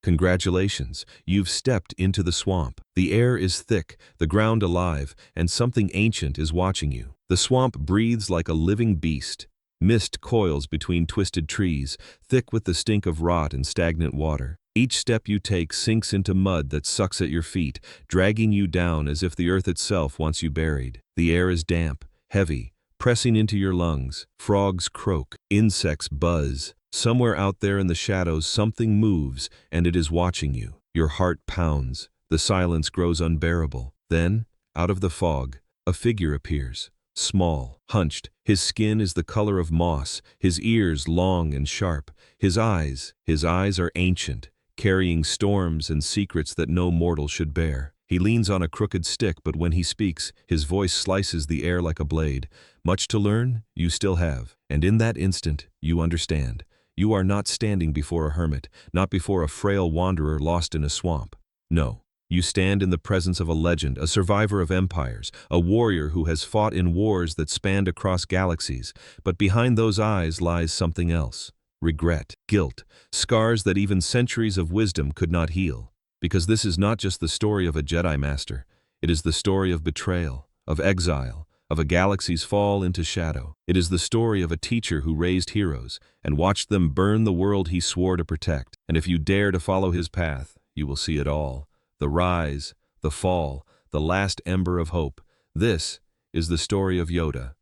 Congratulations, you've stepped into the swamp. The air is thick, the ground alive, and something ancient is watching you. The swamp breathes like a living beast. Mist coils between twisted trees, thick with the stink of rot and stagnant water. Each step you take sinks into mud that sucks at your feet, dragging you down as if the earth itself wants you buried. The air is damp, heavy, pressing into your lungs. Frogs croak, insects buzz. Somewhere out there in the shadows something moves, and it is watching you. Your heart pounds. The silence grows unbearable. Then, out of the fog, a figure appears. Small, hunched, his skin is the color of moss, his ears long and sharp. His eyes are ancient, carrying storms and secrets that no mortal should bear. He leans on a crooked stick, but when he speaks, his voice slices the air like a blade. Much to learn, you still have, and in that instant, you understand. You are not standing before a hermit, not before a frail wanderer lost in a swamp. No, you stand in the presence of a legend, a survivor of empires, a warrior who has fought in wars that spanned across galaxies. But behind those eyes lies something else. Regret, guilt, scars that even centuries of wisdom could not heal. Because this is not just the story of a Jedi Master. It is the story of betrayal, of exile, of a galaxy's fall into shadow. It is the story of a teacher who raised heroes and watched them burn the world he swore to protect. And if you dare to follow his path, you will see it all. The rise, the fall, the last ember of hope. This is the story of Yoda.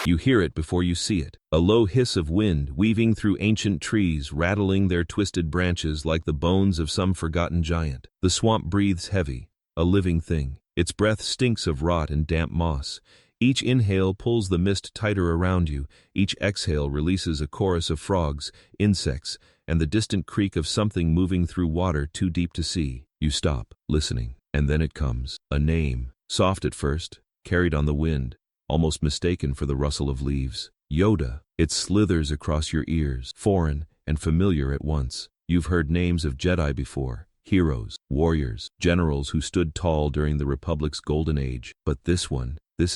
You hear it before you see it. A low hiss of wind weaving through ancient trees, rattling their twisted branches like the bones of some forgotten giant. The swamp breathes heavy, a living thing. Its breath stinks of rot and damp moss. Each inhale pulls the mist tighter around you. Each exhale releases a chorus of frogs, insects, and the distant creak of something moving through water too deep to see. You stop, listening, and then it comes. A name, soft at first, carried on the wind, almost mistaken for the rustle of leaves. Yoda. It slithers across your ears, foreign and familiar at once. You've heard names of Jedi before, heroes, warriors, generals who stood tall during the Republic's golden age. But this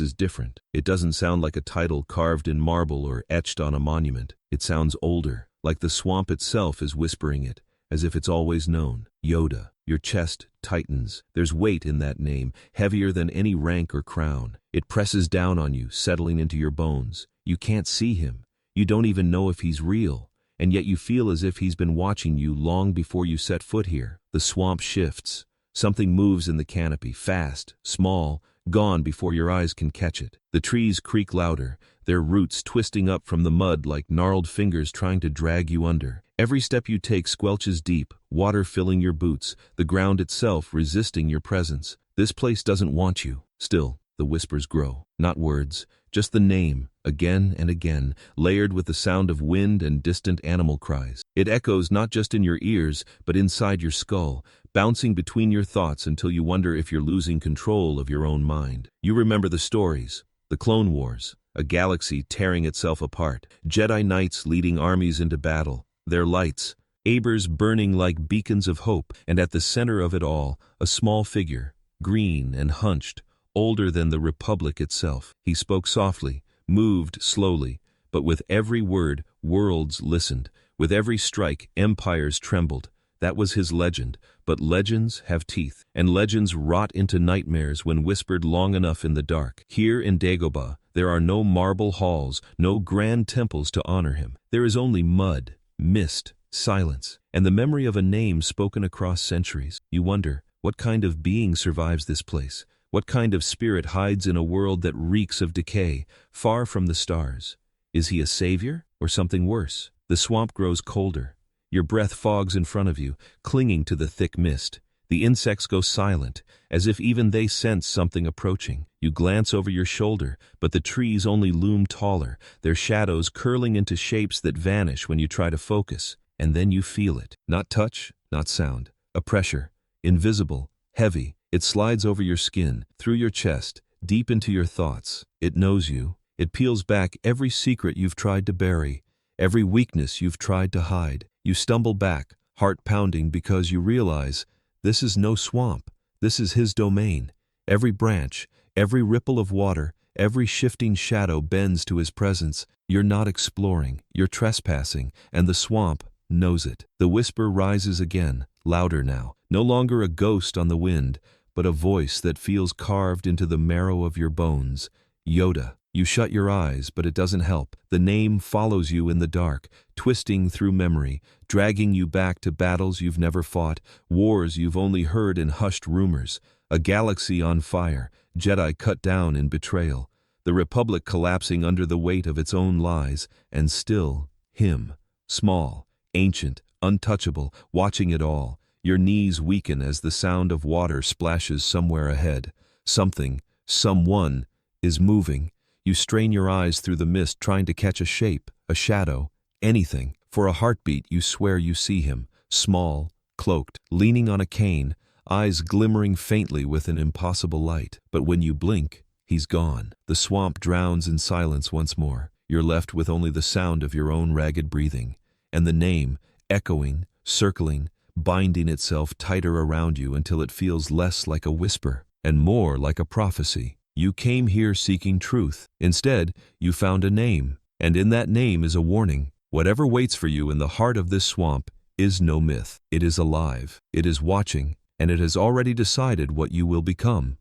is different. It doesn't sound like a title carved in marble or etched on a monument. It sounds older, like the swamp itself is whispering it, as if it's always known. Yoda. Your chest tightens. There's weight in that name, heavier than any rank or crown. It presses down on you, settling into your bones. You can't see him. You don't even know if he's real. And yet you feel as if he's been watching you long before you set foot here. The swamp shifts. Something moves in the canopy, fast, small, gone before your eyes can catch it. The trees creak louder, their roots twisting up from the mud like gnarled fingers trying to drag you under. Every step you take squelches deep, water filling your boots, the ground itself resisting your presence. This place doesn't want you. Still, the whispers grow. Not words, just the name, again and again, layered with the sound of wind and distant animal cries. It echoes not just in your ears, but inside your skull, bouncing between your thoughts until you wonder if you're losing control of your own mind. You remember the stories, the Clone Wars, a galaxy tearing itself apart, Jedi Knights leading armies into battle, their lights, sabers burning like beacons of hope, and at the center of it all, a small figure, green and hunched, older than the Republic itself. He spoke softly, moved slowly, but with every word, worlds listened. With every strike, empires trembled. That was his legend, but legends have teeth, and legends rot into nightmares when whispered long enough in the dark. Here in Dagobah, there are no marble halls, no grand temples to honor him. There is only mud, mist, silence, and the memory of a name spoken across centuries. You wonder, what kind of being survives this place? What kind of spirit hides in a world that reeks of decay, far from the stars? Is he a savior, or something worse? The swamp grows colder. Your breath fogs in front of you, clinging to the thick mist. The insects go silent, as if even they sense something approaching. You glance over your shoulder, but the trees only loom taller, their shadows curling into shapes that vanish when you try to focus. And then you feel it. Not touch, not sound. A pressure. Invisible, heavy. It slides over your skin, through your chest, deep into your thoughts. It knows you. It peels back every secret you've tried to bury, every weakness you've tried to hide. You stumble back, heart pounding, because you realize this is no swamp. This is his domain. Every branch, every ripple of water, Every shifting shadow bends to his presence. You're not exploring, you're trespassing, and the swamp knows it. The whisper rises again, louder now. No longer a ghost on the wind, but a voice that feels carved into the marrow of your bones. Yoda. You shut your eyes, but it doesn't help. The name follows you in the dark, twisting through memory, dragging you back to battles you've never fought, wars you've only heard in hushed rumors. A galaxy on fire, Jedi cut down in betrayal, the Republic collapsing under the weight of its own lies, and still, him, small, ancient, untouchable, watching it all. Your knees weaken as the sound of water splashes somewhere ahead. Something, someone, is moving. You strain your eyes through the mist, trying to catch a shape, a shadow, anything. For a heartbeat, you swear you see him, small, cloaked, leaning on a cane, eyes glimmering faintly with an impossible light. But when you blink, he's gone. The swamp drowns in silence once more. You're left with only the sound of your own ragged breathing, and the name, echoing, circling, binding itself tighter around you until it feels less like a whisper and more like a prophecy. You came here seeking truth. Instead, you found a name, and in that name is a warning. Whatever waits for you in the heart of this swamp is no myth. It is alive, it is watching, and it has already decided what you will become.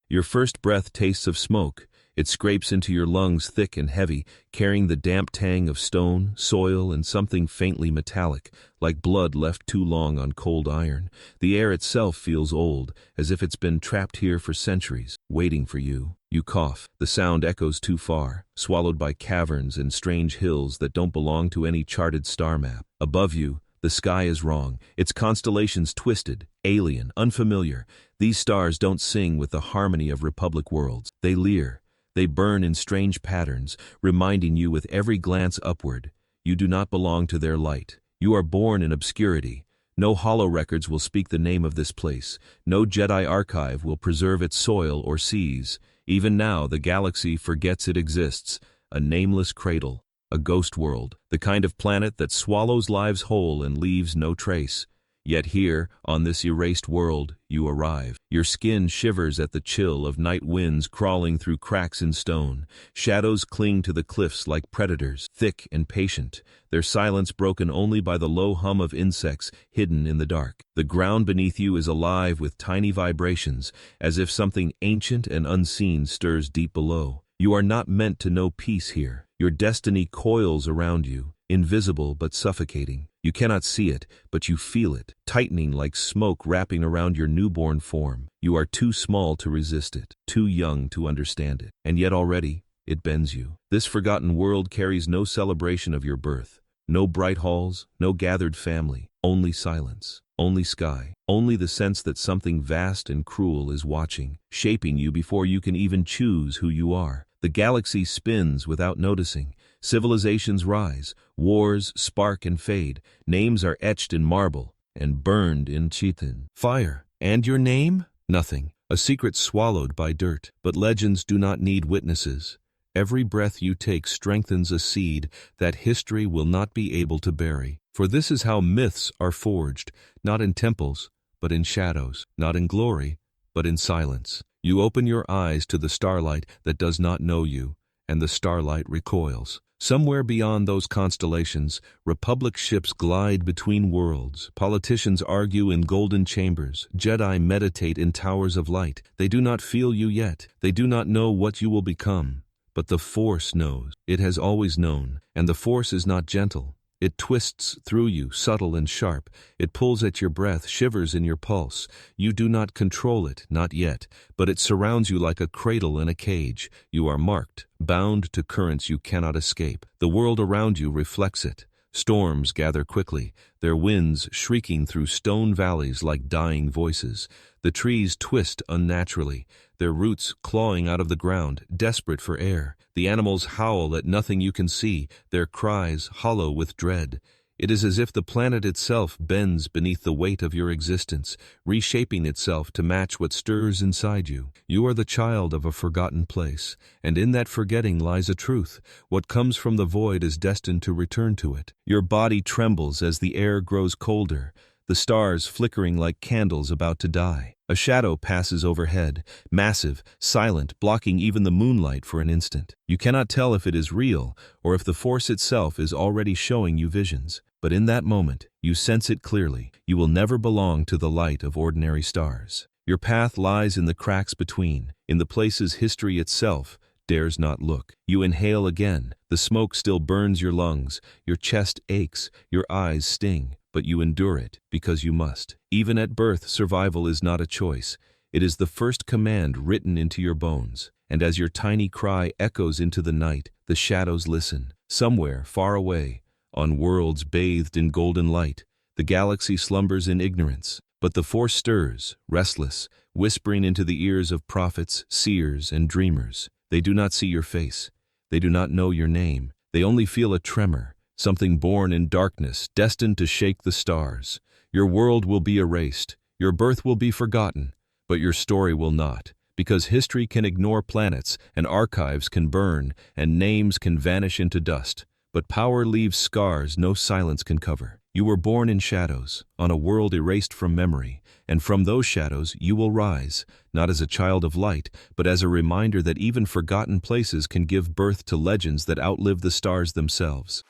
Your first breath tastes of smoke. It scrapes into your lungs thick and heavy, carrying the damp tang of stone, soil, and something faintly metallic, like blood left too long on cold iron. The air itself feels old, as if it's been trapped here for centuries, waiting for you. You cough. The sound echoes too far, swallowed by caverns and strange hills that don't belong to any charted star map. Above you, the sky is wrong, its constellations twisted, alien, unfamiliar. These stars don't sing with the harmony of Republic worlds. They leer. They burn in strange patterns, reminding you with every glance upward, you do not belong to their light. You are born in obscurity. No hollow records will speak the name of this place. No Jedi archive will preserve its soil or seas. Even now, the galaxy forgets it exists, a nameless cradle, a ghost world, the kind of planet that swallows lives whole and leaves no trace. Yet here, on this erased world, you arrive. Your skin shivers at the chill of night winds crawling through cracks in stone. Shadows cling to the cliffs like predators, thick and patient, their silence broken only by the low hum of insects hidden in the dark. The ground beneath you is alive with tiny vibrations, as if something ancient and unseen stirs deep below. You are not meant to know peace here. Your destiny coils around you, invisible but suffocating. You cannot see it, but you feel it, tightening like smoke wrapping around your newborn form. You are too small to resist it, too young to understand it, and yet already it bends you. This forgotten world carries no celebration of your birth, no bright halls, no gathered family, only silence, only sky, only the sense that something vast and cruel is watching, shaping you before you can even choose who you are. The galaxy spins without noticing. Civilizations rise, wars spark and fade, names are etched in marble and burned in chitin. Fire. And your name? Nothing. A secret swallowed by dirt. But legends do not need witnesses. Every breath you take strengthens a seed that history will not be able to bury. For this is how myths are forged, not in temples, but in shadows, not in glory, but in silence. You open your eyes to the starlight that does not know you, and the starlight recoils. Somewhere beyond those constellations, Republic ships glide between worlds. Politicians argue in golden chambers. Jedi meditate in towers of light. They do not feel you yet. They do not know what you will become. But the Force knows. It has always known. And the Force is not gentle. It twists through you, subtle and sharp. It pulls at your breath, shivers in your pulse. You do not control it, not yet, but it surrounds you like a cradle in a cage. You are marked, bound to currents you cannot escape. The world around you reflects it. Storms gather quickly, their winds shrieking through stone valleys like dying voices. The trees twist unnaturally, their roots clawing out of the ground, desperate for air. The animals howl at nothing you can see, their cries hollow with dread. It is as if the planet itself bends beneath the weight of your existence, reshaping itself to match what stirs inside you. You are the child of a forgotten place, and in that forgetting lies a truth. What comes from the void is destined to return to it. Your body trembles as the air grows colder. the stars flickering like candles about to die. A shadow passes overhead, massive, silent, blocking even the moonlight for an instant. You cannot tell if it is real or if the Force itself is already showing you visions. But in that moment, you sense it clearly. You will never belong to the light of ordinary stars. Your path lies in the cracks between, in the places history itself dares not look. You inhale again. The smoke still burns your lungs. Your chest aches. Your eyes sting. But you endure it because you must. Even at birth, survival is not a choice. It is the first command written into your bones. And as your tiny cry echoes into the night, the shadows listen. Somewhere, far away, on worlds bathed in golden light, the galaxy slumbers in ignorance. But the Force stirs, restless, whispering into the ears of prophets, seers, and dreamers. They do not see your face. They do not know your name. They only feel a tremor, something born in darkness, destined to shake the stars. Your world will be erased. Your birth will be forgotten. But your story will not, because history can ignore planets, and archives can burn, and names can vanish into dust. But power leaves scars no silence can cover. You were born in shadows, on a world erased from memory, and from those shadows you will rise, not as a child of light, but as a reminder that even forgotten places can give birth to legends that outlive the stars themselves.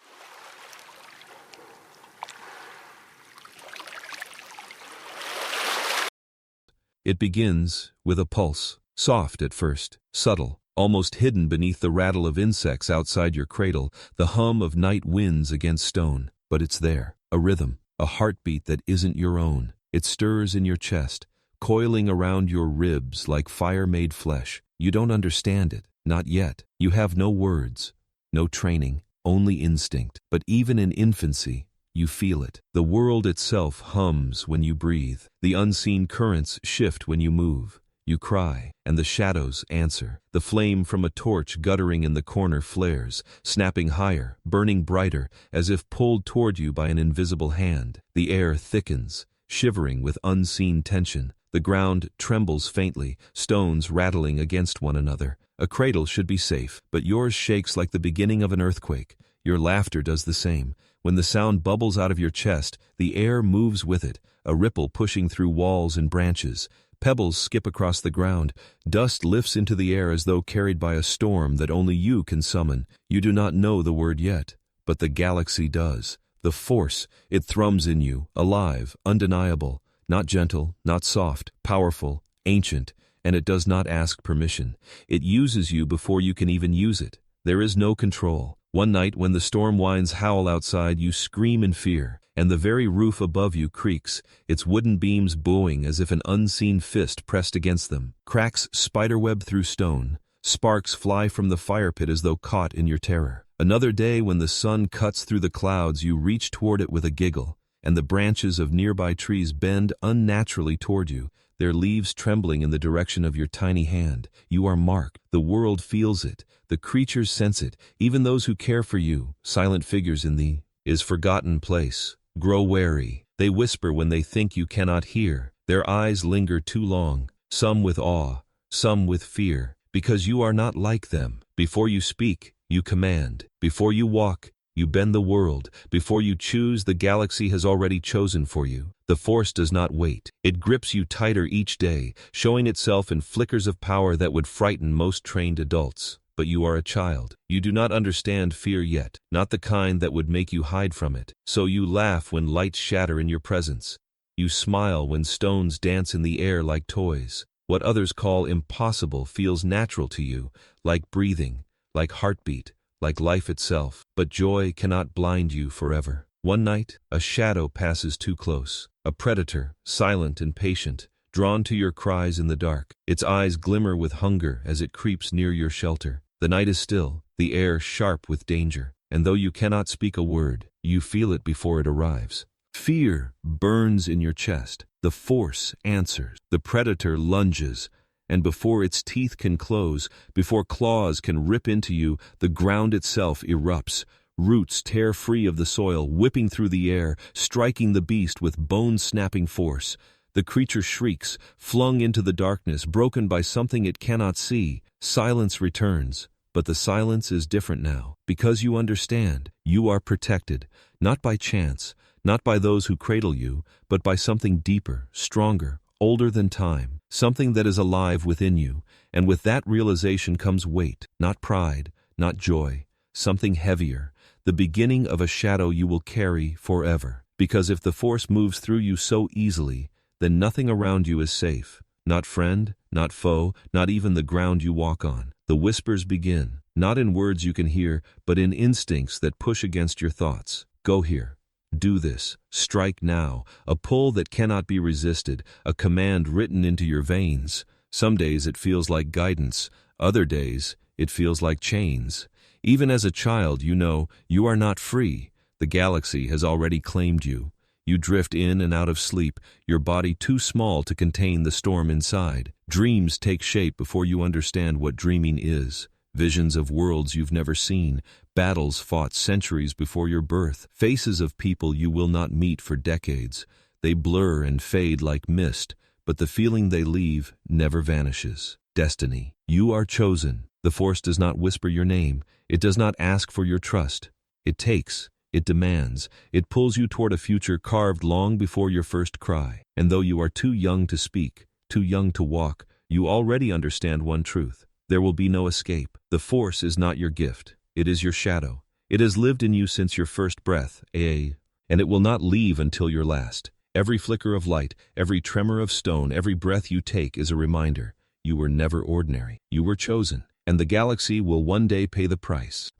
It begins with a pulse, soft at first, subtle, almost hidden beneath the rattle of insects outside your cradle, the hum of night winds against stone. But it's there, a rhythm, a heartbeat that isn't your own. It stirs in your chest, coiling around your ribs like fire-made flesh. You don't understand it, not yet. You have no words, no training, only instinct. But even in infancy, you feel it. The world itself hums when you breathe. The unseen currents shift when you move. You cry, and the shadows answer. The flame from a torch guttering in the corner flares, snapping higher, burning brighter, as if pulled toward you by an invisible hand. The air thickens, shivering with unseen tension. The ground trembles faintly, stones rattling against one another. A cradle should be safe, but yours shakes like the beginning of an earthquake. Your laughter does the same. When the sound bubbles out of your chest, the air moves with it, a ripple pushing through walls and branches. Pebbles skip across the ground. Dust lifts into the air as though carried by a storm that only you can summon. You do not know the word yet, but the galaxy does. The Force, it thrums in you, alive, undeniable, not gentle, not soft, powerful, ancient, and it does not ask permission. It uses you before you can even use it. There is no control. One night when the storm winds howl outside, you scream in fear, and the very roof above you creaks, its wooden beams bowing as if an unseen fist pressed against them. Cracks spiderweb through stone. Sparks fly from the fire pit as though caught in your terror. Another day when the sun cuts through the clouds, you reach toward it with a giggle, and the branches of nearby trees bend unnaturally toward you, their leaves trembling in the direction of your tiny hand. You are marked. The world feels it. The creatures sense it. Even those who care for you, silent figures in the forgotten place, grow wary. They whisper when they think you cannot hear. Their eyes linger too long, some with awe, some with fear, because you are not like them. Before you speak, you command. Before you walk, you bend the world. Before you choose, the galaxy has already chosen for you. The Force does not wait. It grips you tighter each day, showing itself in flickers of power that would frighten most trained adults. But you are a child. You do not understand fear yet, not the kind that would make you hide from it. So you laugh when lights shatter in your presence. You smile when stones dance in the air like toys. What others call impossible feels natural to you, like breathing, like heartbeat, like life itself. But joy cannot blind you forever. One night, a shadow passes too close. A predator, silent and patient, drawn to your cries in the dark. Its eyes glimmer with hunger as it creeps near your shelter. The night is still, the air sharp with danger, and though you cannot speak a word, you feel it before it arrives. Fear burns in your chest. The Force answers. The predator lunges, and before its teeth can close, before claws can rip into you, the ground itself erupts. Roots tear free of the soil, whipping through the air, striking the beast with bone-snapping force. The creature shrieks, flung into the darkness, broken by something it cannot see. Silence returns, but the silence is different now. Because you understand, you are protected, not by chance, not by those who cradle you, but by something deeper, stronger, older than time, something that is alive within you, and with that realization comes weight, not pride, not joy, something heavier, the beginning of a shadow you will carry forever. Because if the Force moves through you so easily, then nothing around you is safe, not friend, not foe, not even the ground you walk on. The whispers begin, not in words you can hear, but in instincts that push against your thoughts. Go here. Do this. Strike now. A pull that cannot be resisted, a command written into your veins. Some days it feels like guidance, other days it feels like chains. Even as a child, you know you are not free. The galaxy has already claimed you. You drift in and out of sleep, your body too small to contain the storm inside. Dreams take shape before you understand what dreaming is. Visions of worlds you've never seen, battles fought centuries before your birth, faces of people you will not meet for decades. They blur and fade like mist, but the feeling they leave never vanishes. Destiny. You are chosen. The Force does not whisper your name. It does not ask for your trust. It takes. It demands. It pulls you toward a future carved long before your first cry. And though you are too young to speak, too young to walk, you already understand one truth. There will be no escape. The Force is not your gift. It is your shadow. It has lived in you since your first breath, and it will not leave until your last. Every flicker of light, every tremor of stone, every breath you take is a reminder. You were never ordinary. You were chosen, and the galaxy will one day pay the price.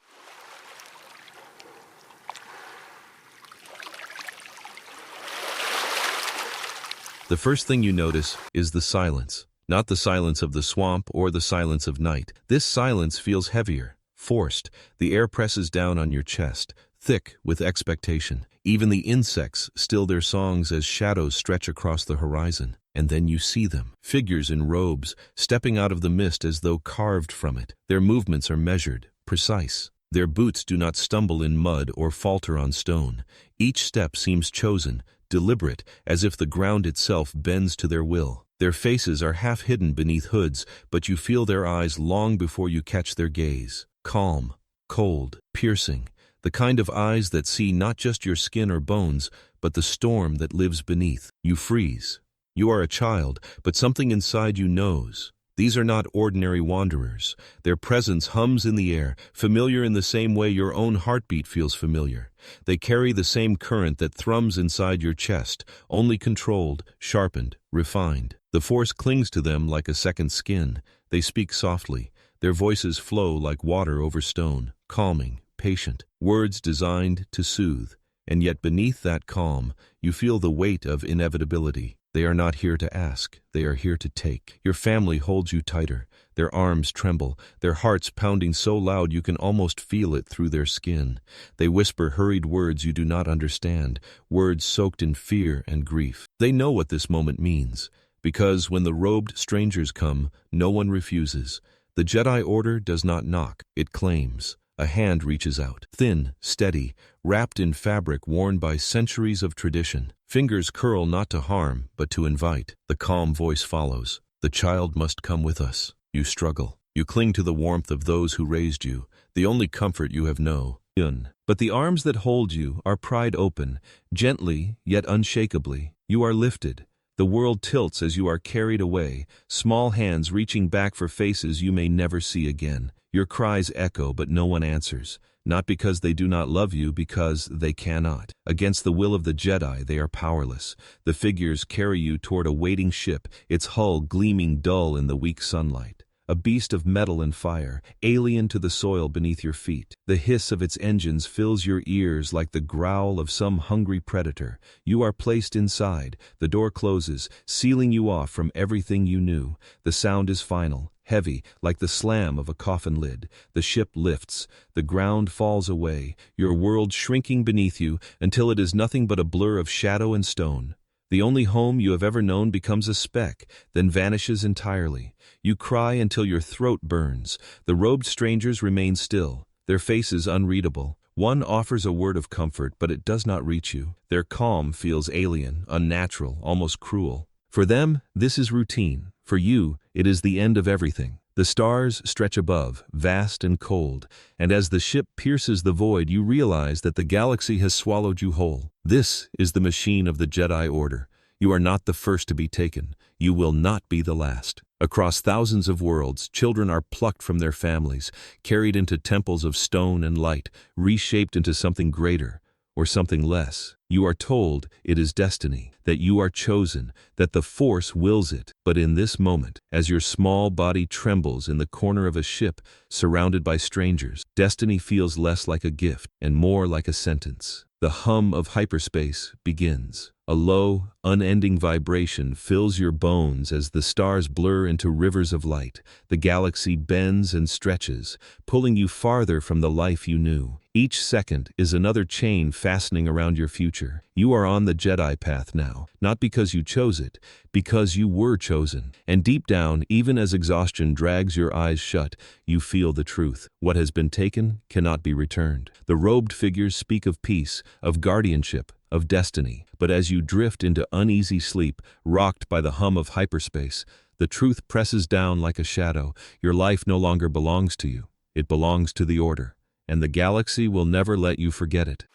The first thing you notice is the silence. Not the silence of the swamp or the silence of night. This silence feels heavier, forced. The air presses down on your chest, thick with expectation. Even the insects still their songs as shadows stretch across the horizon. And then you see them, figures in robes, stepping out of the mist as though carved from it. Their movements are measured, precise. Their boots do not stumble in mud or falter on stone. Each step seems chosen, deliberate, as if the ground itself bends to their will. Their faces are half hidden beneath hoods, but you feel their eyes long before you catch their gaze. Calm, cold, piercing, the kind of eyes that see not just your skin or bones, but the storm that lives beneath. You freeze. You are a child, but something inside you knows. These are not ordinary wanderers. Their presence hums in the air, familiar in the same way your own heartbeat feels familiar. They carry the same current that thrums inside your chest, only controlled, sharpened, refined. The Force clings to them like a second skin. They speak softly. Their voices flow like water over stone, calming, patient, words designed to soothe. And yet beneath that calm, you feel the weight of inevitability. They are not here to ask, they are here to take. Your family holds you tighter. Their arms tremble, their hearts pounding so loud you can almost feel it through their skin. They whisper hurried words you do not understand, words soaked in fear and grief. They know what this moment means, because when the robed strangers come, no one refuses. The Jedi Order does not knock, it claims. A hand reaches out, thin, steady, wrapped in fabric worn by centuries of tradition. Fingers curl not to harm, but to invite. The calm voice follows. The child must come with us. You struggle. You cling to the warmth of those who raised you, the only comfort you have known. But the arms that hold you are pried open, gently yet unshakably. You are lifted. The world tilts as you are carried away, small hands reaching back for faces you may never see again. Your cries echo, but no one answers. Not because they do not love you, because they cannot. Against the will of the Jedi, they are powerless. The figures carry you toward a waiting ship, its hull gleaming dull in the weak sunlight. A beast of metal and fire, alien to the soil beneath your feet. The hiss of its engines fills your ears like the growl of some hungry predator. You are placed inside. The door closes, sealing you off from everything you knew. The sound is final, heavy, like the slam of a coffin lid. The ship lifts. The ground falls away, your world shrinking beneath you until it is nothing but a blur of shadow and stone. The only home you have ever known becomes a speck, then vanishes entirely. You cry until your throat burns. The robed strangers remain still, their faces unreadable. One offers a word of comfort, but it does not reach you. Their calm feels alien, unnatural, almost cruel. For them, this is routine. For you, it is the end of everything. The stars stretch above, vast and cold, and as the ship pierces the void, you realize that the galaxy has swallowed you whole. This is the machine of the Jedi Order. You are not the first to be taken. You will not be the last. Across thousands of worlds, children are plucked from their families, carried into temples of stone and light, reshaped into something greater or something less. You are told it is destiny, that you are chosen, that the Force wills it. But in this moment, as your small body trembles in the corner of a ship surrounded by strangers, destiny feels less like a gift and more like a sentence. The hum of hyperspace begins. A low, unending vibration fills your bones as the stars blur into rivers of light. The galaxy bends and stretches, pulling you farther from the life you knew. Each second is another chain fastening around your future. You are on the Jedi path now, not because you chose it, because you were chosen. And deep down, even as exhaustion drags your eyes shut, you feel the truth. What has been taken cannot be returned. The robed figures speak of peace, of guardianship, of destiny. But as you drift into uneasy sleep, rocked by the hum of hyperspace, the truth presses down like a shadow. Your life no longer belongs to you. It belongs to the Order, and the galaxy will never let you forget it.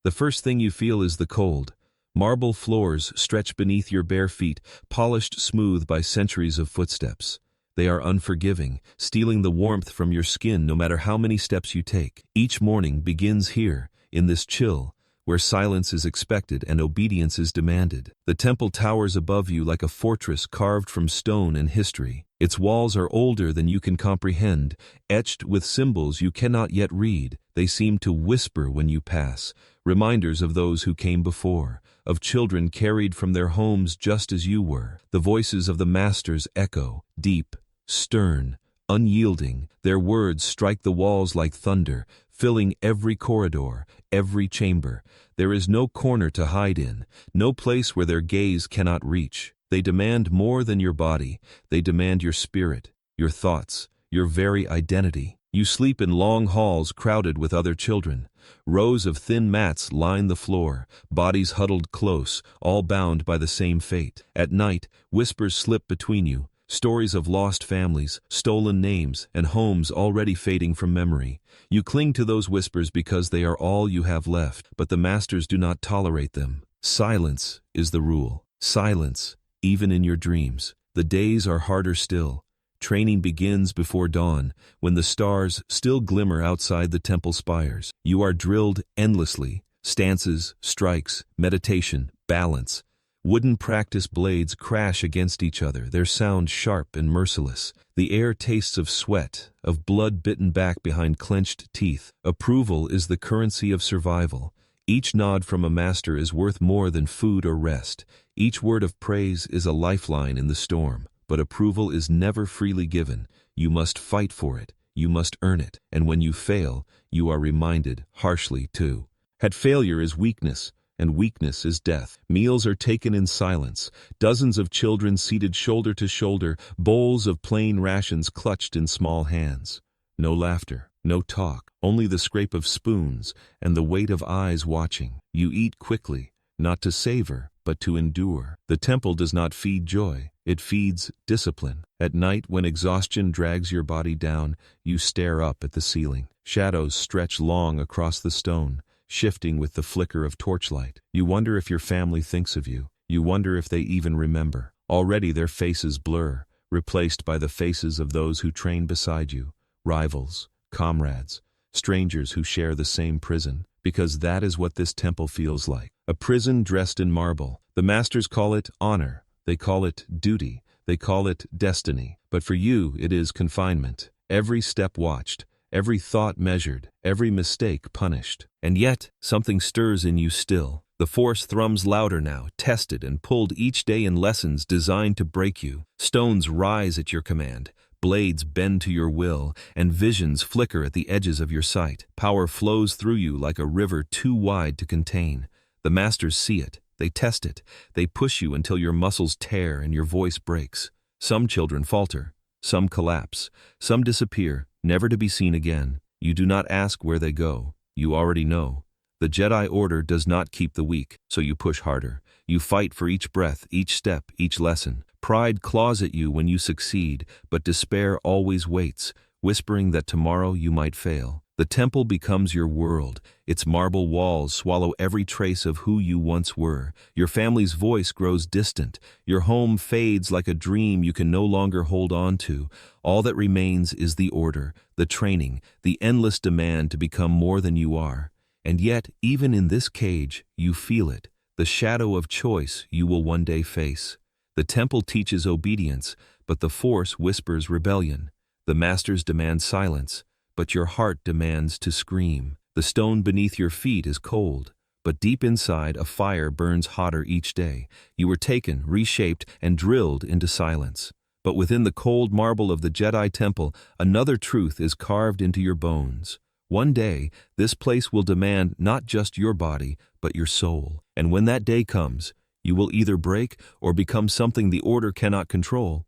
The first thing you feel is the cold. Marble floors stretch beneath your bare feet, polished smooth by centuries of footsteps. They are unforgiving, stealing the warmth from your skin no matter how many steps you take. Each morning begins here, in this chill, where silence is expected and obedience is demanded. The temple towers above you like a fortress carved from stone and history. Its walls are older than you can comprehend, etched with symbols you cannot yet read. They seem to whisper when you pass, reminders of those who came before, of children carried from their homes just as you were. The voices of the masters echo, deep, stern, unyielding. Their words strike the walls like thunder, filling every corridor, every chamber. There is no corner to hide in, no place where their gaze cannot reach. They demand more than your body. They demand your spirit, your thoughts, your very identity. You sleep in long halls crowded with other children. Rows of thin mats line the floor, bodies huddled close, all bound by the same fate. At night, whispers slip between you, stories of lost families, stolen names, and homes already fading from memory. You cling to those whispers because they are all you have left, but the masters do not tolerate them. Silence is the rule. Silence, even in your dreams. The days are harder still. Training begins before dawn, when the stars still glimmer outside the temple spires. You are drilled endlessly. Stances, strikes, meditation, balance. Wooden practice blades crash against each other, their sound sharp and merciless. The air tastes of sweat, of blood bitten back behind clenched teeth. Approval is the currency of survival. Each nod from a master is worth more than food or rest. Each word of praise is a lifeline in the storm. But approval is never freely given. You must fight for it. You must earn it. And when you fail, you are reminded, harshly too, that failure is weakness, and weakness is death. Meals are taken in silence. Dozens of children seated shoulder to shoulder, bowls of plain rations clutched in small hands. No laughter, no talk, only the scrape of spoons and the weight of eyes watching. You eat quickly, not to savor, but to endure. The temple does not feed joy. It feeds discipline. At night, when exhaustion drags your body down, you stare up at the ceiling. Shadows stretch long across the stone, shifting with the flicker of torchlight. You wonder if your family thinks of you. You wonder if they even remember. Already their faces blur, replaced by the faces of those who train beside you, rivals, comrades, strangers who share the same prison, because that is what this temple feels like. A prison dressed in marble. The masters call it honor. They call it duty. They call it destiny. But for you, it is confinement. Every step watched, every thought measured, every mistake punished. And yet, something stirs in you still. The Force thrums louder now, tested and pulled each day in lessons designed to break you. Stones rise at your command. Blades bend to your will, and visions flicker at the edges of your sight. Power flows through you like a river too wide to contain. The masters see it. They test it. They push you until your muscles tear and your voice breaks. Some children falter. Some collapse. Some disappear, never to be seen again. You do not ask where they go. You already know. The Jedi Order does not keep the weak, so you push harder. You fight for each breath, each step, each lesson. Pride claws at you when you succeed, but despair always waits, whispering that tomorrow you might fail. The temple becomes your world. Its marble walls swallow every trace of who you once were. Your family's voice grows distant. Your home fades like a dream you can no longer hold on to. All that remains is the order, the training, the endless demand to become more than you are. And yet, even in this cage, you feel it, the shadow of choice you will one day face. The temple teaches obedience, but the Force whispers rebellion. The masters demand silence, but your heart demands to scream. The stone beneath your feet is cold, but deep inside a fire burns hotter each day. You were taken, reshaped, and drilled into silence. But within the cold marble of the Jedi Temple, another truth is carved into your bones. One day, this place will demand not just your body, but your soul. And when that day comes, you will either break or become something the Order cannot control.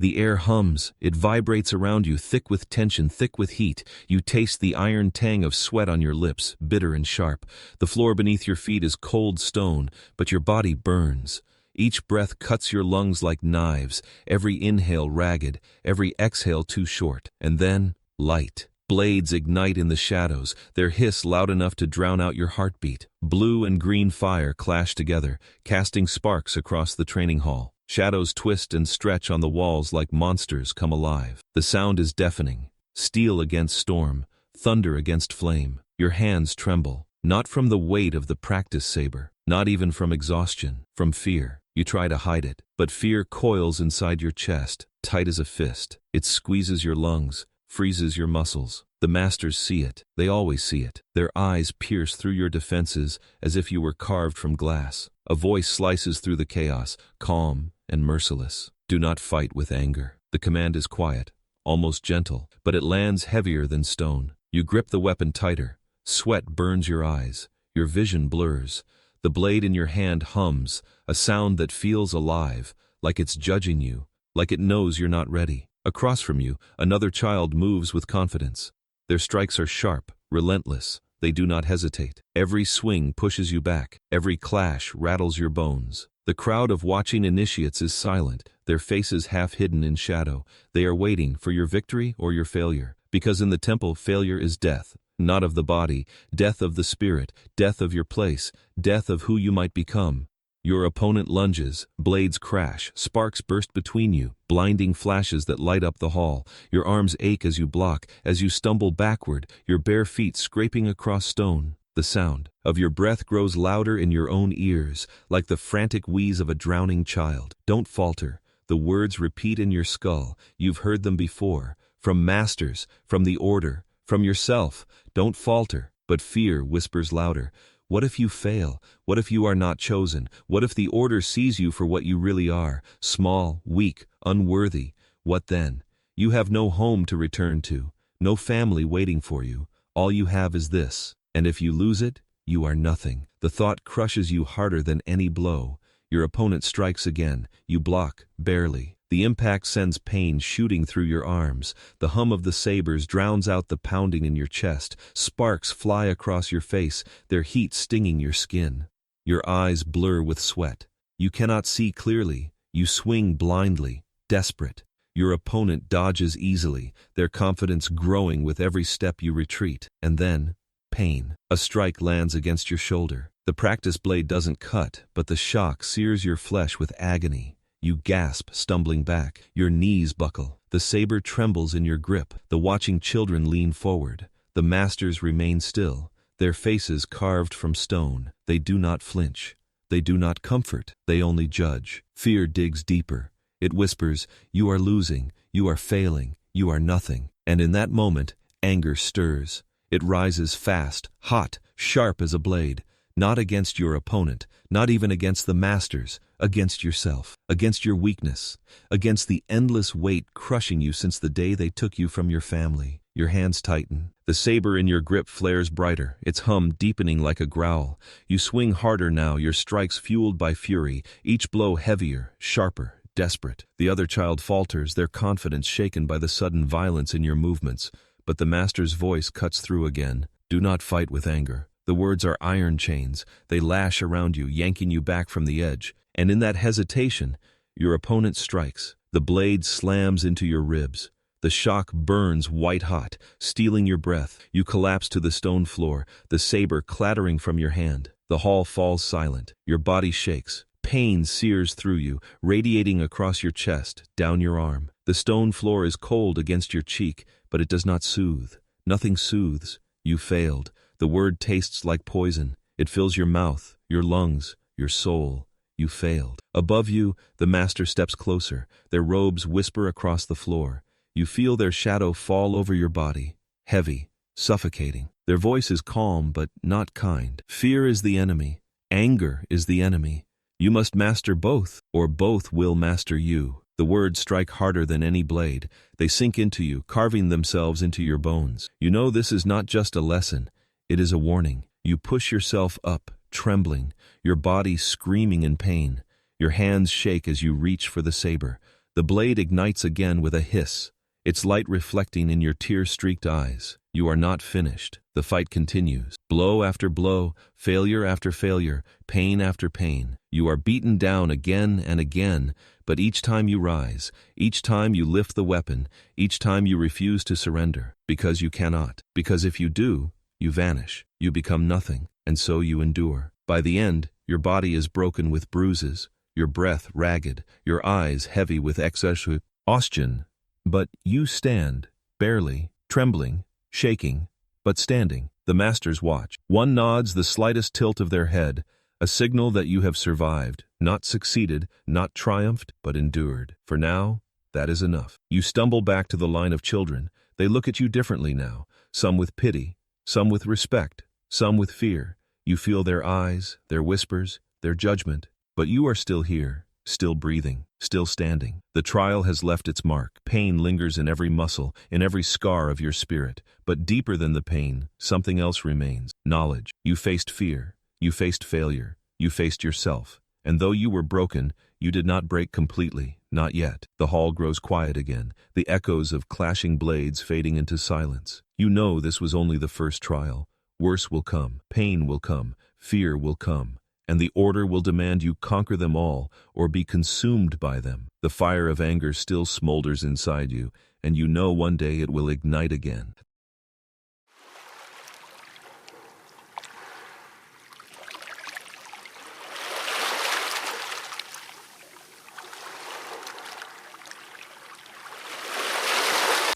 The air hums, it vibrates around you, thick with tension, thick with heat. You taste the iron tang of sweat on your lips, bitter and sharp. The floor beneath your feet is cold stone, but your body burns. Each breath cuts your lungs like knives, every inhale ragged, every exhale too short. And then, light. Blades ignite in the shadows, their hiss loud enough to drown out your heartbeat. Blue and green fire clash together, casting sparks across the training hall. Shadows twist and stretch on the walls like monsters come alive. The sound is deafening. Steel against storm, thunder against flame. Your hands tremble, not from the weight of the practice saber, not even from exhaustion, from fear. You try to hide it, but fear coils inside your chest, tight as a fist. It squeezes your lungs, freezes your muscles. The masters see it. They always see it. Their eyes pierce through your defenses as if you were carved from glass. A voice slices through the chaos, calm and merciless. Do not fight with anger. The command is quiet, almost gentle, but it lands heavier than stone. You grip the weapon tighter. Sweat burns your eyes. Your vision blurs. The blade in your hand hums, a sound that feels alive, like it's judging you, like it knows you're not ready. Across from you, another child moves with confidence. Their strikes are sharp, relentless. They do not hesitate. Every swing pushes you back. Every clash rattles your bones. The crowd of watching initiates is silent, their faces half hidden in shadow. They are waiting for your victory or your failure. Because in the temple, failure is death, not of the body, death of the spirit, death of your place, death of who you might become. Your opponent lunges, blades crash, sparks burst between you, blinding flashes that light up the hall. Your arms ache as you block, as you stumble backward, your bare feet scraping across stone. The sound of your breath grows louder in your own ears, like the frantic wheeze of a drowning child. Don't falter. The words repeat in your skull. You've heard them before, from masters, from the Order, from yourself. Don't falter, but fear whispers louder. What if you fail? What if you are not chosen? What if the Order sees you for what you really are? Small, weak, unworthy. What then? You have no home to return to, no family waiting for you. All you have is this. And if you lose it, you are nothing. The thought crushes you harder than any blow. Your opponent strikes again. You block, barely. The impact sends pain shooting through your arms. The hum of the sabers drowns out the pounding in your chest. Sparks fly across your face, their heat stinging your skin. Your eyes blur with sweat. You cannot see clearly. You swing blindly, desperate. Your opponent dodges easily, their confidence growing with every step you retreat. And then, pain. A strike lands against your shoulder. The practice blade doesn't cut, but the shock sears your flesh with agony. You gasp, stumbling back. Your knees buckle. The saber trembles in your grip. The watching children lean forward. The masters remain still, their faces carved from stone. They do not flinch. They do not comfort. They only judge. Fear digs deeper. It whispers, "You are losing. You are failing. You are nothing." And in that moment, anger stirs. It rises fast, hot, sharp as a blade. Not against your opponent, not even against the masters, against yourself, against your weakness, against the endless weight crushing you since the day they took you from your family. Your hands tighten. The saber in your grip flares brighter, its hum deepening like a growl. You swing harder now, your strikes fueled by fury, each blow heavier, sharper, desperate. The other child falters, their confidence shaken by the sudden violence in your movements, but the master's voice cuts through again. Do not fight with anger. The words are iron chains. They lash around you, yanking you back from the edge. And in that hesitation, your opponent strikes. The blade slams into your ribs. The shock burns white-hot, stealing your breath. You collapse to the stone floor, the saber clattering from your hand. The hall falls silent. Your body shakes. Pain sears through you, radiating across your chest, down your arm. The stone floor is cold against your cheek, but it does not soothe. Nothing soothes. You failed. The word tastes like poison. It fills your mouth, your lungs, your soul. You failed. Above you, the master steps closer. Their robes whisper across the floor. You feel their shadow fall over your body, heavy, suffocating. Their voice is calm but not kind. Fear is the enemy. Anger is the enemy. You must master both, or both will master you. The words strike harder than any blade. They sink into you, carving themselves into your bones. You know this is not just a lesson. It is a warning. You push yourself up, trembling, your body screaming in pain. Your hands shake as you reach for the saber. The blade ignites again with a hiss, its light reflecting in your tear-streaked eyes. You are not finished. The fight continues. Blow after blow, failure after failure, pain after pain. You are beaten down again and again, but each time you rise, each time you lift the weapon, each time you refuse to surrender, because you cannot. Because if you do, you vanish. You become nothing, and so you endure. By the end, your body is broken with bruises, your breath ragged, your eyes heavy with exhaustion. But you stand, barely, trembling, shaking, but standing. The masters watch. One nods the slightest tilt of their head, a signal that you have survived, not succeeded, not triumphed, but endured. For now, that is enough. You stumble back to the line of children. They look at you differently now, some with pity, some with respect, some with fear. You feel their eyes, their whispers, their judgment, but you are still here. Still breathing, still standing. The trial has left its mark. Pain lingers in every muscle, in every scar of your spirit. But deeper than the pain, something else remains. Knowledge. You faced fear. You faced failure. You faced yourself. And though you were broken, you did not break completely. Not yet. The hall grows quiet again, the echoes of clashing blades fading into silence. You know this was only the first trial. Worse will come. Pain will come. Fear will come. And the Order will demand you conquer them all or be consumed by them. The fire of anger still smolders inside you, and you know one day it will ignite again.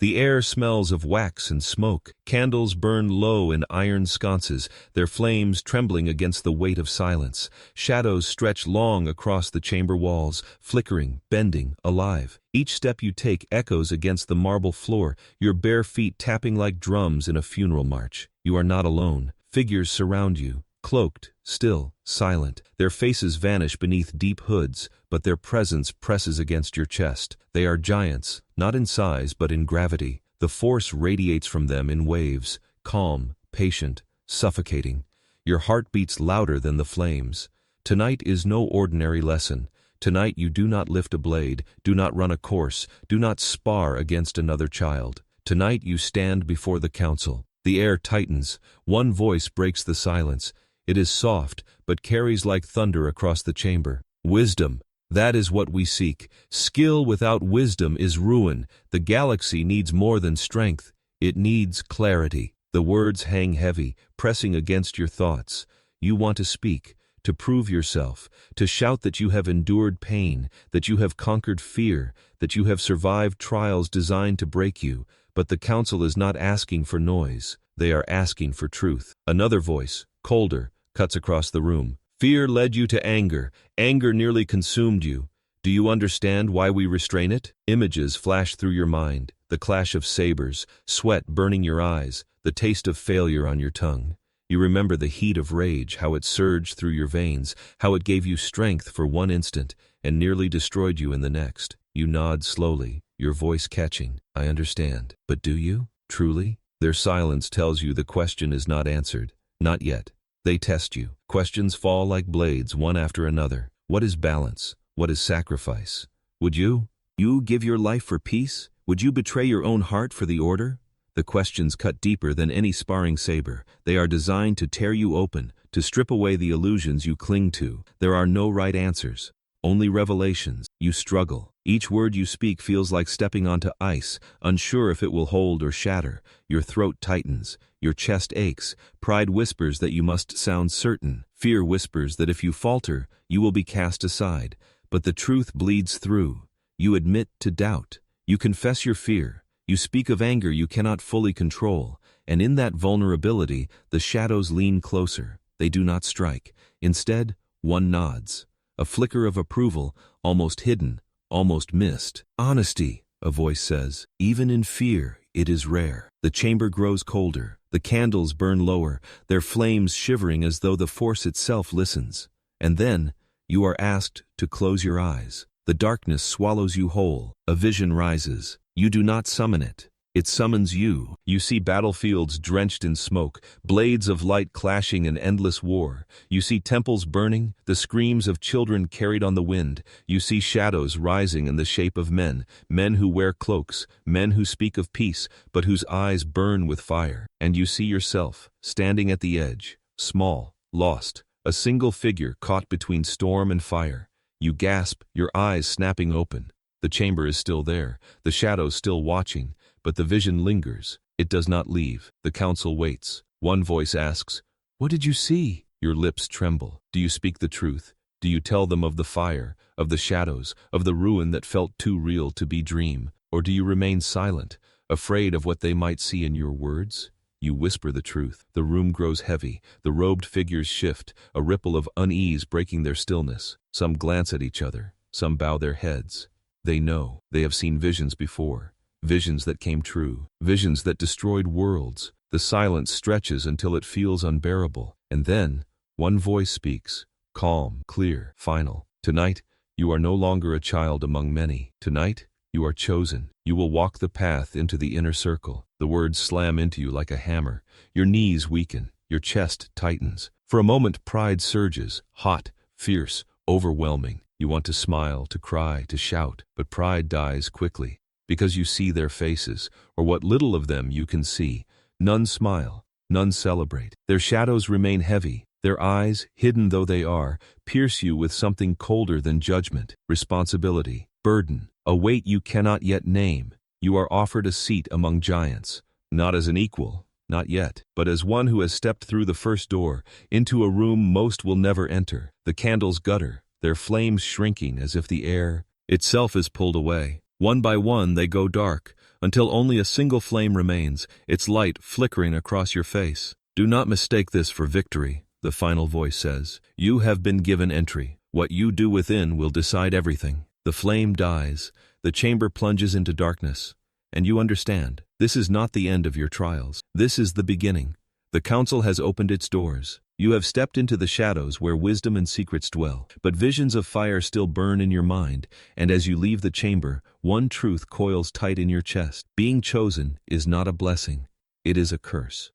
The air smells of wax and smoke. Candles burn low in iron sconces, their flames trembling against the weight of silence. Shadows stretch long across the chamber walls, flickering, bending, alive. Each step you take echoes against the marble floor, your bare feet tapping like drums in a funeral march. You are not alone. Figures surround you, cloaked, still, silent. Their faces vanish beneath deep hoods, but their presence presses against your chest. They are giants, not in size but in gravity. The force radiates from them in waves, calm, patient, suffocating. Your heart beats louder than the flames. Tonight is no ordinary lesson. Tonight you do not lift a blade, do not run a course, do not spar against another child. Tonight you stand before the council. The air tightens. One voice breaks the silence. It is soft, but carries like thunder across the chamber. Wisdom. That is what we seek. Skill without wisdom is ruin. The galaxy needs more than strength. It needs clarity. The words hang heavy, pressing against your thoughts. You want to speak, to prove yourself, to shout that you have endured pain, that you have conquered fear, that you have survived trials designed to break you. But the council is not asking for noise. They are asking for truth. Another voice, colder, cuts across the room. Fear led you to anger. Anger nearly consumed you. Do you understand why we restrain it? Images flash through your mind. The clash of sabers, sweat burning your eyes, the taste of failure on your tongue. You remember the heat of rage, how it surged through your veins, how it gave you strength for one instant and nearly destroyed you in the next. You nod slowly, your voice catching. I understand. But do you? Truly? Their silence tells you the question is not answered. Not yet. They test you. Questions fall like blades, one after another. What is balance? What is sacrifice? Would you? You give your life for peace? Would you betray your own heart for the Order? The questions cut deeper than any sparring saber. They are designed to tear you open, to strip away the illusions you cling to. There are no right answers, only revelations. You struggle. Each word you speak feels like stepping onto ice, unsure if it will hold or shatter. Your throat tightens, your chest aches. Pride whispers that you must sound certain. Fear whispers that if you falter, you will be cast aside. But the truth bleeds through. You admit to doubt. You confess your fear. You speak of anger you cannot fully control, and in that vulnerability, the shadows lean closer. They do not strike. Instead, one nods. A flicker of approval, almost hidden, almost missed. Honesty, a voice says. Even in fear, it is rare. The chamber grows colder. The candles burn lower, their flames shivering as though the Force itself listens. And then, you are asked to close your eyes. The darkness swallows you whole. A vision rises. You do not summon it. It summons you. You see battlefields drenched in smoke, blades of light clashing in endless war. You see temples burning, the screams of children carried on the wind. You see shadows rising in the shape of men, men who wear cloaks, men who speak of peace, but whose eyes burn with fire. And you see yourself, standing at the edge, small, lost, a single figure caught between storm and fire. You gasp, your eyes snapping open. The chamber is still there, the shadows still watching, but the vision lingers. It does not leave. The council waits. One voice asks, "What did you see?" Your lips tremble. Do you speak the truth? Do you tell them of the fire, of the shadows, of the ruin that felt too real to be dream? Or do you remain silent, afraid of what they might see in your words? You whisper the truth. The room grows heavy. The robed figures shift, a ripple of unease breaking their stillness. Some glance at each other. Some bow their heads. They know. They have seen visions before. Visions that came true. Visions that destroyed worlds. The silence stretches until it feels unbearable. And then, one voice speaks. Calm, clear, final. Tonight, you are no longer a child among many. Tonight, you are chosen. You will walk the path into the inner circle. The words slam into you like a hammer. Your knees weaken. Your chest tightens. For a moment, pride surges. Hot, fierce, overwhelming. You want to smile, to cry, to shout, but pride dies quickly. Because you see their faces, or what little of them you can see. None smile, none celebrate. Their shadows remain heavy. Their eyes, hidden though they are, pierce you with something colder than judgment, responsibility, burden, a weight you cannot yet name. You are offered a seat among giants, not as an equal, not yet, but as one who has stepped through the first door, into a room most will never enter. The candles gutter, their flames shrinking as if the air itself is pulled away. One by one they go dark, until only a single flame remains, its light flickering across your face. Do not mistake this for victory, the final voice says. You have been given entry. What you do within will decide everything. The flame dies, the chamber plunges into darkness, and you understand. This is not the end of your trials. This is the beginning. The council has opened its doors. You have stepped into the shadows where wisdom and secrets dwell, but visions of fire still burn in your mind, and as you leave the chamber, one truth coils tight in your chest. Being chosen is not a blessing, it is a curse.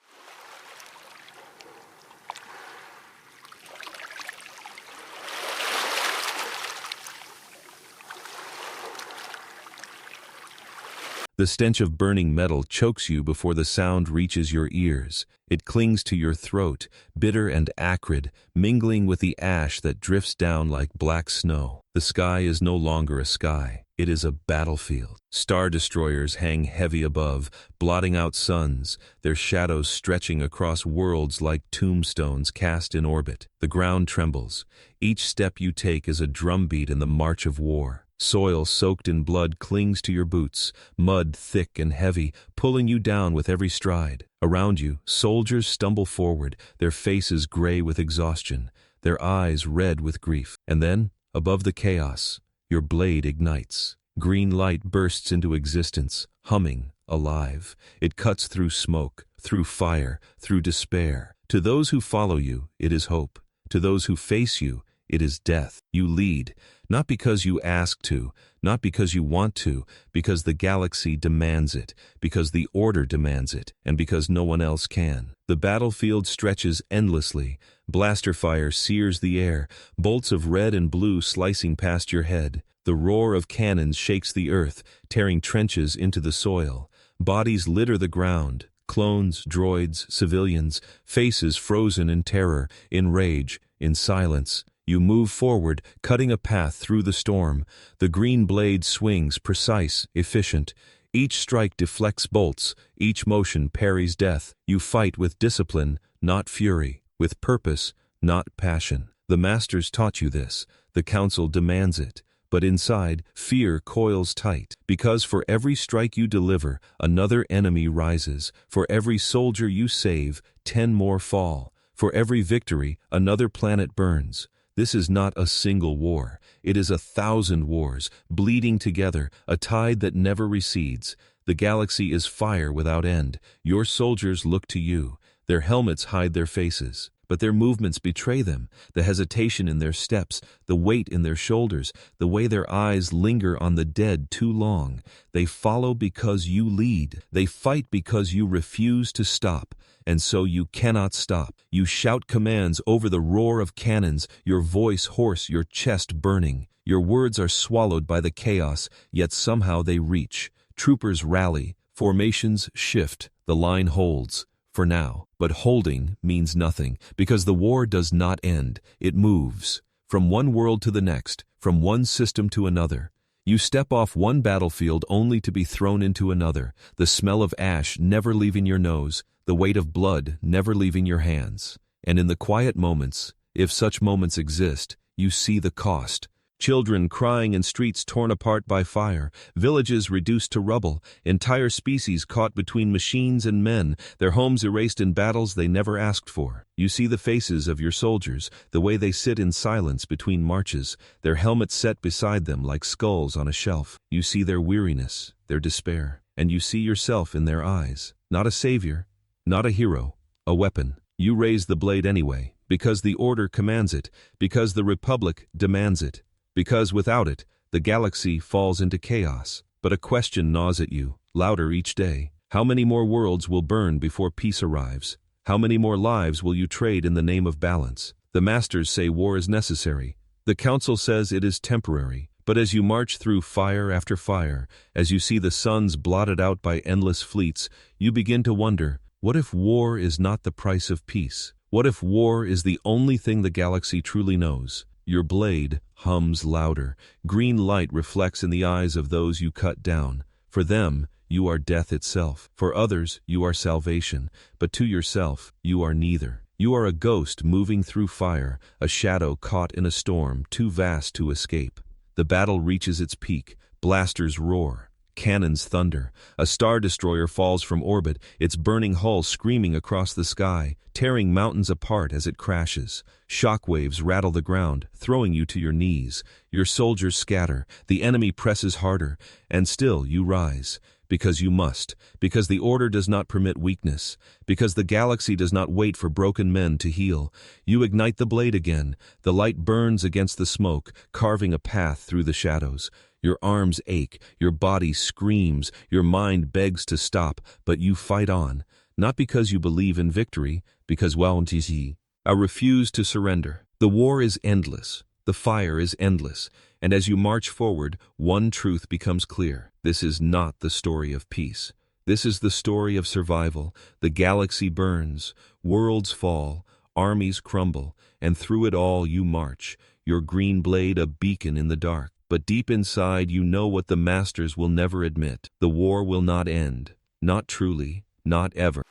The stench of burning metal chokes you before the sound reaches your ears. It clings to your throat, bitter and acrid, mingling with the ash that drifts down like black snow. The sky is no longer a sky. It is a battlefield. Star destroyers hang heavy above, blotting out suns, their shadows stretching across worlds like tombstones cast in orbit. The ground trembles. Each step you take is a drumbeat in the march of war. Soil soaked in blood clings to your boots, mud thick and heavy, pulling you down with every stride. Around you, soldiers stumble forward, their faces gray with exhaustion, their eyes red with grief. And then, above the chaos, your blade ignites. Green light bursts into existence, humming, alive. It cuts through smoke, through fire, through despair. To those who follow you, it is hope. To those who face you, it is death. You lead, not because you ask to, not because you want to, because the galaxy demands it, because the Order demands it, and because no one else can. The battlefield stretches endlessly. Blaster fire sears the air, bolts of red and blue slicing past your head. The roar of cannons shakes the earth, tearing trenches into the soil. Bodies litter the ground. Clones, droids, civilians, faces frozen in terror, in rage, in silence. You move forward, cutting a path through the storm. The green blade swings, precise, efficient. Each strike deflects bolts, each motion parries death. You fight with discipline, not fury, with purpose, not passion. The masters taught you this. The council demands it. But inside, fear coils tight, because for every strike you deliver, another enemy rises. For every soldier you save, 10 more fall. For every victory, another planet burns. This is not a single war. It is 1,000 wars, bleeding together, a tide that never recedes. The galaxy is fire without end. Your soldiers look to you. Their helmets hide their faces, but their movements betray them. The hesitation in their steps, the weight in their shoulders, the way their eyes linger on the dead too long. They follow because you lead. They fight because you refuse to stop. And so you cannot stop. You shout commands over the roar of cannons, your voice hoarse, your chest burning. Your words are swallowed by the chaos, yet somehow they reach. Troopers rally, formations shift, the line holds. For now. But holding means nothing, because the war does not end. It moves. From one world to the next, from one system to another. You step off one battlefield only to be thrown into another, the smell of ash never leaving your nose, the weight of blood never leaving your hands. And in the quiet moments, if such moments exist, you see the cost. Children crying in streets torn apart by fire, villages reduced to rubble, entire species caught between machines and men, their homes erased in battles they never asked for. You see the faces of your soldiers, the way they sit in silence between marches, their helmets set beside them like skulls on a shelf. You see their weariness, their despair, and you see yourself in their eyes. Not a savior, not a hero, a weapon. You raise the blade anyway, because the Order commands it, because the Republic demands it. Because without it, the galaxy falls into chaos. But a question gnaws at you, louder each day. How many more worlds will burn before peace arrives? How many more lives will you trade in the name of balance? The masters say war is necessary. The council says it is temporary. But as you march through fire after fire, as you see the suns blotted out by endless fleets, you begin to wonder, what if war is not the price of peace? What if war is the only thing the galaxy truly knows? Your blade hums louder. Green light reflects in the eyes of those you cut down. For them, you are death itself. For others, you are salvation. But to yourself, you are neither. You are a ghost moving through fire, a shadow caught in a storm too vast to escape. The battle reaches its peak. Blasters roar. Cannons thunder. A star destroyer falls from orbit, its burning hull screaming across the sky, tearing mountains apart as it crashes. Shockwaves rattle the ground, throwing you to your knees. Your soldiers scatter, the enemy presses harder, and still you rise. Because you must, because the Order does not permit weakness, because the galaxy does not wait for broken men to heal. You ignite the blade again. The light burns against the smoke, carving a path through the shadows. Your arms ache, your body screams, your mind begs to stop, but you fight on. Not because you believe in victory, because I refuse to surrender. The war is endless. The fire is endless. And as you march forward, one truth becomes clear. This is not the story of peace. This is the story of survival. The galaxy burns, worlds fall, armies crumble, and through it all you march, your green blade a beacon in the dark. But deep inside you know what the masters will never admit. The war will not end. Not truly, not ever.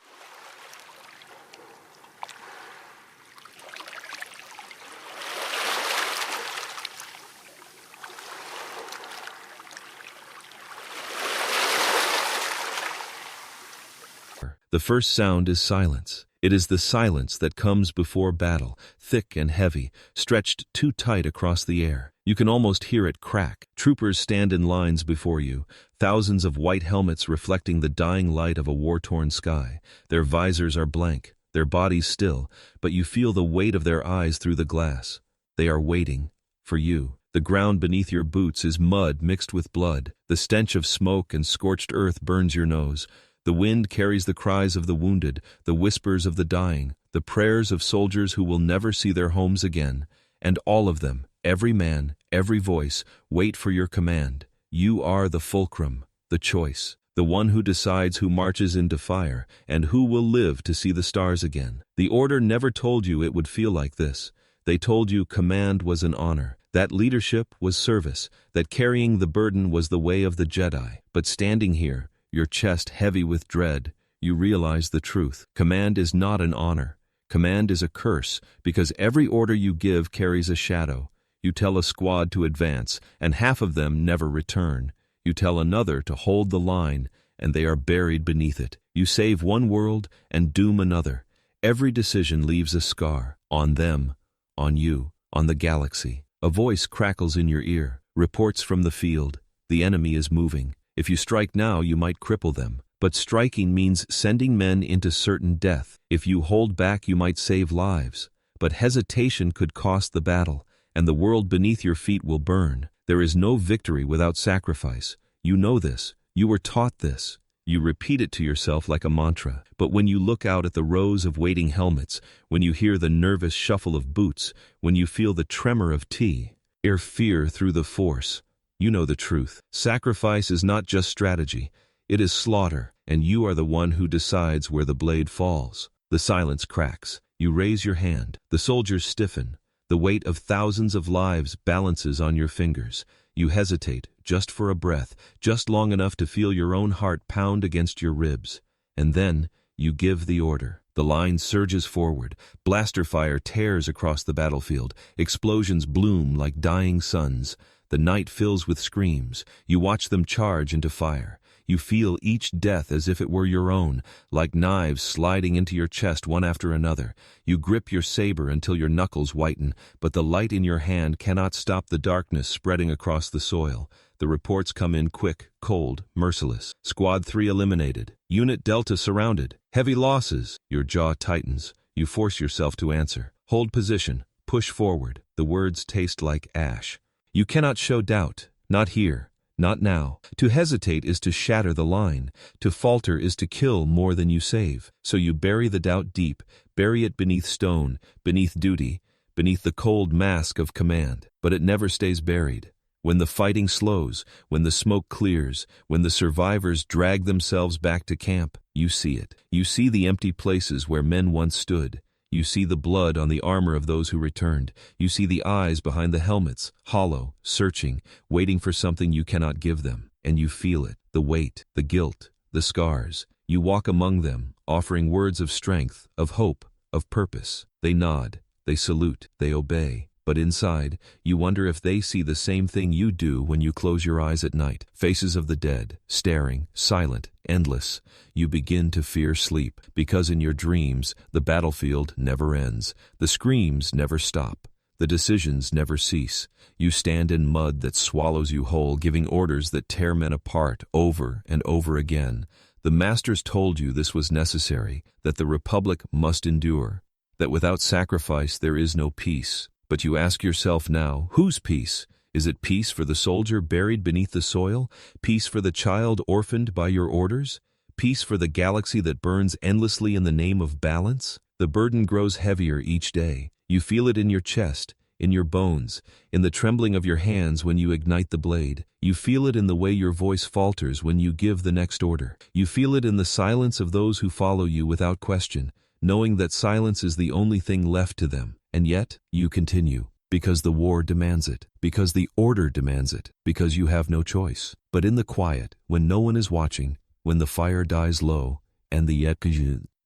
The first sound is silence. It is the silence that comes before battle, thick and heavy, stretched too tight across the air. You can almost hear it crack. Troopers stand in lines before you, thousands of white helmets reflecting the dying light of a war-torn sky. Their visors are blank, their bodies still, but you feel the weight of their eyes through the glass. They are waiting for you. The ground beneath your boots is mud mixed with blood. The stench of smoke and scorched earth burns your nose. The wind carries the cries of the wounded, the whispers of the dying, the prayers of soldiers who will never see their homes again. And all of them, Every man, every voice, wait for your command. You are the fulcrum, the choice, the one who decides who marches into fire and who will live to see the stars again. The Order never told you it would feel like this. They told you command was an honor, that leadership was service, that carrying the burden was the way of the Jedi. But standing here, your chest heavy with dread, you realize the truth. Command is not an honor. Command is a curse, because every order you give carries a shadow. You tell a squad to advance, and half of them never return. You tell another to hold the line, and they are buried beneath it. You save one world and doom another. Every decision leaves a scar, on them, on you, on the galaxy. A voice crackles in your ear, reports from the field. The enemy is moving. If you strike now, you might cripple them. But striking means sending men into certain death. If you hold back, you might save lives. But hesitation could cost the battle, and the world beneath your feet will burn. There is no victory without sacrifice. You know this. You were taught this. You repeat it to yourself like a mantra. But when you look out at the rows of waiting helmets, when you hear the nervous shuffle of boots, when you feel the tremor of fear through the Force, you know the truth. Sacrifice is not just strategy. It is slaughter, and you are the one who decides where the blade falls. The silence cracks. You raise your hand. The soldiers stiffen. The weight of thousands of lives balances on your fingers. You hesitate, just for a breath, just long enough to feel your own heart pound against your ribs. And then, you give the order. The line surges forward. Blaster fire tears across the battlefield. Explosions bloom like dying suns. The night fills with screams. You watch them charge into fire. You feel each death as if it were your own, like knives sliding into your chest one after another. You grip your saber until your knuckles whiten, but the light in your hand cannot stop the darkness spreading across the soil. The reports come in quick, cold, merciless. Squad 3 eliminated. Unit Delta surrounded. Heavy losses. Your jaw tightens. You force yourself to answer. Hold position. Push forward. The words taste like ash. You cannot show doubt. Not here. Not now. To hesitate is to shatter the line. To falter is to kill more than you save. So you bury the doubt deep, bury it beneath stone, beneath duty, beneath the cold mask of command. But it never stays buried. When the fighting slows, when the smoke clears, when the survivors drag themselves back to camp, you see it. You see the empty places where men once stood. You see the blood on the armor of those who returned. You see the eyes behind the helmets, hollow, searching, waiting for something you cannot give them. And you feel it, the weight, the guilt, the scars. You walk among them, offering words of strength, of hope, of purpose. They nod, they salute, they obey. But inside, you wonder if they see the same thing you do when you close your eyes at night. Faces of the dead, staring, silent, endless. You begin to fear sleep, because in your dreams, the battlefield never ends. The screams never stop. The decisions never cease. You stand in mud that swallows you whole, giving orders that tear men apart over and over again. The masters told you this was necessary, that the Republic must endure, that without sacrifice there is no peace. But you ask yourself now, whose peace? Is it peace for the soldier buried beneath the soil? Peace for the child orphaned by your orders? Peace for the galaxy that burns endlessly in the name of balance? The burden grows heavier each day. You feel it in your chest, in your bones, in the trembling of your hands when you ignite the blade. You feel it in the way your voice falters when you give the next order. You feel it in the silence of those who follow you without question, knowing that silence is the only thing left to them. And yet, you continue, because the war demands it, because the order demands it, because you have no choice. But in the quiet, when no one is watching, when the fire dies low, and the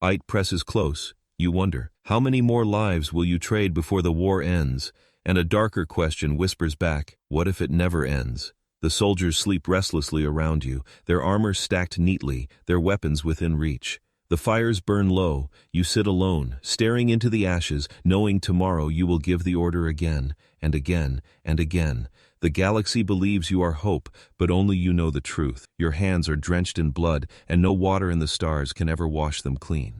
light presses close, you wonder, how many more lives will you trade before the war ends? And a darker question whispers back, what if it never ends? The soldiers sleep restlessly around you, their armor stacked neatly, their weapons within reach. The fires burn low. You sit alone, staring into the ashes, knowing tomorrow you will give the order again, and again, and again. The galaxy believes you are hope, but only you know the truth. Your hands are drenched in blood, and no water in the stars can ever wash them clean.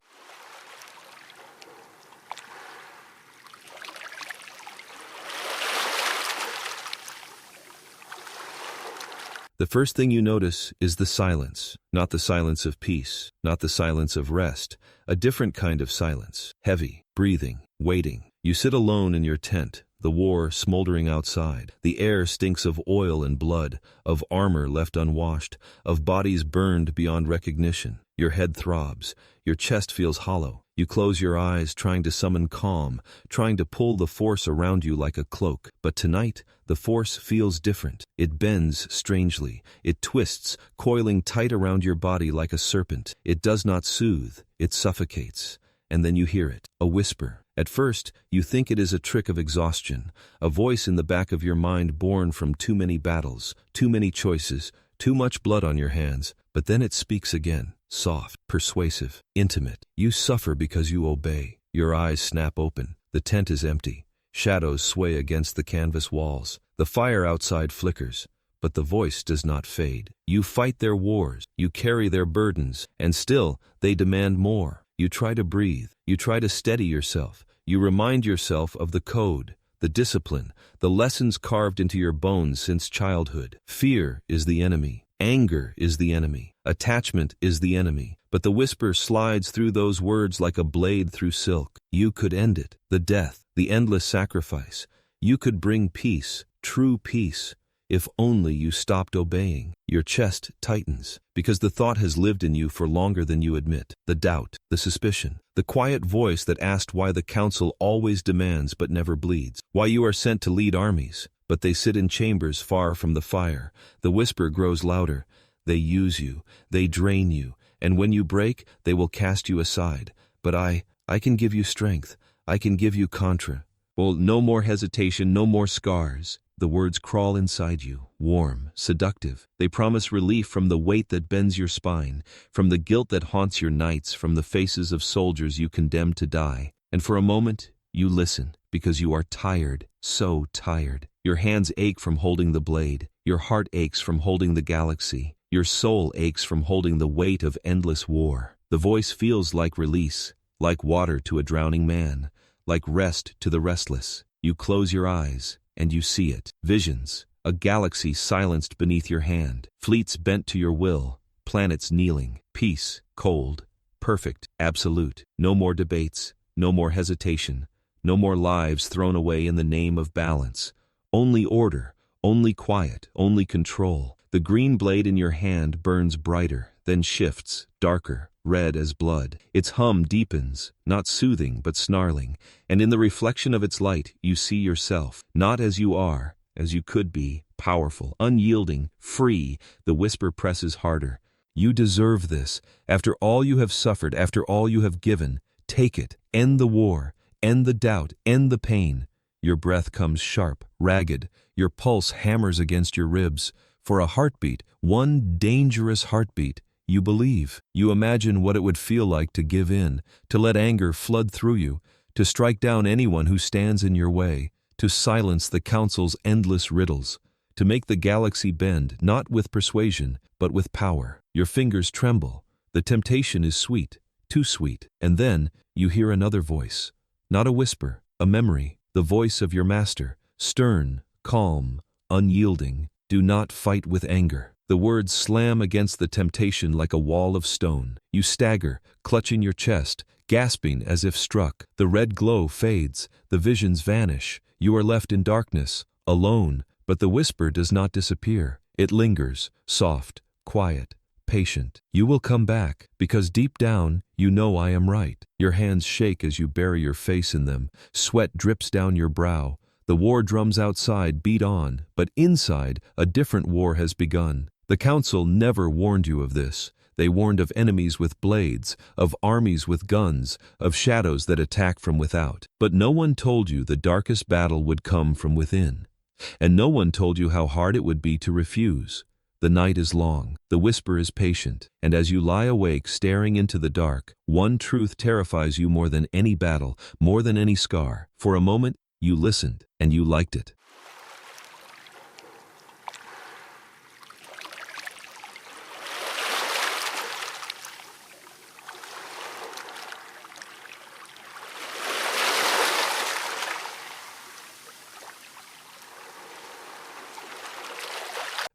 The first thing you notice is the silence, not the silence of peace, not the silence of rest, a different kind of silence, heavy, breathing, waiting. You sit alone in your tent, the war smoldering outside. The air stinks of oil and blood, of armor left unwashed, of bodies burned beyond recognition. Your head throbs, your chest feels hollow. You close your eyes, trying to summon calm, trying to pull the force around you like a cloak. But tonight, the force feels different. It bends strangely. It twists, coiling tight around your body like a serpent. It does not soothe, it suffocates. And then you hear it, a whisper. At first, you think it is a trick of exhaustion, a voice in the back of your mind born from too many battles, too many choices, too much blood on your hands. But then it speaks again, soft, persuasive, intimate. You suffer because you obey. Your eyes snap open. The tent is empty. Shadows sway against the canvas walls. The fire outside flickers, but the voice does not fade. You fight their wars. You carry their burdens, and still they demand more. You try to breathe. You try to steady yourself. You remind yourself of the code, the discipline, the lessons carved into your bones since childhood. Fear is the enemy. Anger is the enemy. Attachment is the enemy. But the whisper slides through those words like a blade through silk. You could end it. The death, the endless sacrifice. You could bring peace, true peace, if only you stopped obeying. Your chest tightens, because the thought has lived in you for longer than you admit. The doubt, the suspicion, the quiet voice that asked why the council always demands but never bleeds. Why you are sent to lead armies, but they sit in chambers far from the fire. The whisper grows louder. They use you, they drain you, and when you break, they will cast you aside. But I can give you strength. I can give you contra. Well, no more hesitation, no more scars. The words crawl inside you, warm, seductive. They promise relief from the weight that bends your spine, from the guilt that haunts your nights, from the faces of soldiers you condemned to die. And for a moment, you listen, because you are tired, so tired. Your hands ache from holding the blade. Your heart aches from holding the galaxy. Your soul aches from holding the weight of endless war. The voice feels like release, like water to a drowning man, like rest to the restless. You close your eyes, and you see it. Visions, a galaxy silenced beneath your hand, fleets bent to your will, planets kneeling, peace, cold, perfect, absolute. No more debates, no more hesitation, no more lives thrown away in the name of balance. Only order, only quiet, only control. The green blade in your hand burns brighter, then shifts, darker, red as blood. Its hum deepens, not soothing but snarling, and in the reflection of its light you see yourself, not as you are, as you could be, powerful, unyielding, free. The whisper presses harder. You deserve this. After all you have suffered, after all you have given, take it. End the war, end the doubt, end the pain. Your breath comes sharp, ragged. Your pulse hammers against your ribs. For a heartbeat, one dangerous heartbeat, you believe. You imagine what it would feel like to give in, to let anger flood through you, to strike down anyone who stands in your way, to silence the council's endless riddles, to make the galaxy bend, not with persuasion, but with power. Your fingers tremble. The temptation is sweet, too sweet. And then you hear another voice, not a whisper, a memory, the voice of your master, stern, calm, unyielding. Do not fight with anger. The words slam against the temptation like a wall of stone. You stagger, clutching your chest, gasping as if struck. The red glow fades, the visions vanish. You are left in darkness, alone, but the whisper does not disappear. It lingers, soft, quiet, patient. You will come back, because deep down, you know I am right. Your hands shake as you bury your face in them. Sweat drips down your brow. The war drums outside beat on, but inside, a different war has begun. The council never warned you of this. They warned of enemies with blades, of armies with guns, of shadows that attack from without. But no one told you the darkest battle would come from within. And no one told you how hard it would be to refuse. The night is long, the whisper is patient, and as you lie awake staring into the dark, one truth terrifies you more than any battle, more than any scar. For a moment, you listened, and you liked it.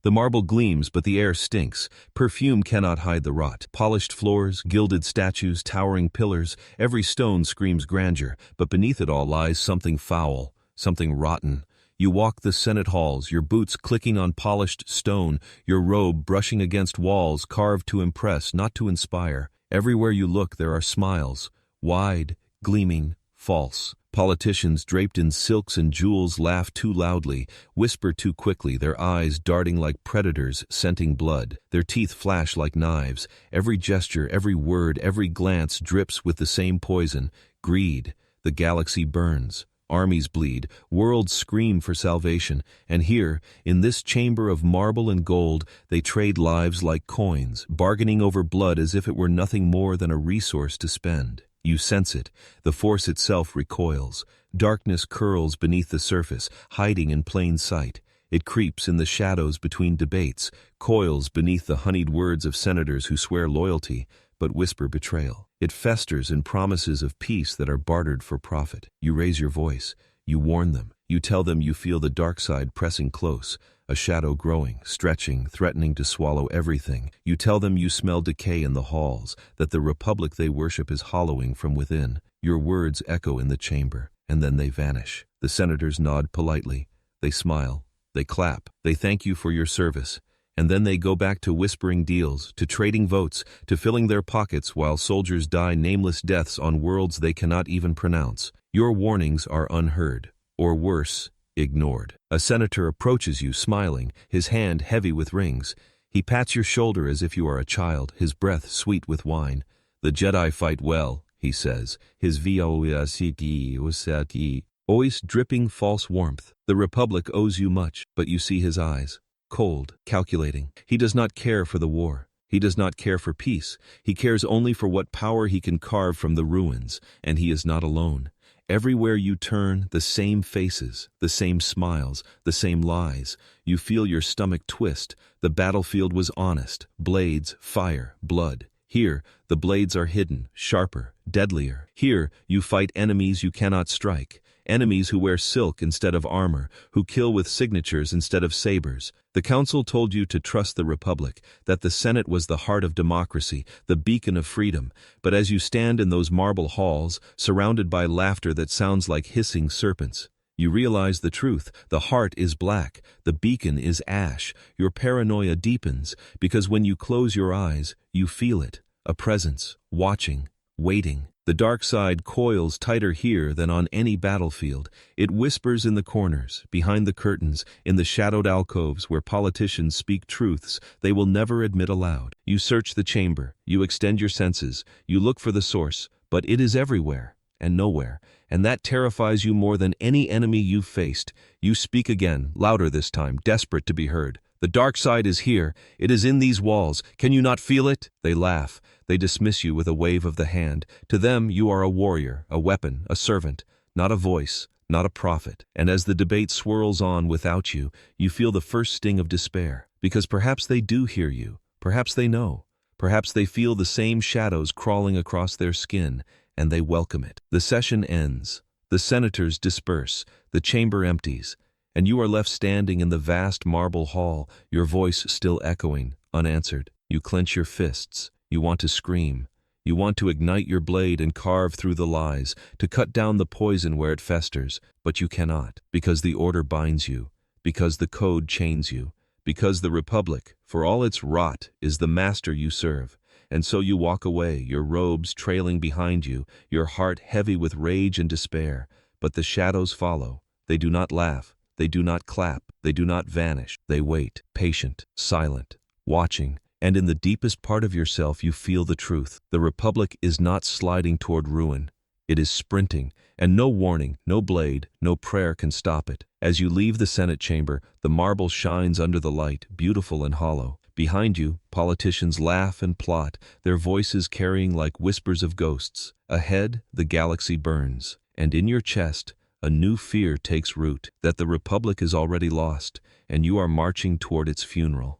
The marble gleams, but the air stinks. Perfume cannot hide the rot. Polished floors, gilded statues, towering pillars, every stone screams grandeur, but beneath it all lies something foul, something rotten. You walk the Senate halls, your boots clicking on polished stone, your robe brushing against walls carved to impress, not to inspire. Everywhere you look there are smiles, wide, gleaming, false. Politicians draped in silks and jewels laugh too loudly, whisper too quickly, their eyes darting like predators scenting blood. Their teeth flash like knives. Every gesture, every word, every glance drips with the same poison, greed. The galaxy burns. Armies bleed, worlds scream for salvation, and here, in this chamber of marble and gold, they trade lives like coins, bargaining over blood as if it were nothing more than a resource to spend. You sense it. The force itself recoils. Darkness curls beneath the surface, hiding in plain sight. It creeps in the shadows between debates, coils beneath the honeyed words of senators who swear loyalty, but whisper betrayal. It festers in promises of peace that are bartered for profit. You raise your voice. You warn them. You tell them you feel the dark side pressing close, a shadow growing, stretching, threatening to swallow everything. You tell them you smell decay in the halls, that the republic they worship is hollowing from within. Your words echo in the chamber, and then they vanish. The senators nod politely. They smile. They clap. They thank you for your service. And then they go back to whispering deals, to trading votes, to filling their pockets while soldiers die nameless deaths on worlds they cannot even pronounce. Your warnings are unheard, or worse, ignored. A senator approaches you smiling, his hand heavy with rings. He pats your shoulder as if you are a child, his breath sweet with wine. The Jedi fight well, he says, his voice dripping false warmth. The Republic owes you much, but you see his eyes. Cold, calculating. He does not care for the war. He does not care for peace. He cares only for what power he can carve from the ruins, and he is not alone. Everywhere you turn, the same faces, the same smiles, the same lies. You feel your stomach twist. The battlefield was honest. Blades, fire, blood. Here, the blades are hidden, sharper, deadlier. Here, you fight enemies you cannot strike. Enemies who wear silk instead of armor, who kill with signatures instead of sabers. The council told you to trust the Republic, that the Senate was the heart of democracy, the beacon of freedom. But as you stand in those marble halls, surrounded by laughter that sounds like hissing serpents, you realize the truth. The heart is black, the beacon is ash. Your paranoia deepens, because when you close your eyes, you feel it, a presence, watching, waiting. The dark side coils tighter here than on any battlefield. It whispers in the corners, behind the curtains, in the shadowed alcoves where politicians speak truths they will never admit aloud. You search the chamber, you extend your senses, you look for the source, but it is everywhere and nowhere, and that terrifies you more than any enemy you've faced. You speak again, louder this time, desperate to be heard. The dark side is here. It is in these walls. Can you not feel it? They laugh. They dismiss you with a wave of the hand. To them, you are a warrior, a weapon, a servant, not a voice, not a prophet. And as the debate swirls on without you, you feel the first sting of despair. Because perhaps they do hear you. Perhaps they know. Perhaps they feel the same shadows crawling across their skin, and they welcome it. The session ends. The senators disperse. The chamber empties. And you are left standing in the vast marble hall, your voice still echoing, unanswered. You clench your fists. You want to scream. You want to ignite your blade and carve through the lies, to cut down the poison where it festers, but you cannot, because the order binds you, because the code chains you, because the Republic, for all its rot, is the master you serve. And so you walk away, your robes trailing behind you, your heart heavy with rage and despair. But the shadows follow. They do not laugh. They do not clap. They do not vanish. They wait, patient, silent, watching. And in the deepest part of yourself you feel the truth. The Republic is not sliding toward ruin. It is sprinting, and no warning, no blade, no prayer can stop it. As you leave the Senate chamber, the marble shines under the light, beautiful and hollow. Behind you, politicians laugh and plot, their voices carrying like whispers of ghosts. Ahead, the galaxy burns, and in your chest, a new fear takes root, that the Republic is already lost, and you are marching toward its funeral.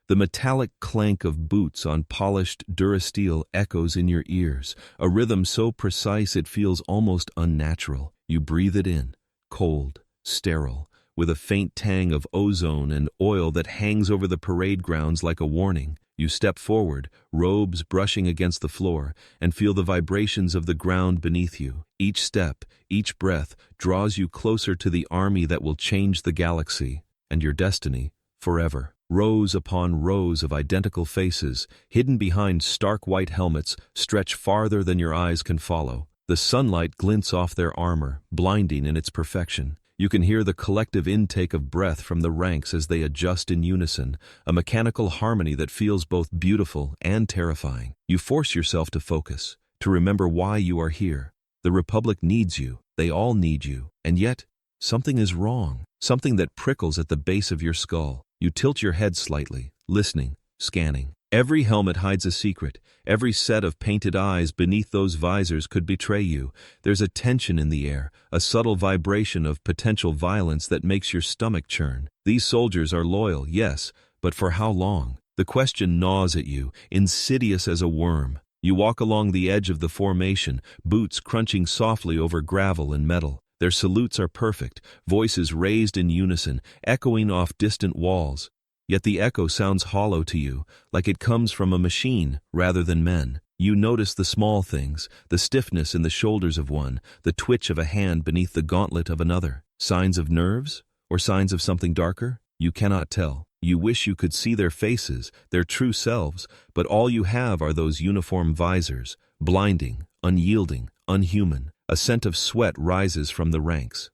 The metallic clank of boots on polished durasteel echoes in your ears, a rhythm so precise it feels almost unnatural. You breathe it in, cold, sterile, with a faint tang of ozone and oil that hangs over the parade grounds like a warning. You step forward, robes brushing against the floor, and feel the vibrations of the ground beneath you. Each step, each breath, draws you closer to the army that will change the galaxy, and your destiny, forever. Rows upon rows of identical faces, hidden behind stark white helmets, stretch farther than your eyes can follow. The sunlight glints off their armor, blinding in its perfection. You can hear the collective intake of breath from the ranks as they adjust in unison, a mechanical harmony that feels both beautiful and terrifying. You force yourself to focus, to remember why you are here. The Republic needs you, they all need you, and yet, something is wrong, something that prickles at the base of your skull. You tilt your head slightly, listening, scanning. Every helmet hides a secret. Every set of painted eyes beneath those visors could betray you. There's a tension in the air, a subtle vibration of potential violence that makes your stomach churn. These soldiers are loyal, yes, but for how long? The question gnaws at you, insidious as a worm. You walk along the edge of the formation, boots crunching softly over gravel and metal. Their salutes are perfect, voices raised in unison, echoing off distant walls. Yet the echo sounds hollow to you, like it comes from a machine rather than men. You notice the small things, the stiffness in the shoulders of one, the twitch of a hand beneath the gauntlet of another. Signs of nerves? Or signs of something darker? You cannot tell. You wish you could see their faces, their true selves, but all you have are those uniform visors, blinding, unyielding, unhuman. A scent of sweat rises from the ranks,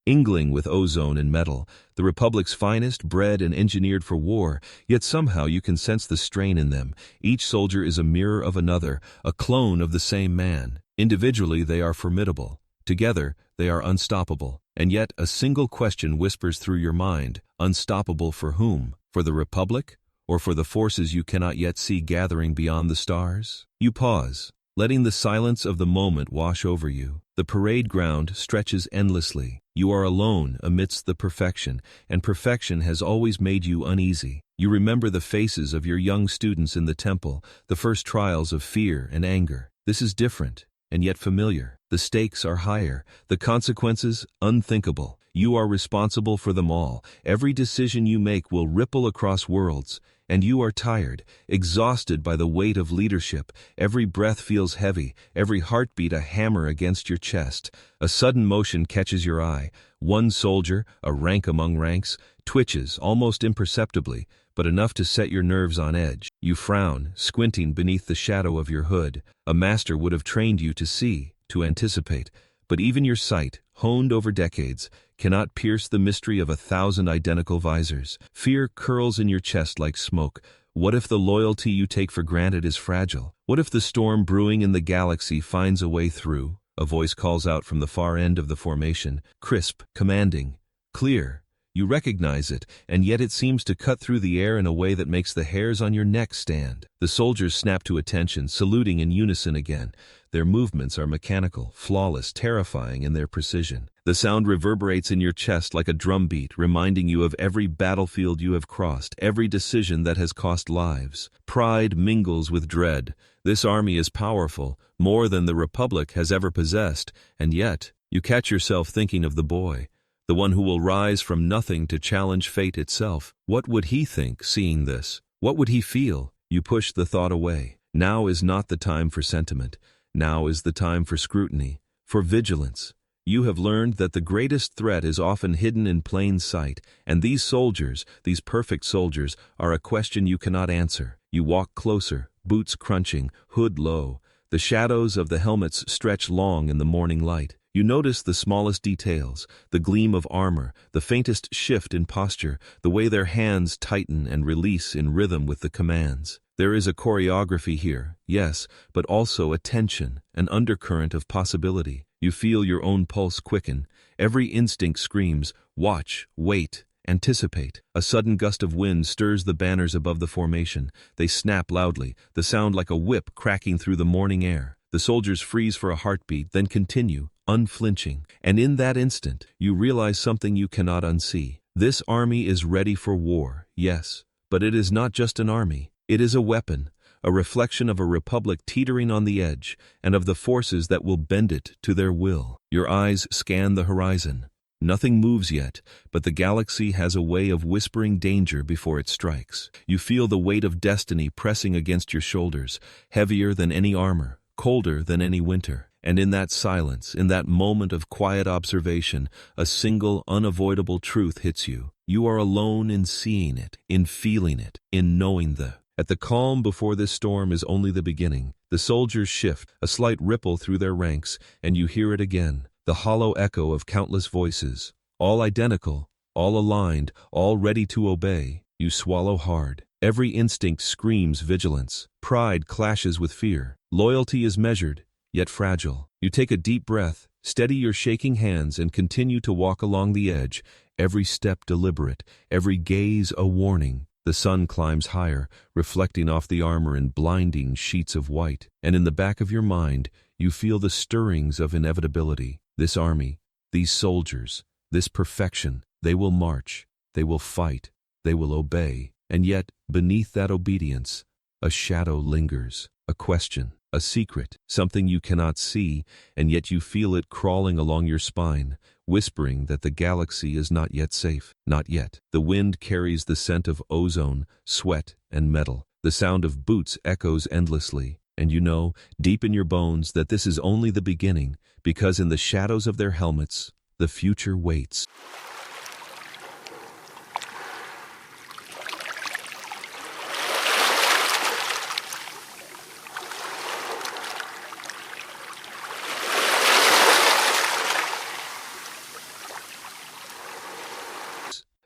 mingling with ozone and metal, the Republic's finest, bred and engineered for war, yet somehow you can sense the strain in them. Each soldier is a mirror of another, a clone of the same man. Individually they are formidable. Together they are unstoppable. And yet a single question whispers through your mind, unstoppable for whom? For the Republic? Or for the forces you cannot yet see gathering beyond the stars? You pause, letting the silence of the moment wash over you. The parade ground stretches endlessly. You are alone amidst the perfection, and perfection has always made you uneasy. You remember the faces of your young students in the temple, the first trials of fear and anger. This is different, and yet familiar. The stakes are higher, the consequences unthinkable. You are responsible for them all. Every decision you make will ripple across worlds. And you are tired, exhausted by the weight of leadership. Every breath feels heavy, every heartbeat a hammer against your chest. A sudden motion catches your eye. One soldier, a rank among ranks, twitches almost imperceptibly, but enough to set your nerves on edge. You frown, squinting beneath the shadow of your hood. A master would have trained you to see, to anticipate, but even your sight, honed over decades, cannot pierce the mystery of 1,000 identical visors. Fear curls in your chest like smoke. What if the loyalty you take for granted is fragile? What if the storm brewing in the galaxy finds a way through? A voice calls out from the far end of the formation, crisp, commanding, clear. You recognize it, and yet it seems to cut through the air in a way that makes the hairs on your neck stand. The soldiers snap to attention, saluting in unison again. Their movements are mechanical, flawless, terrifying in their precision. The sound reverberates in your chest like a drumbeat, reminding you of every battlefield you have crossed, every decision that has cost lives. Pride mingles with dread. This army is powerful, more than the Republic has ever possessed, and yet you catch yourself thinking of the boy, the one who will rise from nothing to challenge fate itself. What would he think, seeing this? What would he feel? You push the thought away. Now is not the time for sentiment. Now is the time for scrutiny, for vigilance. You have learned that the greatest threat is often hidden in plain sight, and these soldiers, these perfect soldiers, are a question you cannot answer. You walk closer, boots crunching, hood low. The shadows of the helmets stretch long in the morning light. You notice the smallest details, the gleam of armor, the faintest shift in posture, the way their hands tighten and release in rhythm with the commands. There is a choreography here, yes, but also a tension, an undercurrent of possibility. You feel your own pulse quicken. Every instinct screams, watch, wait, anticipate. A sudden gust of wind stirs the banners above the formation. They snap loudly, the sound like a whip cracking through the morning air. The soldiers freeze for a heartbeat, then continue, unflinching. And in that instant, you realize something you cannot unsee. This army is ready for war, yes, but it is not just an army. It is a weapon a reflection of a republic teetering on the edge, and of the forces that will bend it to their will. Your eyes scan the horizon. Nothing moves yet, but the galaxy has a way of whispering danger before it strikes. You feel the weight of destiny pressing against your shoulders, heavier than any armor, colder than any winter. And in that silence, in that moment of quiet observation, a single, unavoidable truth hits you. You are alone in seeing it, in feeling it, in knowing At the calm before this storm is only the beginning. The soldiers shift, a slight ripple through their ranks, and you hear it again, the hollow echo of countless voices, all identical, all aligned, all ready to obey. You swallow hard. Every instinct screams vigilance. Pride clashes with fear. Loyalty is measured, yet fragile. You take a deep breath, steady your shaking hands, and continue to walk along the edge, every step deliberate, every gaze a warning. The sun climbs higher, reflecting off the armor in blinding sheets of white, and in the back of your mind, you feel the stirrings of inevitability. This army, these soldiers, this perfection, they will march, they will fight, they will obey. And yet, beneath that obedience, a shadow lingers, a question, a secret, something you cannot see, and yet you feel it crawling along your spine, whispering that the galaxy is not yet safe. Not yet. The wind carries the scent of ozone, sweat, and metal. The sound of boots echoes endlessly, and you know, deep in your bones, that this is only the beginning, because in the shadows of their helmets, the future waits.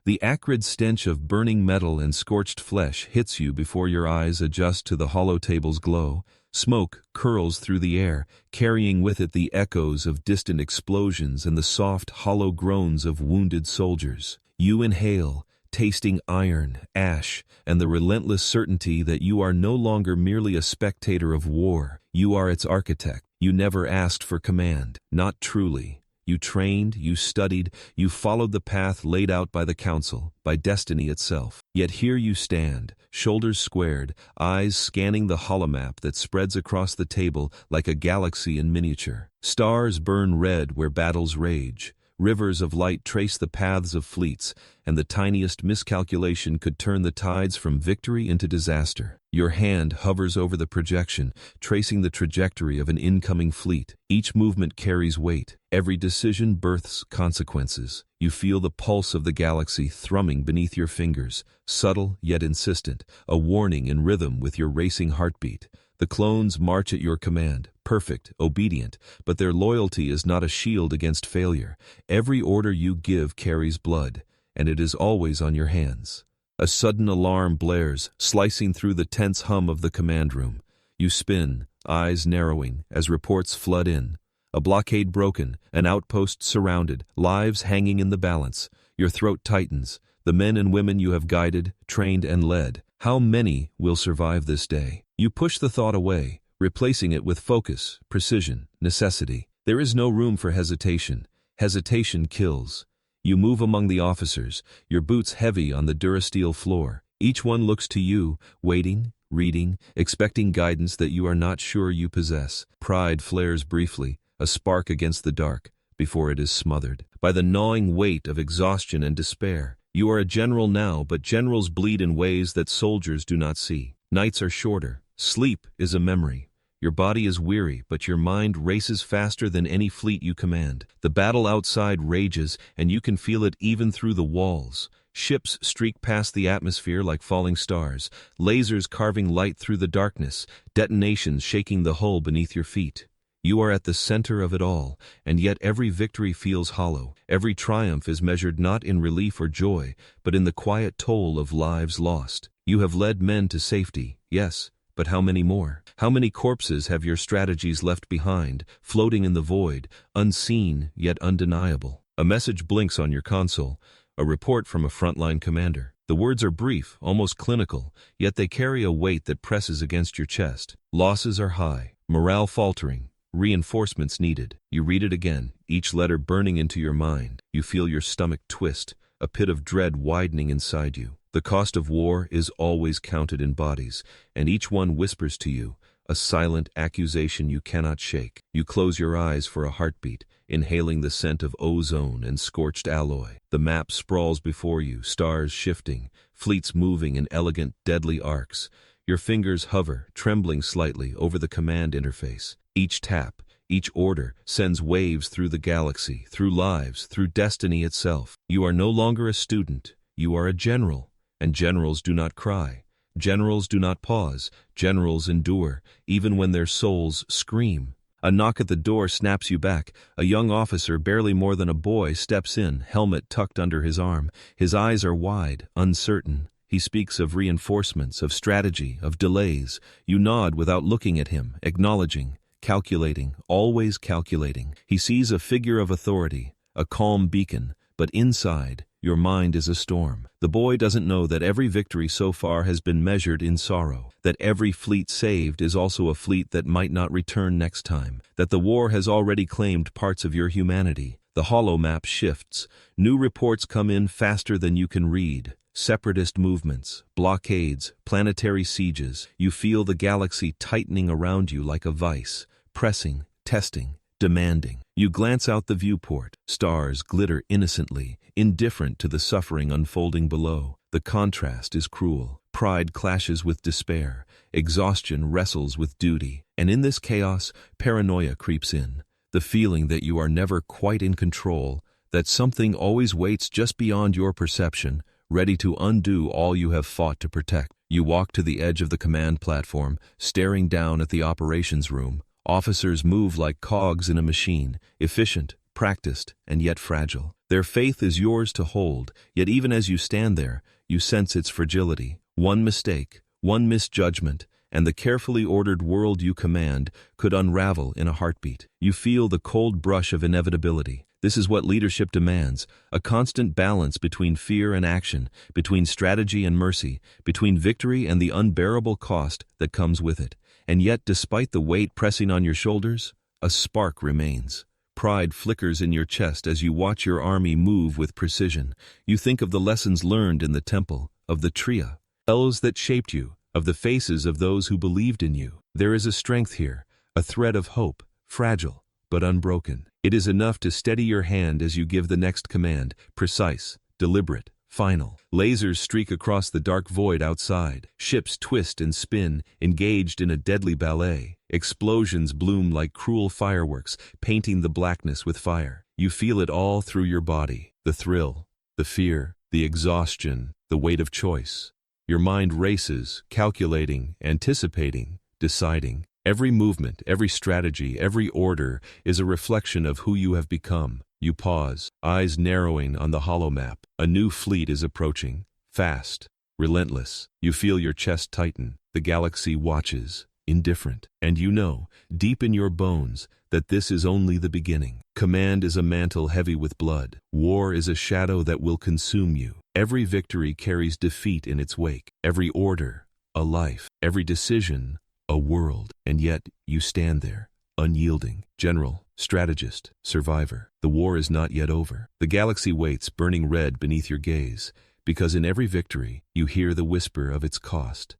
The acrid stench of burning metal and scorched flesh hits you before your eyes adjust to the hollow table's glow. Smoke curls through the air, carrying with it the echoes of distant explosions and the soft, hollow groans of wounded soldiers. You inhale, tasting iron, ash, and the relentless certainty that you are no longer merely a spectator of war. You are its architect. You never asked for command, not truly. You trained, you studied, you followed the path laid out by the council, by destiny itself. Yet here you stand, shoulders squared, eyes scanning the holomap that spreads across the table like a galaxy in miniature. Stars burn red where battles rage. Rivers of light trace the paths of fleets, and the tiniest miscalculation could turn the tides from victory into disaster. Your hand hovers over the projection, tracing the trajectory of an incoming fleet. Each movement carries weight. Every decision births consequences. You feel the pulse of the galaxy thrumming beneath your fingers, subtle yet insistent, a warning in rhythm with your racing heartbeat. The clones march at your command, perfect, obedient, but their loyalty is not a shield against failure. Every order you give carries blood, and it is always on your hands. A sudden alarm blares, slicing through the tense hum of the command room. You spin, eyes narrowing, as reports flood in. A blockade broken, an outpost surrounded, lives hanging in the balance. Your throat tightens. The men and women you have guided, trained, and led. How many will survive this day? You push the thought away, replacing it with focus, precision, necessity. There is no room for hesitation. Hesitation kills. You move among the officers, your boots heavy on the durasteel floor. Each one looks to you, waiting, reading, expecting guidance that you are not sure you possess. Pride flares briefly, a spark against the dark, before it is smothered by the gnawing weight of exhaustion and despair. You are a general now, but generals bleed in ways that soldiers do not see. Nights are shorter. Sleep is a memory. Your body is weary, but your mind races faster than any fleet you command. The battle outside rages, and you can feel it even through the walls. Ships streak past the atmosphere like falling stars, lasers carving light through the darkness, detonations shaking the hull beneath your feet. You are at the center of it all, and yet every victory feels hollow. Every triumph is measured not in relief or joy, but in the quiet toll of lives lost. You have led men to safety, yes, but how many more? How many corpses have your strategies left behind, floating in the void, unseen yet undeniable? A message blinks on your console, a report from a frontline commander. The words are brief, almost clinical, yet they carry a weight that presses against your chest. Losses are high, morale faltering, reinforcements needed. You read it again, each letter burning into your mind. You feel your stomach twist, a pit of dread widening inside you. The cost of war is always counted in bodies, and each one whispers to you, a silent accusation you cannot shake. You close your eyes for a heartbeat, inhaling the scent of ozone and scorched alloy. The map sprawls before you, stars shifting, fleets moving in elegant, deadly arcs. Your fingers hover, trembling slightly, over the command interface. Each tap, each order, sends waves through the galaxy, through lives, through destiny itself. You are no longer a student, you are a general, and generals do not cry. Generals do not pause, generals endure, even when their souls scream. A knock at the door snaps you back. A young officer, barely more than a boy, steps in, helmet tucked under his arm. His eyes are wide, uncertain. He speaks of reinforcements, of strategy, of delays. You nod without looking at him, acknowledging, calculating, always calculating. He sees a figure of authority, a calm beacon, but inside, your mind is a storm. The boy doesn't know that every victory so far has been measured in sorrow, that every fleet saved is also a fleet that might not return next time, that the war has already claimed parts of your humanity. The holomap shifts. New reports come in faster than you can read. Separatist movements, blockades, planetary sieges. You feel the galaxy tightening around you like a vice, pressing, testing, demanding. You glance out the viewport. Stars glitter innocently, indifferent to the suffering unfolding below. The contrast is cruel. Pride clashes with despair. Exhaustion wrestles with duty. And in this chaos, paranoia creeps in. The feeling that you are never quite in control, that something always waits just beyond your perception, ready to undo all you have fought to protect. You walk to the edge of the command platform, staring down at the operations room. Officers move like cogs in a machine, efficient, practiced, and yet fragile. Their faith is yours to hold, yet even as you stand there, you sense its fragility. One mistake, one misjudgment, and the carefully ordered world you command could unravel in a heartbeat. You feel the cold brush of inevitability. This is what leadership demands, a constant balance between fear and action, between strategy and mercy, between victory and the unbearable cost that comes with it. And yet, despite the weight pressing on your shoulders, a spark remains. Pride flickers in your chest as you watch your army move with precision. You think of the lessons learned in the temple, of the Tria, elves that shaped you, of the faces of those who believed in you. There is a strength here, a thread of hope, fragile, but unbroken. It is enough to steady your hand as you give the next command, precise, deliberate, final. Lasers streak across the dark void outside. Ships twist and spin, engaged in a deadly ballet. Explosions bloom like cruel fireworks, painting the blackness with fire. You feel it all through your body. The thrill, the fear, the exhaustion, the weight of choice. Your mind races, calculating, anticipating, deciding. Every movement, every strategy, every order is a reflection of who you have become. You pause, eyes narrowing on the holomap. A new fleet is approaching, fast, relentless. You feel your chest tighten. The galaxy watches, indifferent. And you know, deep in your bones, that this is only the beginning. Command is a mantle heavy with blood. War is a shadow that will consume you. Every victory carries defeat in its wake. Every order, a life. Every decision, a world. And yet, you stand there, unyielding. General, strategist, survivor. The war is not yet over. The galaxy waits, burning red beneath your gaze, because in every victory, you hear the whisper of its cost.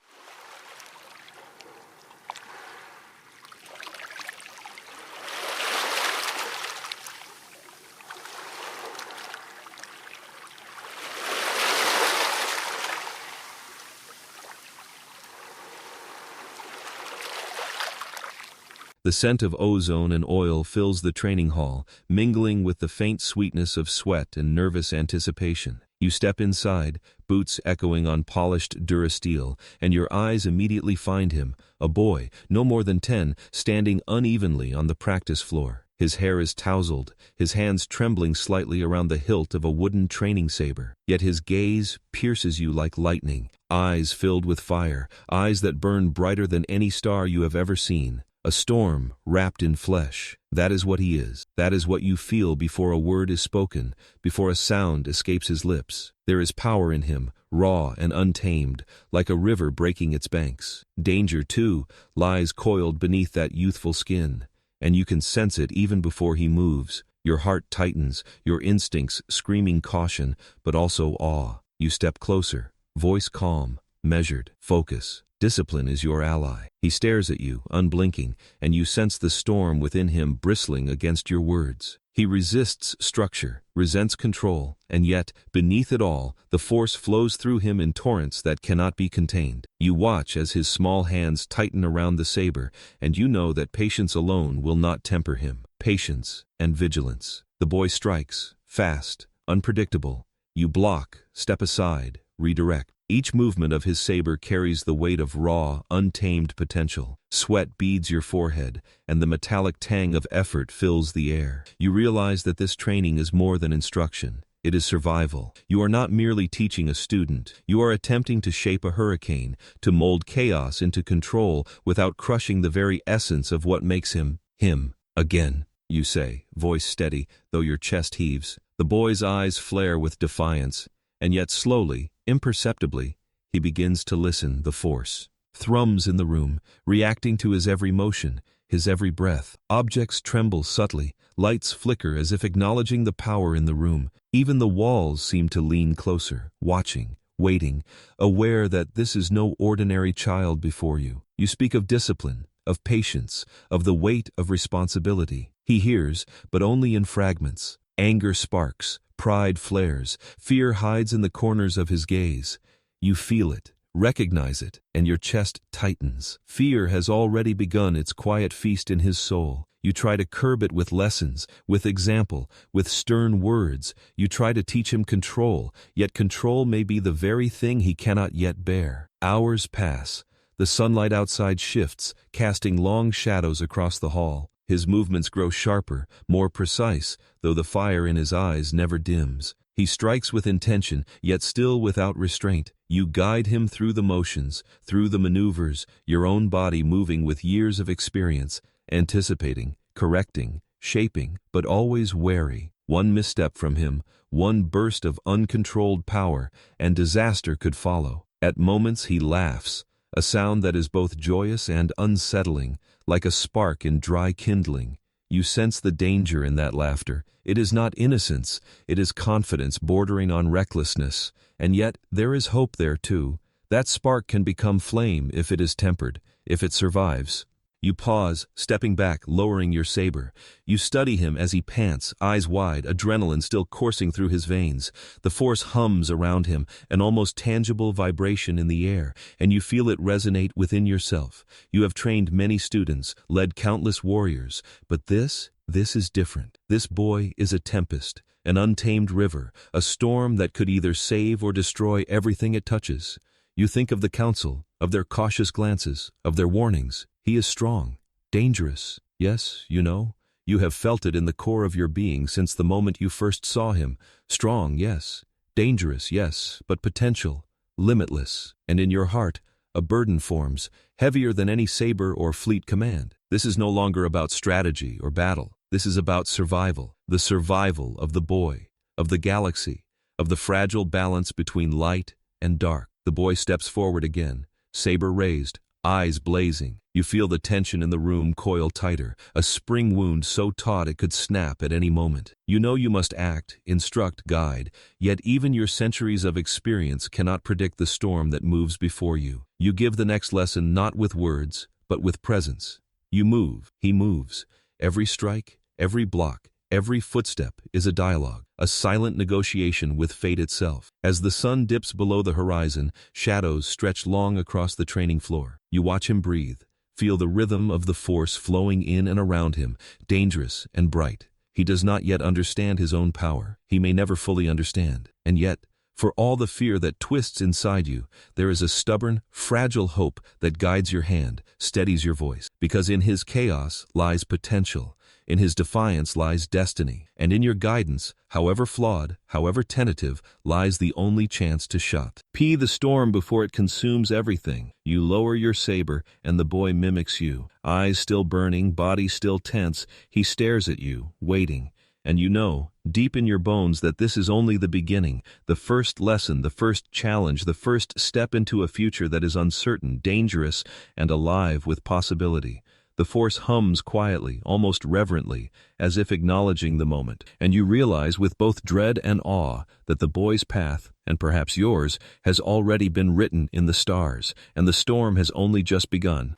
The scent of ozone and oil fills the training hall, mingling with the faint sweetness of sweat and nervous anticipation. You step inside, boots echoing on polished durasteel, and your eyes immediately find him, a boy, no more than 10, standing unevenly on the practice floor. His hair is tousled, his hands trembling slightly around the hilt of a wooden training saber. Yet his gaze pierces you like lightning, eyes filled with fire, eyes that burn brighter than any star you have ever seen. A storm wrapped in flesh. That is what he is. That is what you feel before a word is spoken, before a sound escapes his lips. There is power in him, raw and untamed, like a river breaking its banks. Danger, too, lies coiled beneath that youthful skin, and you can sense it even before he moves. Your heart tightens, your instincts screaming caution, but also awe. You step closer, Voice calm, measured, focus. Discipline is your ally. He stares at you, unblinking, and you sense the storm within him bristling against your words. He resists structure, resents control, and yet, beneath it all, the force flows through him in torrents that cannot be contained. You watch as his small hands tighten around the saber, and you know that patience alone will not temper him. Patience and vigilance. The boy strikes, fast, unpredictable. You block, step aside, redirect. Each movement of his saber carries the weight of raw, untamed potential. Sweat beads your forehead, and the metallic tang of effort fills the air. You realize that this training is more than instruction. It is survival. You are not merely teaching a student. You are attempting to shape a hurricane, to mold chaos into control without crushing the very essence of what makes him, him. Again, you say, voice steady, though your chest heaves. The boy's eyes flare with defiance, and yet slowly, imperceptibly, he begins to listen. The force thrums in the room, reacting to his every motion, his every breath. Objects tremble subtly, lights flicker as if acknowledging the power in the room. Even the walls seem to lean closer, watching, waiting, aware that this is no ordinary child before you. You speak of discipline, of patience, of the weight of responsibility. He hears, but only in fragments. Anger sparks, pride flares, fear hides in the corners of his gaze. You feel it, recognize it, and your chest tightens. Fear has already begun its quiet feast in his soul. You try to curb it with lessons, with example, with stern words. You try to teach him control, yet control may be the very thing he cannot yet bear. Hours pass. The sunlight outside shifts, casting long shadows across the hall. His movements grow sharper, more precise, though the fire in his eyes never dims. He strikes with intention, yet still without restraint. You guide him through the motions, through the maneuvers, your own body moving with years of experience, anticipating, correcting, shaping, but always wary. One misstep from him, one burst of uncontrolled power, and disaster could follow. At moments he laughs, a sound that is both joyous and unsettling, like a spark in dry kindling. You sense the danger in that laughter. It is not innocence, it is confidence bordering on recklessness. And yet, there is hope there too. That spark can become flame if it is tempered, if it survives. You pause, stepping back, lowering your saber. You study him as he pants, eyes wide, adrenaline still coursing through his veins. The force hums around him, an almost tangible vibration in the air, and you feel it resonate within yourself. You have trained many students, led countless warriors, but this is different. This boy is a tempest, an untamed river, a storm that could either save or destroy everything it touches. You think of the council, of their cautious glances, of their warnings. He is strong, dangerous. Yes, you know, you have felt it in the core of your being since the moment you first saw him. Strong, yes. Dangerous, yes, but potential, limitless. And in your heart, a burden forms, heavier than any saber or fleet command. This is no longer about strategy or battle. This is about survival, the survival of the boy, of the galaxy, of the fragile balance between light and dark. The boy steps forward again, saber raised, eyes blazing. You feel the tension in the room coil tighter, a spring wound so taut it could snap at any moment. You know you must act, instruct, guide, yet even your centuries of experience cannot predict the storm that moves before you. You give the next lesson not with words, but with presence. You move, he moves. Every strike, every block, every footstep is a dialogue, a silent negotiation with fate itself. As the sun dips below the horizon, shadows stretch long across the training floor. You watch him breathe, feel the rhythm of the force flowing in and around him, dangerous and bright. He does not yet understand his own power. He may never fully understand. And yet, for all the fear that twists inside you, there is a stubborn, fragile hope that guides your hand, steadies your voice. Because in his chaos lies potential. In his defiance lies destiny, and in your guidance, however flawed, however tentative, lies the only chance to shut the storm before it consumes everything. You lower your saber, and the boy mimics you. Eyes still burning, body still tense, he stares at you, waiting. And you know, deep in your bones, that this is only the beginning, the first lesson, the first challenge, the first step into a future that is uncertain, dangerous, and alive with possibility. The Force hums quietly, almost reverently, as if acknowledging the moment, and you realize with both dread and awe that the boy's path, and perhaps yours, has already been written in the stars, and the storm has only just begun.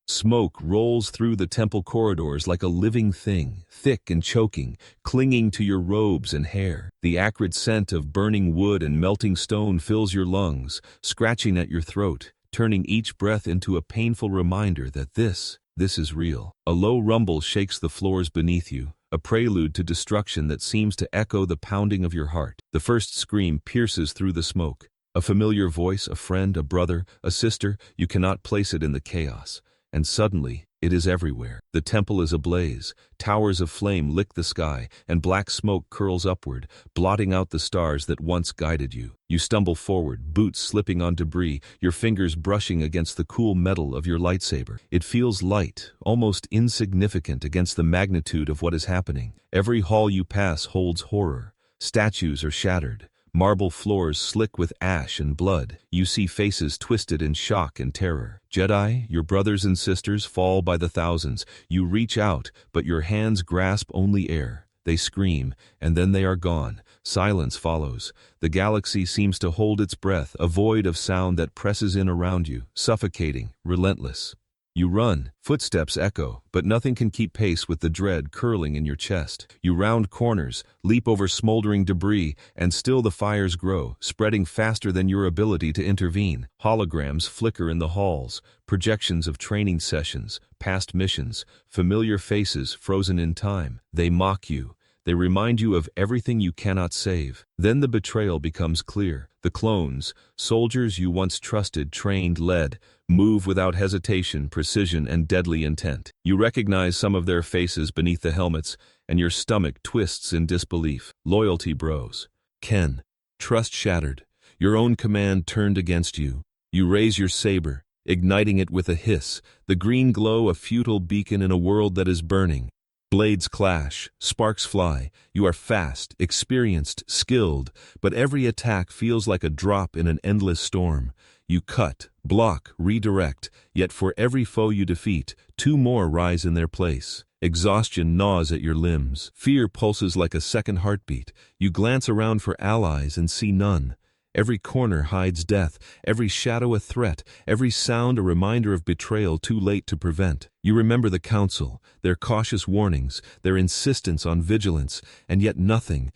Smoke rolls through the temple corridors like a living thing, thick and choking, clinging to your robes and hair. The acrid scent of burning wood and melting stone fills your lungs, scratching at your throat, turning each breath into a painful reminder that this is real. A low rumble shakes the floors beneath you, a prelude to destruction that seems to echo the pounding of your heart. The first scream pierces through the smoke. A familiar voice, a friend, a brother, a sister, you cannot place it in the chaos. And suddenly, it is everywhere. The temple is ablaze, towers of flame lick the sky, and black smoke curls upward, blotting out the stars that once guided you. You stumble forward, boots slipping on debris, your fingers brushing against the cool metal of your lightsaber. It feels light, almost insignificant against the magnitude of what is happening. Every hall you pass holds horror. Statues are shattered. Marble floors slick with ash and blood. You see faces twisted in shock and terror. Jedi, your brothers and sisters, fall by the thousands. You reach out, but your hands grasp only air. They scream, and then they are gone. Silence follows. The galaxy seems to hold its breath, a void of sound that presses in around you, suffocating, relentless. You run, footsteps echo, but nothing can keep pace with the dread curling in your chest. You round corners, leap over smoldering debris, and still the fires grow, spreading faster than your ability to intervene. Holograms flicker in the halls, projections of training sessions, past missions, familiar faces frozen in time. They mock you. They remind you of everything you cannot save. Then the betrayal becomes clear. The clones, soldiers you once trusted, trained, led, move without hesitation, precision, and deadly intent. You recognize some of their faces beneath the helmets, and your stomach twists in disbelief. Loyalty bros. Ken. Trust shattered. Your own command turned against you. You raise your saber, igniting it with a hiss, the green glow a futile beacon in a world that is burning. Blades clash, sparks fly. You are fast, experienced, skilled, but every attack feels like a drop in an endless storm. You cut, block, redirect, yet for every foe you defeat, two more rise in their place. Exhaustion gnaws at your limbs. Fear pulses like a second heartbeat. You glance around for allies and see none. Every corner hides death, every shadow a threat, every sound a reminder of betrayal too late to prevent. You remember the council, their cautious warnings, their insistence on vigilance, and yet nothing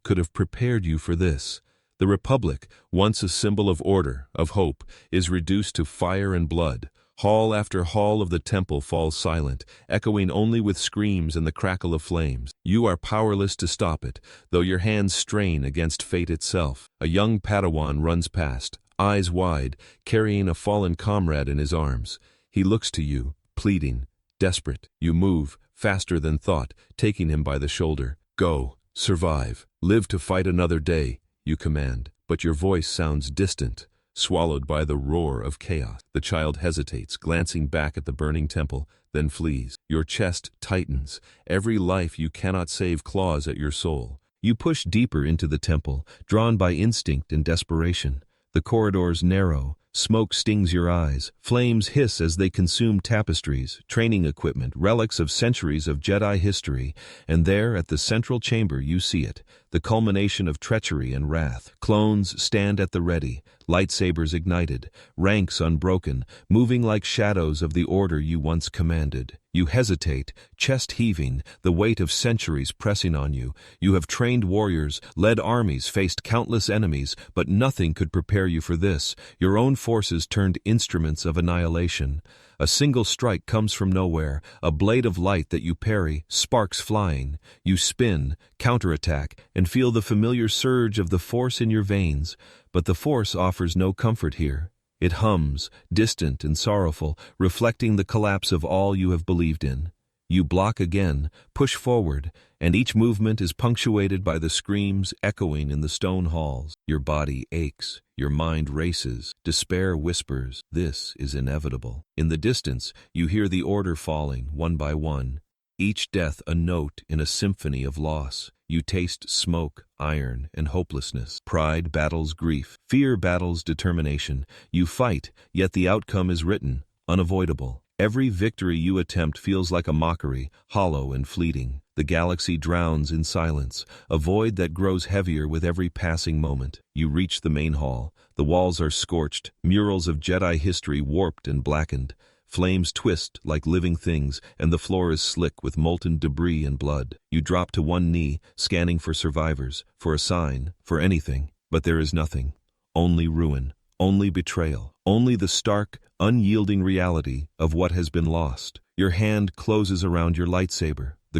could have prepared you for this. The Republic, once a symbol of order, of hope, is reduced to fire and blood. Hall after hall of the temple falls silent, echoing only with screams and the crackle of flames. You are powerless to stop it, though your hands strain against fate itself. A young Padawan runs past, eyes wide, carrying a fallen comrade in his arms. He looks to you, pleading, desperate. You move, faster than thought, taking him by the shoulder. Go, survive, live to fight another day, you command, but your voice sounds distant, swallowed by the roar of chaos. The child hesitates, glancing back at the burning temple, then flees. Your chest tightens. Every life you cannot save claws at your soul. You push deeper into the temple, drawn by instinct and desperation. The corridors narrow. Smoke stings your eyes. Flames hiss as they consume tapestries, training equipment, relics of centuries of Jedi history. And there, at the central chamber, you see it, the culmination of treachery and wrath. Clones stand at the ready, lightsabers ignited, ranks unbroken, moving like shadows of the order you once commanded. You hesitate, chest heaving, the weight of centuries pressing on you. You have trained warriors, led armies, faced countless enemies, but nothing could prepare you for this. Your own forces turned instruments of annihilation. A single strike comes from nowhere, a blade of light that you parry, sparks flying. You spin, counterattack, and feel the familiar surge of the Force in your veins. But the Force offers no comfort here. It hums, distant and sorrowful, reflecting the collapse of all you have believed in. You block again, push forward, and each movement is punctuated by the screams echoing in the stone halls. Your body aches, your mind races, despair whispers, this is inevitable. In the distance, you hear the order falling, one by one, each death a note in a symphony of loss. You taste smoke, iron, and hopelessness. Pride battles grief. Fear battles determination. You fight, yet the outcome is written, unavoidable. Every victory you attempt feels like a mockery, hollow and fleeting. The galaxy drowns in silence, a void that grows heavier with every passing moment. You reach the main hall. The walls are scorched, murals of Jedi history warped and blackened. Flames twist like living things, and the floor is slick with molten debris and blood. You drop to one knee, scanning for survivors, for a sign, for anything. But there is nothing. Only ruin. Only betrayal. Only the stark, unyielding reality of what has been lost. Your hand closes around your lightsaber. The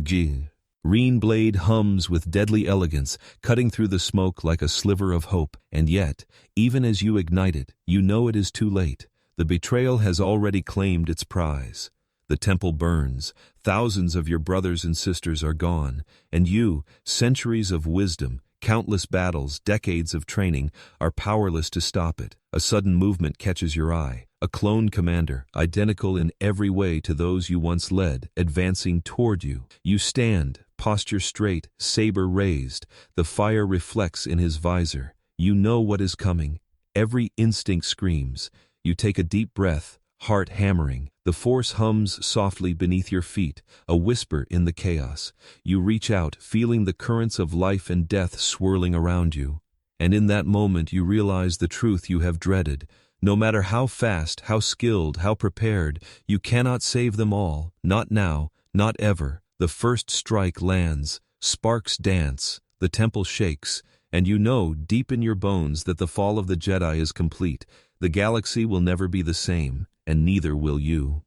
green blade hums with deadly elegance, cutting through the smoke like a sliver of hope. And yet, even as you ignite it, you know it is too late. The betrayal has already claimed its prize. The temple burns, thousands of your brothers and sisters are gone, and you, centuries of wisdom, countless battles, decades of training, are powerless to stop it. A sudden movement catches your eye. A clone commander, identical in every way to those you once led, advancing toward you. You stand, posture straight, saber raised. The fire reflects in his visor. You know what is coming. Every instinct screams. You take a deep breath, heart hammering. The force hums softly beneath your feet, a whisper in the chaos. You reach out, feeling the currents of life and death swirling around you. And in that moment you realize the truth you have dreaded. No matter how fast, how skilled, how prepared, you cannot save them all. Not now, not ever. The first strike lands, sparks dance, the temple shakes, and you know deep in your bones that the fall of the Jedi is complete. The galaxy will never be the same, and neither will you.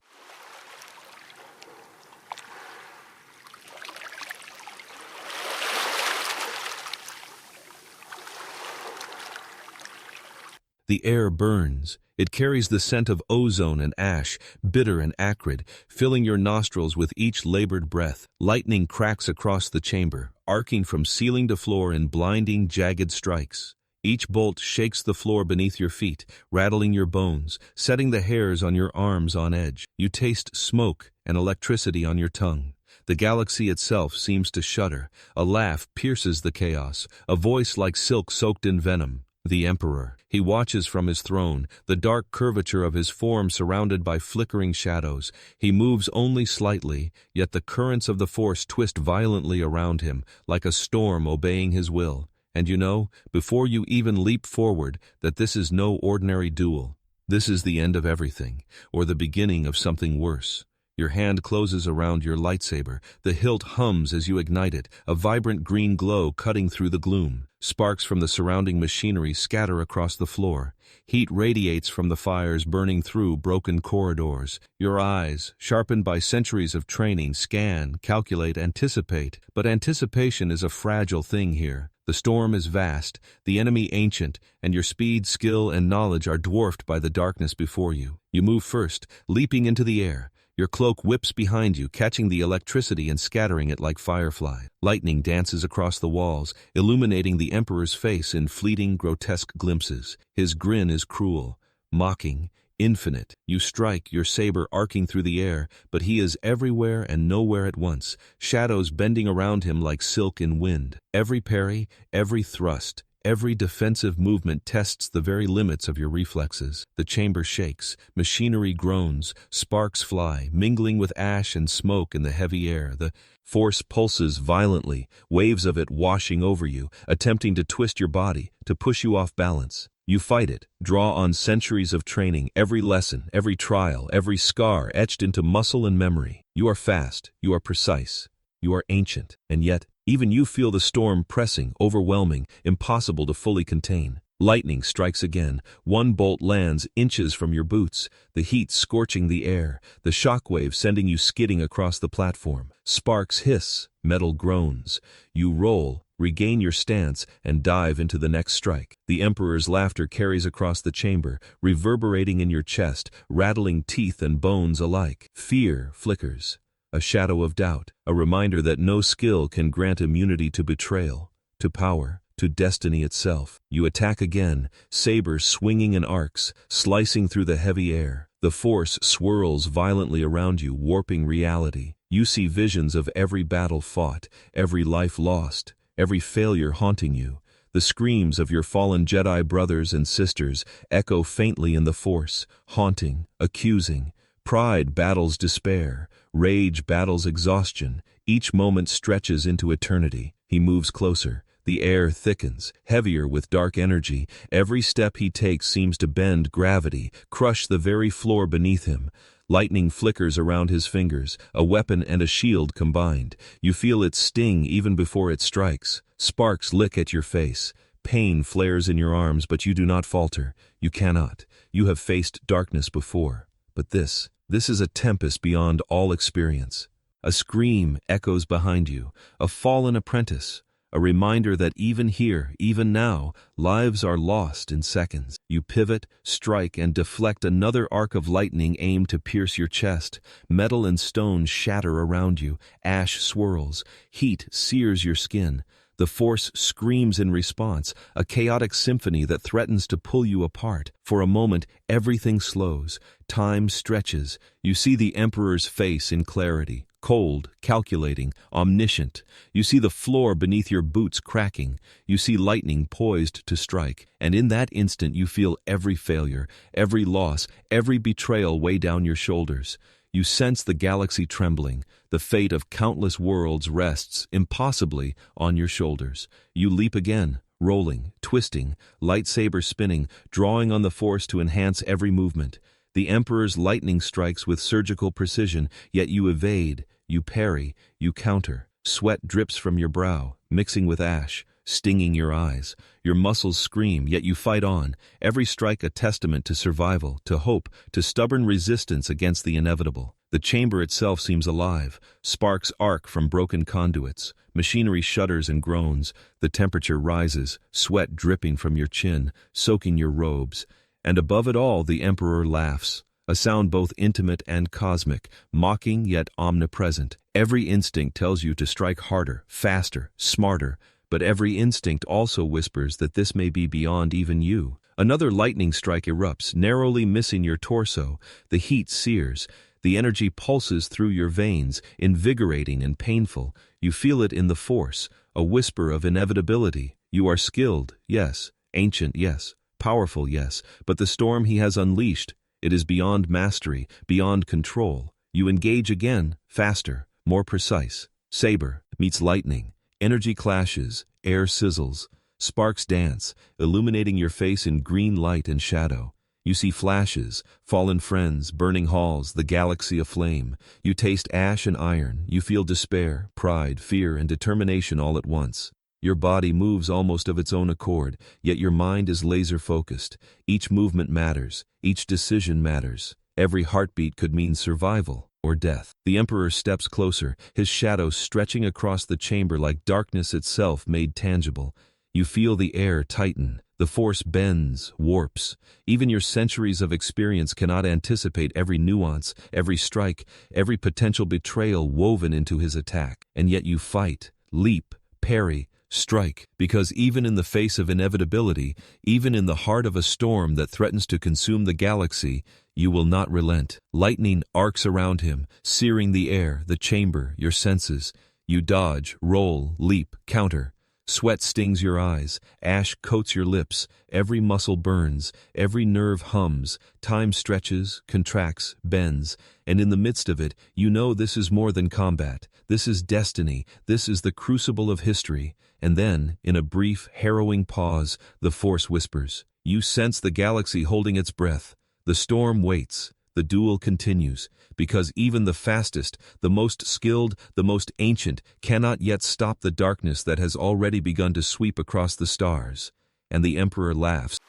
The air burns. It carries the scent of ozone and ash, bitter and acrid, filling your nostrils with each labored breath. Lightning cracks across the chamber, arcing from ceiling to floor in blinding, jagged strikes. Each bolt shakes the floor beneath your feet, rattling your bones, setting the hairs on your arms on edge. You taste smoke and electricity on your tongue. The galaxy itself seems to shudder. A laugh pierces the chaos, a voice like silk soaked in venom. The Emperor. He watches from his throne, the dark curvature of his form surrounded by flickering shadows. He moves only slightly, yet the currents of the Force twist violently around him, like a storm obeying his will. And you know, before you even leap forward, that this is no ordinary duel. This is the end of everything, or the beginning of something worse. Your hand closes around your lightsaber. The hilt hums as you ignite it, a vibrant green glow cutting through the gloom. Sparks from the surrounding machinery scatter across the floor. Heat radiates from the fires burning through broken corridors. Your eyes, sharpened by centuries of training, scan, calculate, anticipate. But anticipation is a fragile thing here. The storm is vast, the enemy ancient, and your speed, skill, and knowledge are dwarfed by the darkness before you. You move first, leaping into the air. Your cloak whips behind you, catching the electricity and scattering it like firefly. Lightning dances across the walls, illuminating the Emperor's face in fleeting, grotesque glimpses. His grin is cruel, mocking, infinite. You strike, your saber arcing through the air, but he is everywhere and nowhere at once, shadows bending around him like silk in wind. Every parry, every thrust, every defensive movement tests the very limits of your reflexes. The chamber shakes, machinery groans, sparks fly, mingling with ash and smoke in the heavy air. The Force pulses violently, waves of it washing over you, attempting to twist your body, to push you off balance. You fight it, draw on centuries of training, every lesson, every trial, every scar etched into muscle and memory. You are fast, you are precise, you are ancient, and yet, even you feel the storm pressing, overwhelming, impossible to fully contain. Lightning strikes again. One bolt lands inches from your boots, the heat scorching the air, the shockwave sending you skidding across the platform. Sparks hiss, metal groans. You roll, regain your stance, and dive into the next strike. The Emperor's laughter carries across the chamber, reverberating in your chest, rattling teeth and bones alike. Fear flickers. a shadow of doubt, a reminder that no skill can grant immunity to betrayal, to power, to destiny itself. You attack again, saber swinging in arcs, slicing through the heavy air. The force swirls violently around you, warping reality. You see visions of every battle fought, every life lost, every failure haunting you. The screams of your fallen Jedi brothers and sisters echo faintly in the force, haunting, accusing. Pride battles despair, rage battles exhaustion. Each moment stretches into eternity. He moves closer. The air thickens, heavier with dark energy. Every step he takes seems to bend gravity, crush the very floor beneath him. Lightning flickers around his fingers, a weapon and a shield combined. You feel it sting even before it strikes. Sparks lick at your face. Pain flares in your arms, but you do not falter. You cannot. You have faced darkness before. But this is a tempest beyond all experience. A scream echoes behind you, a fallen apprentice. A reminder that even here, even now, lives are lost in seconds. You pivot, strike, and deflect another arc of lightning aimed to pierce your chest. Metal and stone shatter around you. Ash swirls. Heat sears your skin. The force screams in response, a chaotic symphony that threatens to pull you apart. For a moment, everything slows. Time stretches. You see the Emperor's face in clarity. Cold, calculating, omniscient. You see the floor beneath your boots cracking. You see lightning poised to strike. And in that instant you feel every failure, every loss, every betrayal weigh down your shoulders. You sense the galaxy trembling. The fate of countless worlds rests, impossibly, on your shoulders. You leap again, rolling, twisting, lightsaber spinning, drawing on the force to enhance every movement. The Emperor's lightning strikes with surgical precision, yet you evade, you parry, you counter. Sweat drips from your brow, mixing with ash, stinging your eyes. Your muscles scream, yet you fight on, every strike a testament to survival, to hope, to stubborn resistance against the inevitable. The chamber itself seems alive. Sparks arc from broken conduits. Machinery shudders and groans. The temperature rises, sweat dripping from your chin, soaking your robes. And above it all, the Emperor laughs, a sound both intimate and cosmic, mocking yet omnipresent. Every instinct tells you to strike harder, faster, smarter, but every instinct also whispers that this may be beyond even you. Another lightning strike erupts, narrowly missing your torso. The heat sears. The energy pulses through your veins, invigorating and painful. You feel it in the force, a whisper of inevitability. You are skilled, yes. Ancient, yes. Powerful, yes, but the storm he has unleashed, it is beyond mastery, beyond control. You engage again, faster, more precise. Saber meets lightning. Energy clashes, air sizzles, sparks dance, illuminating your face in green light and shadow. You see flashes, fallen friends, burning halls, the galaxy aflame. You taste ash and iron. You feel despair, pride, fear, and determination all at once. Your body moves almost of its own accord, yet your mind is laser-focused. Each movement matters. Each decision matters. Every heartbeat could mean survival or death. The Emperor steps closer, his shadow stretching across the chamber like darkness itself made tangible. You feel the air tighten. The force bends, warps. Even your centuries of experience cannot anticipate every nuance, every strike, every potential betrayal woven into his attack. And yet you fight, leap, parry, strike, because even in the face of inevitability, even in the heart of a storm that threatens to consume the galaxy, you will not relent. Lightning arcs around him, searing the air, the chamber, your senses. You dodge, roll, leap, counter. Sweat stings your eyes, ash coats your lips, every muscle burns, every nerve hums, time stretches, contracts, bends, and in the midst of it, you know this is more than combat. This is destiny, this is the crucible of history. And then, in a brief, harrowing pause, the force whispers. You sense the galaxy holding its breath. The storm waits. The duel continues, because even the fastest, the most skilled, the most ancient cannot yet stop the darkness that has already begun to sweep across the stars. And the Emperor laughs.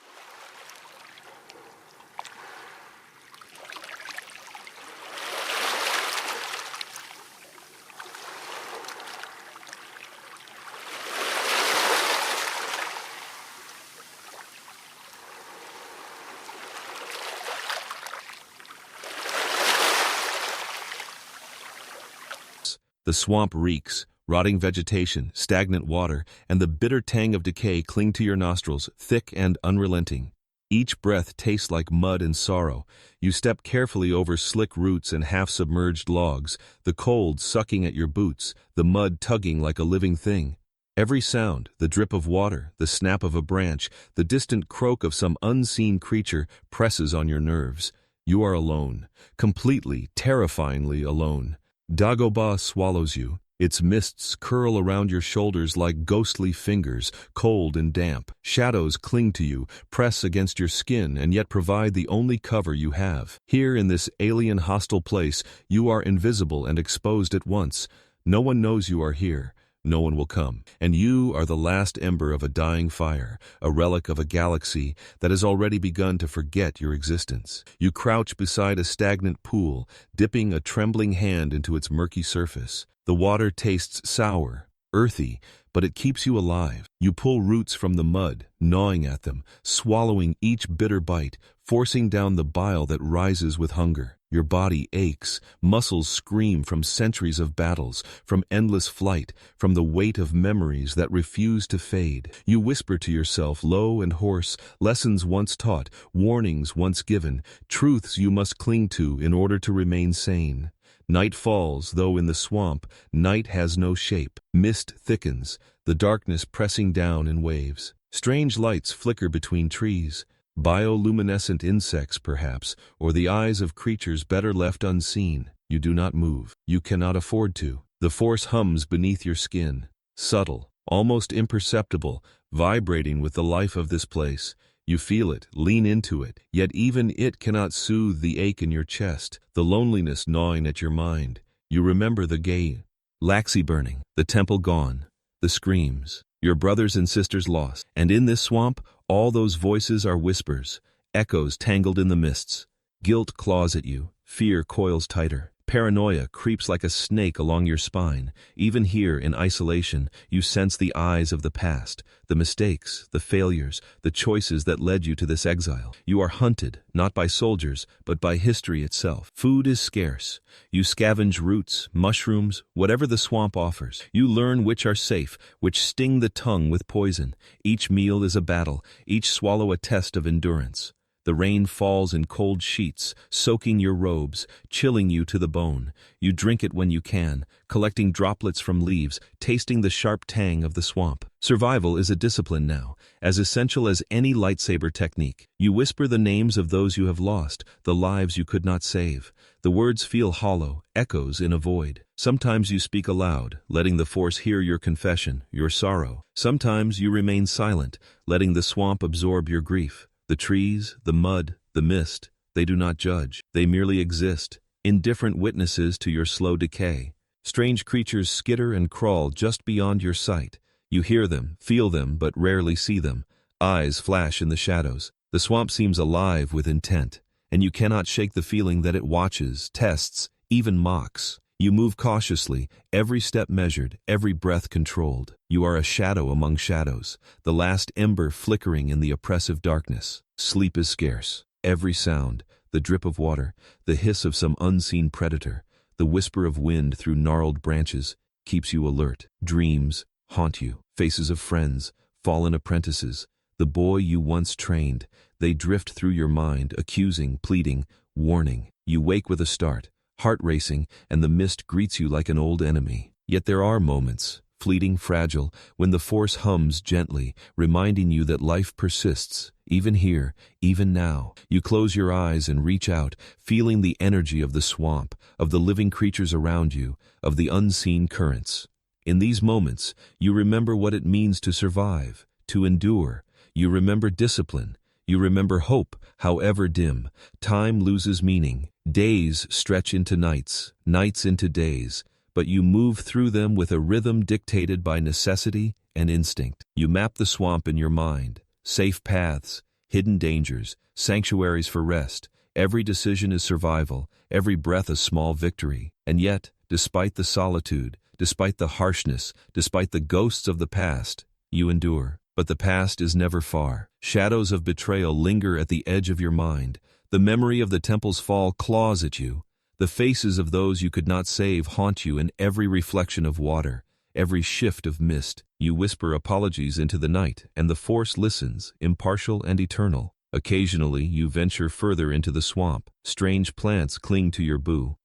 The swamp reeks. Rotting vegetation, stagnant water, and the bitter tang of decay cling to your nostrils, thick and unrelenting. Each breath tastes like mud and sorrow. You step carefully over slick roots and half-submerged logs, the cold sucking at your boots, the mud tugging like a living thing. Every sound, the drip of water, the snap of a branch, the distant croak of some unseen creature, presses on your nerves. You are alone, completely, terrifyingly alone. Dagobah swallows you. Its mists curl around your shoulders like ghostly fingers, cold and damp. Shadows cling to you, press against your skin, and yet provide the only cover you have. Here in this alien hostile place, you are invisible and exposed at once. No one knows you are here. No one will come. And you are the last ember of a dying fire, a relic of a galaxy that has already begun to forget your existence. You crouch beside a stagnant pool, dipping a trembling hand into its murky surface. The water tastes sour, earthy, but it keeps you alive. You pull roots from the mud, gnawing at them, swallowing each bitter bite, forcing down the bile that rises with hunger. Your body aches, muscles scream from centuries of battles, from endless flight, from the weight of memories that refuse to fade. You whisper to yourself, low and hoarse, lessons once taught, warnings once given, truths you must cling to in order to remain sane. Night falls, though in the swamp, night has no shape. Mist thickens, the darkness pressing down in waves. Strange lights flicker between trees. Bioluminescent insects, perhaps, or the eyes of creatures better left unseen. You do not move. You cannot afford to. The force hums beneath your skin, subtle, almost imperceptible, vibrating with the life of this place. You feel it, lean into it, yet even it cannot soothe the ache in your chest, the loneliness gnawing at your mind. You remember the galaxy burning, the temple gone, the screams, your brothers and sisters lost. And in this swamp, all those voices are whispers, echoes tangled in the mists. Guilt claws at you, fear coils tighter. Paranoia creeps like a snake along your spine. Even here in isolation, you sense the eyes of the past, the mistakes, the failures, the choices that led you to this exile. You are hunted, not by soldiers, but by history itself. Food is scarce. You scavenge roots, mushrooms, whatever the swamp offers. You learn which are safe, which sting the tongue with poison. Each meal is a battle, each swallow a test of endurance. The rain falls in cold sheets, soaking your robes, chilling you to the bone. You drink it when you can, collecting droplets from leaves, tasting the sharp tang of the swamp. Survival is a discipline now, as essential as any lightsaber technique. You whisper the names of those you have lost, the lives you could not save. The words feel hollow, echoes in a void. Sometimes you speak aloud, letting the Force hear your confession, your sorrow. Sometimes you remain silent, letting the swamp absorb your grief. The trees, the mud, the mist, they do not judge. They merely exist, indifferent witnesses to your slow decay. Strange creatures skitter and crawl just beyond your sight. You hear them, feel them, but rarely see them. Eyes flash in the shadows. The swamp seems alive with intent, and you cannot shake the feeling that it watches, tests, even mocks. You move cautiously, every step measured, every breath controlled. You are a shadow among shadows, the last ember flickering in the oppressive darkness. Sleep is scarce. Every sound, the drip of water, the hiss of some unseen predator, the whisper of wind through gnarled branches, keeps you alert. Dreams haunt you, faces of friends, fallen apprentices, the boy you once trained. They drift through your mind, accusing, pleading, warning. You wake with a start, heart racing, and the mist greets you like an old enemy. Yet there are moments, fleeting, fragile, when the Force hums gently, reminding you that life persists, even here, even now. You close your eyes and reach out, feeling the energy of the swamp, of the living creatures around you, of the unseen currents. In these moments, you remember what it means to survive, to endure. You remember discipline. You remember hope, however dim. Time loses meaning. Days stretch into nights, nights into days, but you move through them with a rhythm dictated by necessity and instinct. You map the swamp in your mind, safe paths, hidden dangers, sanctuaries for rest. Every decision is survival, every breath a small victory. And yet, despite the solitude, despite the harshness, despite the ghosts of the past, you endure. But the past is never far. Shadows of betrayal linger at the edge of your mind. The memory of the temple's fall claws at you. The faces of those you could not save haunt you in every reflection of water, every shift of mist. You whisper apologies into the night, and the Force listens, impartial and eternal. Occasionally, you venture further into the swamp. Strange plants cling to your boot.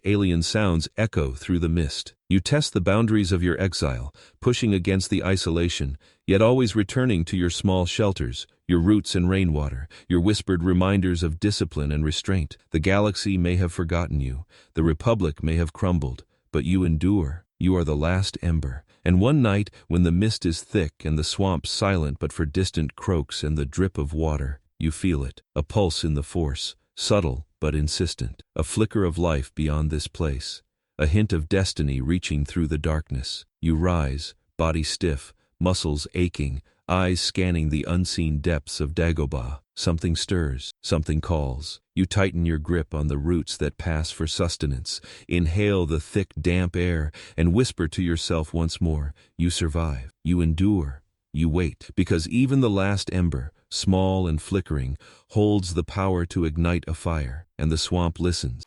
Alien sounds echo through the mist. You test the boundaries of your exile, pushing against the isolation, yet always returning to your small shelters, your roots and rainwater, your whispered reminders of discipline and restraint. The galaxy may have forgotten you, the Republic may have crumbled, but you endure. You are the last ember. And one night, when the mist is thick and the swamp silent but for distant croaks and the drip of water, you feel it, a pulse in the Force, subtle but insistent, a flicker of life beyond this place, a hint of destiny reaching through the darkness. You rise, body stiff, muscles aching, eyes scanning the unseen depths of Dagobah. Something stirs, something calls. You tighten your grip on the roots that pass for sustenance, inhale the thick, damp air, and whisper to yourself once more, you survive, you endure, you wait, because even the last ember, small and flickering, holds the power to ignite a fire, and the swamp listens.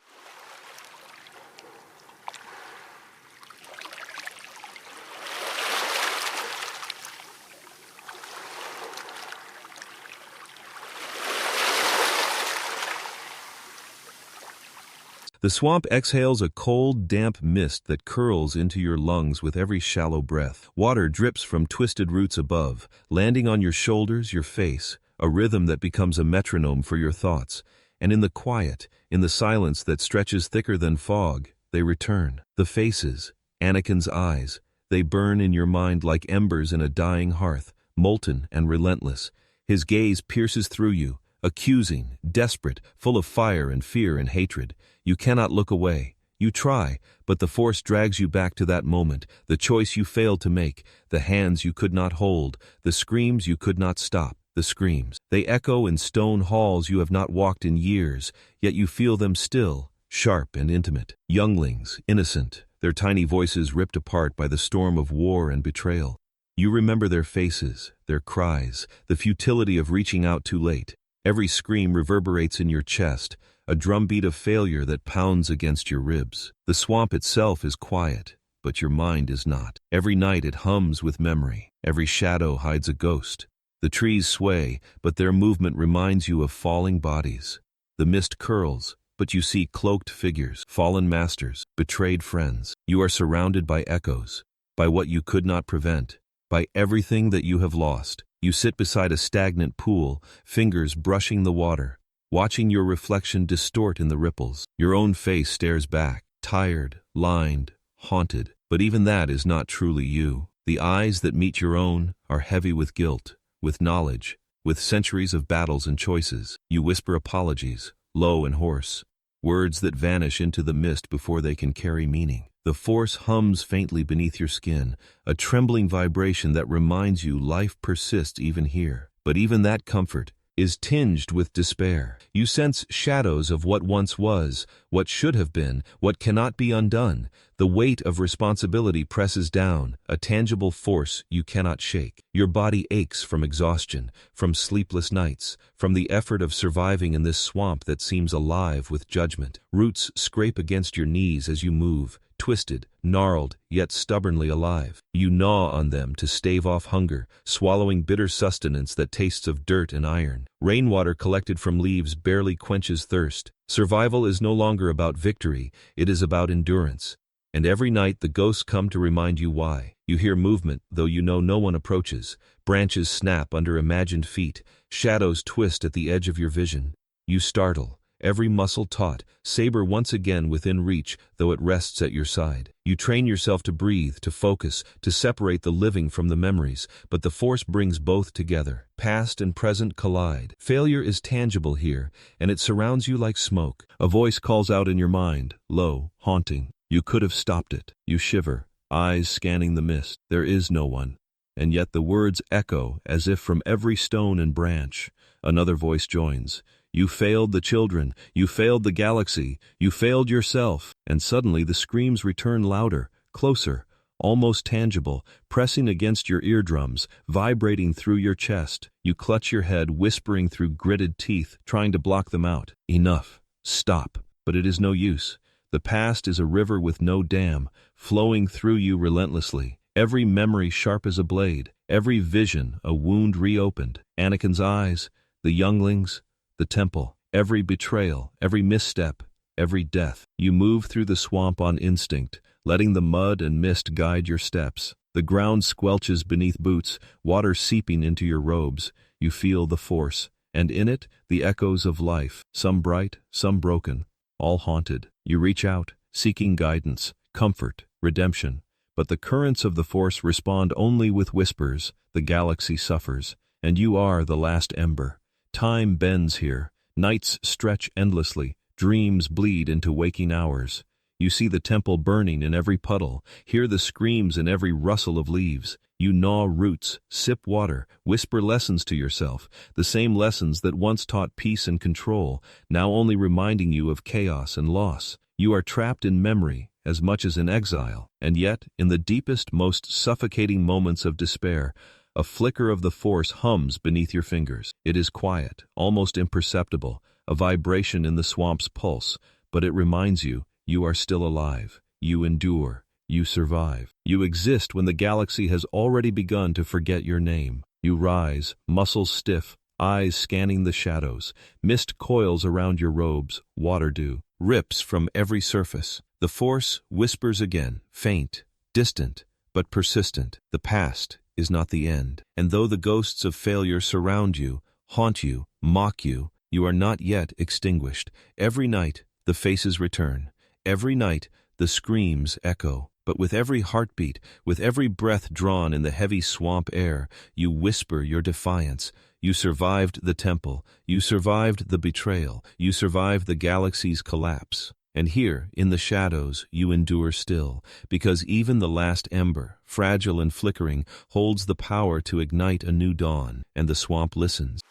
The swamp exhales a cold, damp mist that curls into your lungs with every shallow breath. Water drips from twisted roots above, landing on your shoulders, your face, a rhythm that becomes a metronome for your thoughts. And in the quiet, in the silence that stretches thicker than fog, they return. The faces, Anakin's eyes, they burn in your mind like embers in a dying hearth, molten and relentless. His gaze pierces through you, accusing, desperate, full of fire and fear and hatred. You cannot look away. You try, but the Force drags you back to that moment, the choice you failed to make, the hands you could not hold, the screams you could not stop. The screams. They echo in stone halls you have not walked in years, yet you feel them still, sharp and intimate. Younglings, innocent, their tiny voices ripped apart by the storm of war and betrayal. You remember their faces, their cries, the futility of reaching out too late. Every scream reverberates in your chest, a drumbeat of failure that pounds against your ribs. The swamp itself is quiet, but your mind is not. Every night it hums with memory. Every shadow hides a ghost. The trees sway, but their movement reminds you of falling bodies. The mist curls, but you see cloaked figures, fallen masters, betrayed friends. You are surrounded by echoes, by what you could not prevent, by everything that you have lost. You sit beside a stagnant pool, fingers brushing the water, watching your reflection distort in the ripples. Your own face stares back, tired, lined, haunted. But even that is not truly you. The eyes that meet your own are heavy with guilt, with knowledge, with centuries of battles and choices. You whisper apologies, low and hoarse, words that vanish into the mist before they can carry meaning. The Force hums faintly beneath your skin, a trembling vibration that reminds you life persists even here. But even that comfort is tinged with despair. You sense shadows of what once was, what should have been, what cannot be undone. The weight of responsibility presses down, a tangible force you cannot shake. Your body aches from exhaustion, from sleepless nights, from the effort of surviving in this swamp that seems alive with judgment. Roots scrape against your knees as you move, twisted, gnarled, yet stubbornly alive. You gnaw on them to stave off hunger, swallowing bitter sustenance that tastes of dirt and iron. Rainwater collected from leaves barely quenches thirst. Survival is no longer about victory, it is about endurance. And every night the ghosts come to remind you why. You hear movement, though you know no one approaches. Branches snap under imagined feet. Shadows twist at the edge of your vision. You startle, every muscle taut, saber once again within reach, though it rests at your side. You train yourself to breathe, to focus, to separate the living from the memories, but the Force brings both together. Past and present collide. Failure is tangible here, and it surrounds you like smoke. A voice calls out in your mind, low, haunting. You could have stopped it. You shiver, eyes scanning the mist. There is no one. And yet the words echo as if from every stone and branch. Another voice joins. You failed the children, you failed the galaxy, you failed yourself. And suddenly the screams return louder, closer, almost tangible, pressing against your eardrums, vibrating through your chest. You clutch your head, whispering through gritted teeth, trying to block them out. Enough. Stop. but it is no use. The past is a river with no dam, flowing through you relentlessly. Every memory sharp as a blade, every vision a wound reopened. Anakin's eyes, the younglings, the temple, every betrayal, every misstep, every death. You move through the swamp on instinct, letting the mud and mist guide your steps. The ground squelches beneath boots, water seeping into your robes. You feel the force, and in it, the echoes of life, some bright, some broken, all haunted. You reach out, seeking guidance, comfort, redemption. But the currents of the force respond only with whispers. The galaxy suffers, and you are the last ember. Time bends here. Nights stretch endlessly. Dreams bleed into waking hours. You see the temple burning in every puddle, hear the screams in every rustle of leaves. You gnaw roots, sip water, whisper lessons to yourself, the same lessons that once taught peace and control, now only reminding you of chaos and loss. You are trapped in memory as much as in exile, and yet, in the deepest, most suffocating moments of despair, a flicker of the force hums beneath your fingers. It is quiet, almost imperceptible, a vibration in the swamp's pulse, but it reminds you, you are still alive. You endure. You survive. You exist when the galaxy has already begun to forget your name. You rise, muscles stiff, eyes scanning the shadows. Mist coils around your robes, water dew rips from every surface. The force whispers again, faint, distant, but persistent. The past is not the end. And though the ghosts of failure surround you, haunt you, mock you, you are not yet extinguished. Every night, the faces return. Every night, the screams echo. But with every heartbeat, with every breath drawn in the heavy swamp air, you whisper your defiance. You survived the temple. You survived the betrayal. You survived the galaxy's collapse. And here, in the shadows, you endure still, because even the last ember, fragile and flickering, holds the power to ignite a new dawn, and the swamp listens.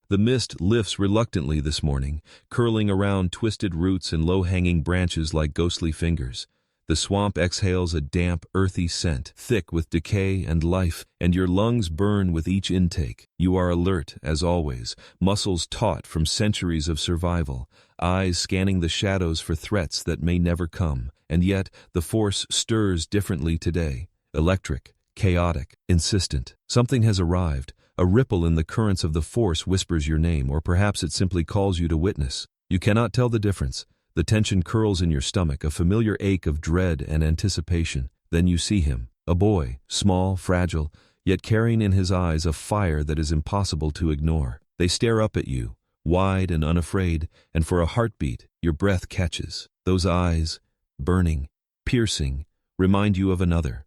The mist lifts reluctantly this morning, curling around twisted roots and low-hanging branches like ghostly fingers. The swamp exhales a damp, earthy scent, thick with decay and life, and your lungs burn with each intake. You are alert, as always, muscles taut from centuries of survival, eyes scanning the shadows for threats that may never come. And yet, the force stirs differently today. Electric, chaotic, insistent. Something has arrived. A ripple in the currents of the force whispers your name, or perhaps it simply calls you to witness. You cannot tell the difference. The tension curls in your stomach, a familiar ache of dread and anticipation. Then you see him, a boy, small, fragile, yet carrying in his eyes a fire that is impossible to ignore. They stare up at you, wide and unafraid, and for a heartbeat, your breath catches. Those eyes, burning, piercing, remind you of another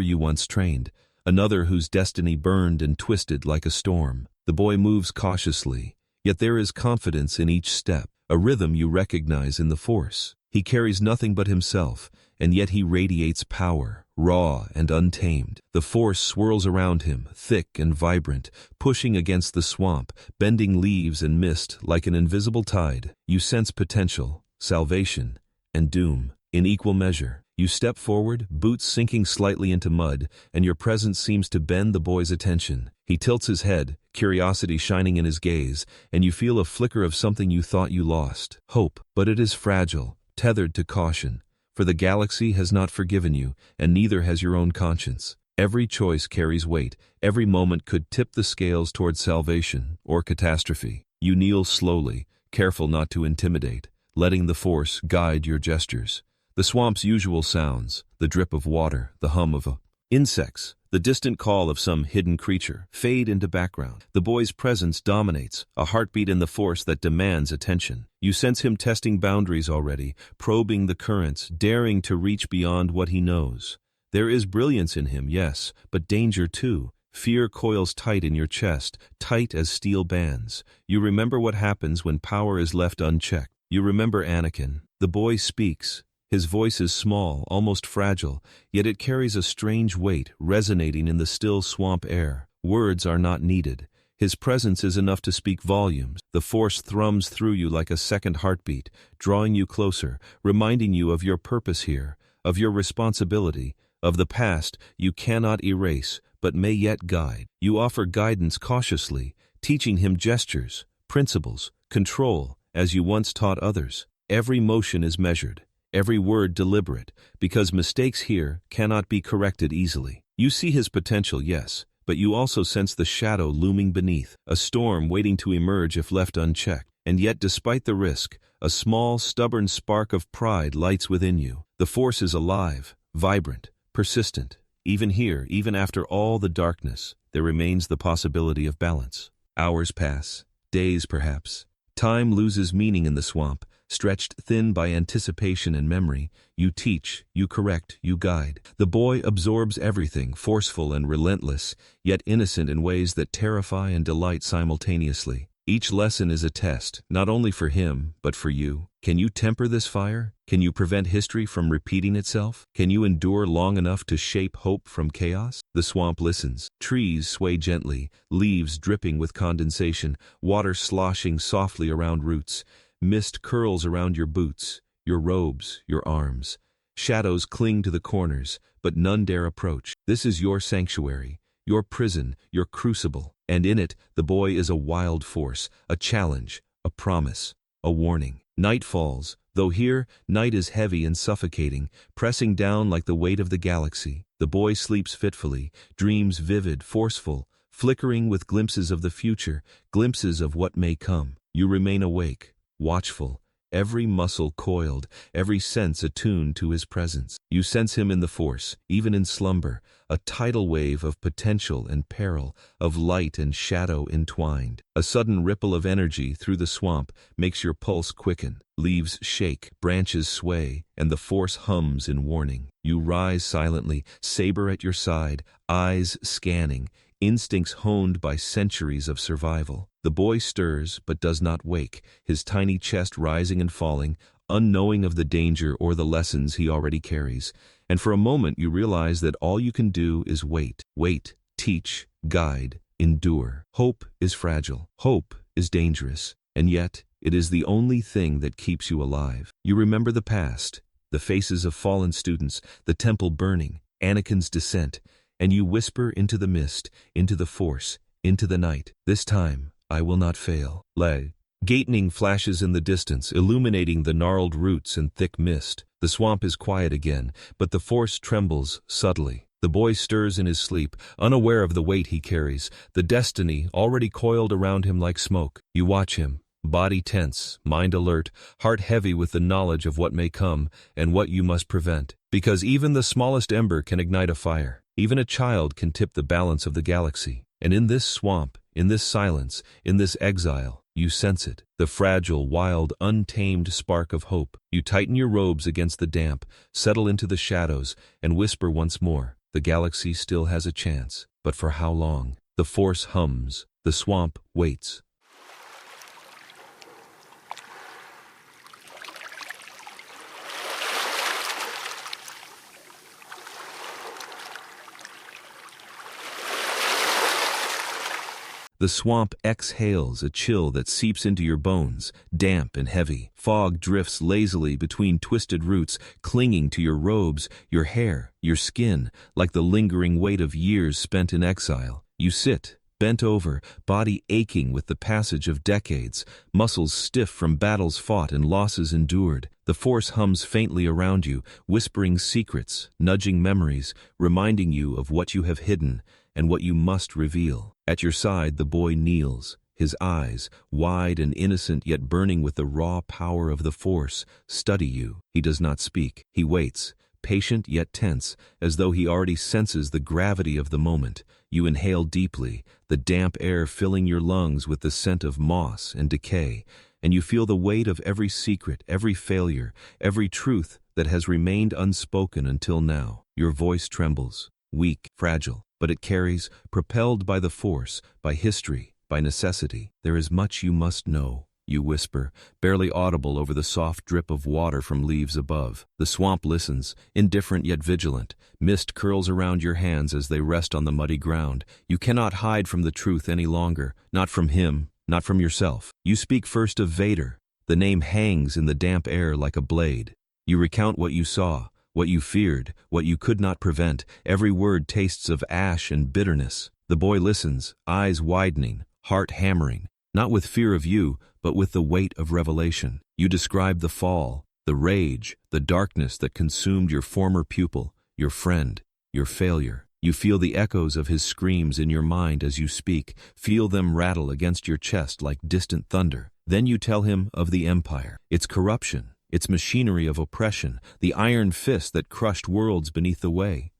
you once trained, another whose destiny burned and twisted like a storm. The boy moves cautiously, yet there is confidence in each step, a rhythm you recognize in the force. He carries nothing but himself, and yet he radiates power, raw and untamed. The force swirls around him, thick and vibrant, pushing against the swamp, bending leaves and mist like an invisible tide. You sense potential, salvation, and doom in equal measure. You step forward, boots sinking slightly into mud, and your presence seems to bend the boy's attention. He tilts his head, curiosity shining in his gaze, and you feel a flicker of something you thought you lost. Hope. But it is fragile, tethered to caution. For the galaxy has not forgiven you, and neither has your own conscience. Every choice carries weight. Every moment could tip the scales toward salvation or catastrophe. You kneel slowly, careful not to intimidate, letting the force guide your gestures. The swamp's usual sounds, the drip of water, the hum of insects, the distant call of some hidden creature, fade into background. The boy's presence dominates, a heartbeat in the force that demands attention. You sense him testing boundaries already, probing the currents, daring to reach beyond what he knows. There is brilliance in him, yes, but danger too. Fear coils tight in your chest, tight as steel bands. You remember what happens when power is left unchecked. You remember Anakin. The boy speaks. His voice is small, almost fragile, yet it carries a strange weight resonating in the still swamp air. Words are not needed. His presence is enough to speak volumes. The Force thrums through you like a second heartbeat, drawing you closer, reminding you of your purpose here, of your responsibility, of the past you cannot erase, but may yet guide. You offer guidance cautiously, teaching him gestures, principles, control, as you once taught others. Every motion is measured, every word deliberate, because mistakes here cannot be corrected easily. You see his potential, yes, but you also sense the shadow looming beneath, a storm waiting to emerge if left unchecked. And yet, despite the risk, a small, stubborn spark of pride lights within you. The Force is alive, vibrant, persistent. Even here, even after all the darkness, there remains the possibility of balance. Hours pass, days perhaps. Time loses meaning in the swamp, stretched thin by anticipation and memory. You teach, you correct, you guide. The boy absorbs everything, forceful and relentless, yet innocent in ways that terrify and delight simultaneously. Each lesson is a test, not only for him, but for you. Can you temper this fire? Can you prevent history from repeating itself? Can you endure long enough to shape hope from chaos? The swamp listens. Trees sway gently, leaves dripping with condensation, water sloshing softly around roots. Mist curls around your boots, your robes, your arms. Shadows cling to the corners, but none dare approach. This is your sanctuary, your prison, your crucible. And in it, the boy is a wild force, a challenge, a promise, a warning. Night falls, though here, night is heavy and suffocating, pressing down like the weight of the galaxy. The boy sleeps fitfully, dreams vivid, forceful, flickering with glimpses of the future, glimpses of what may come. You remain awake, watchful, every muscle coiled, every sense attuned to his presence. You sense him in the Force, even in slumber, a tidal wave of potential and peril, of light and shadow entwined. A sudden ripple of energy through the swamp makes your pulse quicken. Leaves shake, branches sway, and the Force hums in warning. You rise silently, saber at your side, eyes scanning, instincts honed by centuries of survival. The boy stirs, but does not wake, his tiny chest rising and falling, unknowing of the danger or the lessons he already carries. And for a moment you realize that all you can do is wait. Wait, teach, guide, endure. Hope is fragile. Hope is dangerous. And yet, it is the only thing that keeps you alive. You remember the past, the faces of fallen students, the temple burning, Anakin's descent, and you whisper into the mist, into the Force, into the night. This time, I will not fail. Gatening flashes in the distance, illuminating the gnarled roots and thick mist. The swamp is quiet again, but the Force trembles subtly. The boy stirs in his sleep, unaware of the weight he carries, the destiny already coiled around him like smoke. You watch him, body tense, mind alert, heart heavy with the knowledge of what may come and what you must prevent. Because even the smallest ember can ignite a fire. Even a child can tip the balance of the galaxy. And in this swamp, in this silence, in this exile, you sense it, the fragile, wild, untamed spark of hope. You tighten your robes against the damp, settle into the shadows, and whisper once more, the galaxy still has a chance. But for how long? The Force hums, the swamp waits. The swamp exhales a chill that seeps into your bones, damp and heavy. Fog drifts lazily between twisted roots, clinging to your robes, your hair, your skin, like the lingering weight of years spent in exile. You sit, bent over, body aching with the passage of decades, muscles stiff from battles fought and losses endured. The Force hums faintly around you, whispering secrets, nudging memories, reminding you of what you have hidden and what you must reveal. At your side, the boy kneels, his eyes, wide and innocent yet burning with the raw power of the Force, study you. He does not speak. He waits, patient yet tense, as though he already senses the gravity of the moment. You inhale deeply, the damp air filling your lungs with the scent of moss and decay, and you feel the weight of every secret, every failure, every truth that has remained unspoken until now. Your voice trembles, weak, fragile, but it carries, propelled by the Force, by history, by necessity. There is much you must know, you whisper, barely audible over the soft drip of water from leaves above. The swamp listens, indifferent yet vigilant. Mist curls around your hands as they rest on the muddy ground. You cannot hide from the truth any longer, not from him, not from yourself. You speak first of Vader. The name hangs in the damp air like a blade. You recount what you saw, what you feared, what you could not prevent. Every word tastes of ash and bitterness. The boy listens, eyes widening, heart hammering, not with fear of you, but with the weight of revelation. You describe the fall, the rage, the darkness that consumed your former pupil, your friend, your failure. You feel the echoes of his screams in your mind as you speak, feel them rattle against your chest like distant thunder. Then you tell him of the Empire, its corruption, its machinery of oppression, the iron fist that crushed worlds beneath the way.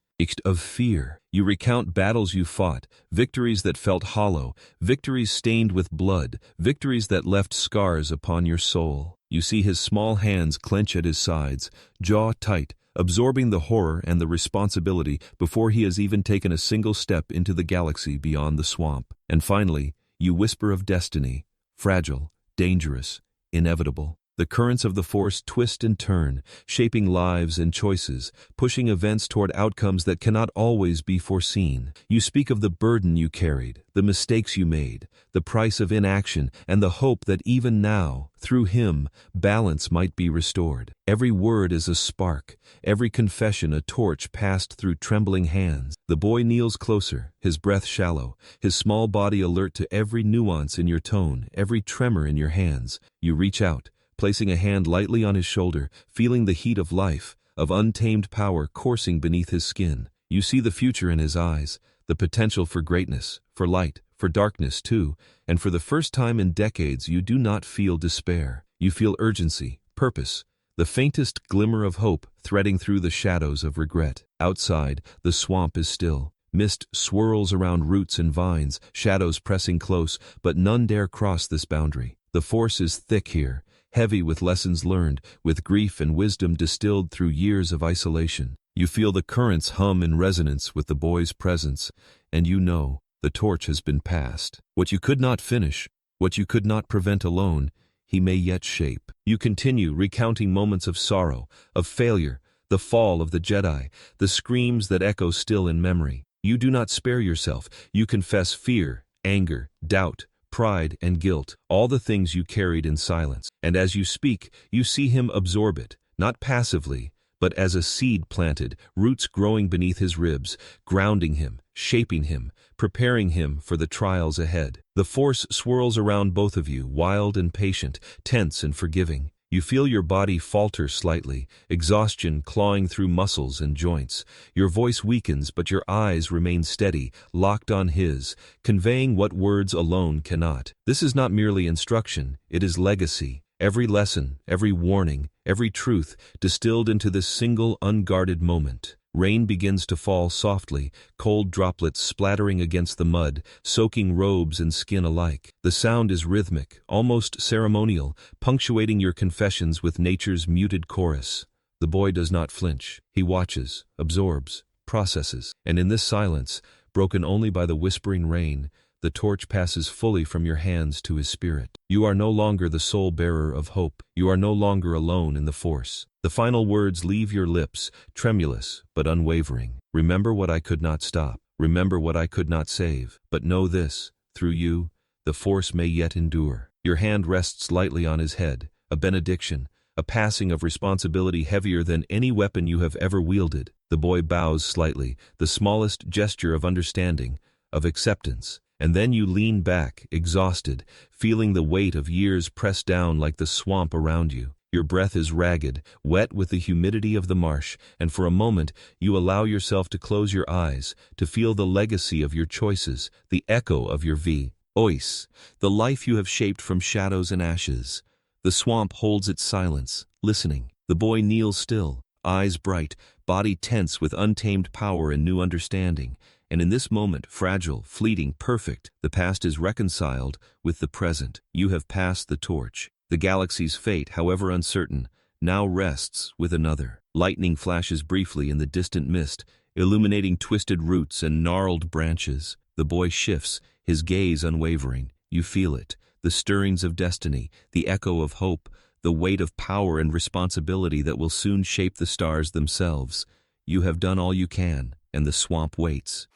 Of fear. You recount battles you fought, victories that felt hollow, victories stained with blood, victories that left scars upon your soul. You see his small hands clench at his sides, jaw tight, absorbing the horror and the responsibility before he has even taken a single step into the galaxy beyond the swamp. And finally, you whisper of destiny, fragile, dangerous, inevitable. The currents of the Force twist and turn, shaping lives and choices, pushing events toward outcomes that cannot always be foreseen. You speak of the burden you carried, the mistakes you made, the price of inaction, and the hope that even now, through him, balance might be restored. Every word is a spark, every confession a torch passed through trembling hands. The boy kneels closer, his breath shallow, his small body alert to every nuance in your tone, every tremor in your hands. You reach out, placing a hand lightly on his shoulder, feeling the heat of life, of untamed power coursing beneath his skin. You see the future in his eyes, the potential for greatness, for light, for darkness too, and for the first time in decades you do not feel despair. You feel urgency, purpose, the faintest glimmer of hope threading through the shadows of regret. Outside, the swamp is still. Mist swirls around roots and vines, shadows pressing close, but none dare cross this boundary. The Force is thick here, heavy with lessons learned, with grief and wisdom distilled through years of isolation. You feel the currents hum in resonance with the boy's presence, and you know the torch has been passed. What you could not finish, what you could not prevent alone, he may yet shape. You continue recounting moments of sorrow, of failure, the fall of the Jedi, the screams that echo still in memory. You do not spare yourself. You confess fear, anger, doubt, pride and guilt, all the things you carried in silence. And as you speak, you see him absorb it, not passively, but as a seed planted, roots growing beneath his ribs, grounding him, shaping him, preparing him for the trials ahead. The Force swirls around both of you, wild and patient, tense and forgiving. You feel your body falter slightly, exhaustion clawing through muscles and joints. Your voice weakens, but your eyes remain steady, locked on his, conveying what words alone cannot. This is not merely instruction, it is legacy. Every lesson, every warning, every truth distilled into this single unguarded moment. Rain begins to fall softly, cold droplets splattering against the mud, soaking robes and skin alike. The sound is rhythmic, almost ceremonial, punctuating your confessions with nature's muted chorus. The boy does not flinch. He watches, absorbs, processes, and in this silence, broken only by the whispering rain, the torch passes fully from your hands to his spirit. You are no longer the sole bearer of hope. You are no longer alone in the Force. The final words leave your lips, tremulous but unwavering. Remember what I could not stop. Remember what I could not save. But know this, through you, the Force may yet endure. Your hand rests lightly on his head, a benediction, a passing of responsibility heavier than any weapon you have ever wielded. The boy bows slightly, the smallest gesture of understanding, of acceptance. And then you lean back, exhausted, feeling the weight of years press down like the swamp around you. Your breath is ragged, wet with the humidity of the marsh, and for a moment you allow yourself to close your eyes, to feel the legacy of your choices, the echo of your voice, the life you have shaped from shadows and ashes. The swamp holds its silence, listening. The boy kneels still, eyes bright, body tense with untamed power and new understanding. And in this moment, fragile, fleeting, perfect, the past is reconciled with the present. You have passed the torch. The galaxy's fate, however uncertain, now rests with another. Lightning flashes briefly in the distant mist, illuminating twisted roots and gnarled branches. The boy shifts, his gaze unwavering. You feel it, the stirrings of destiny, the echo of hope, the weight of power and responsibility that will soon shape the stars themselves. You have done all you can, and the swamp waits.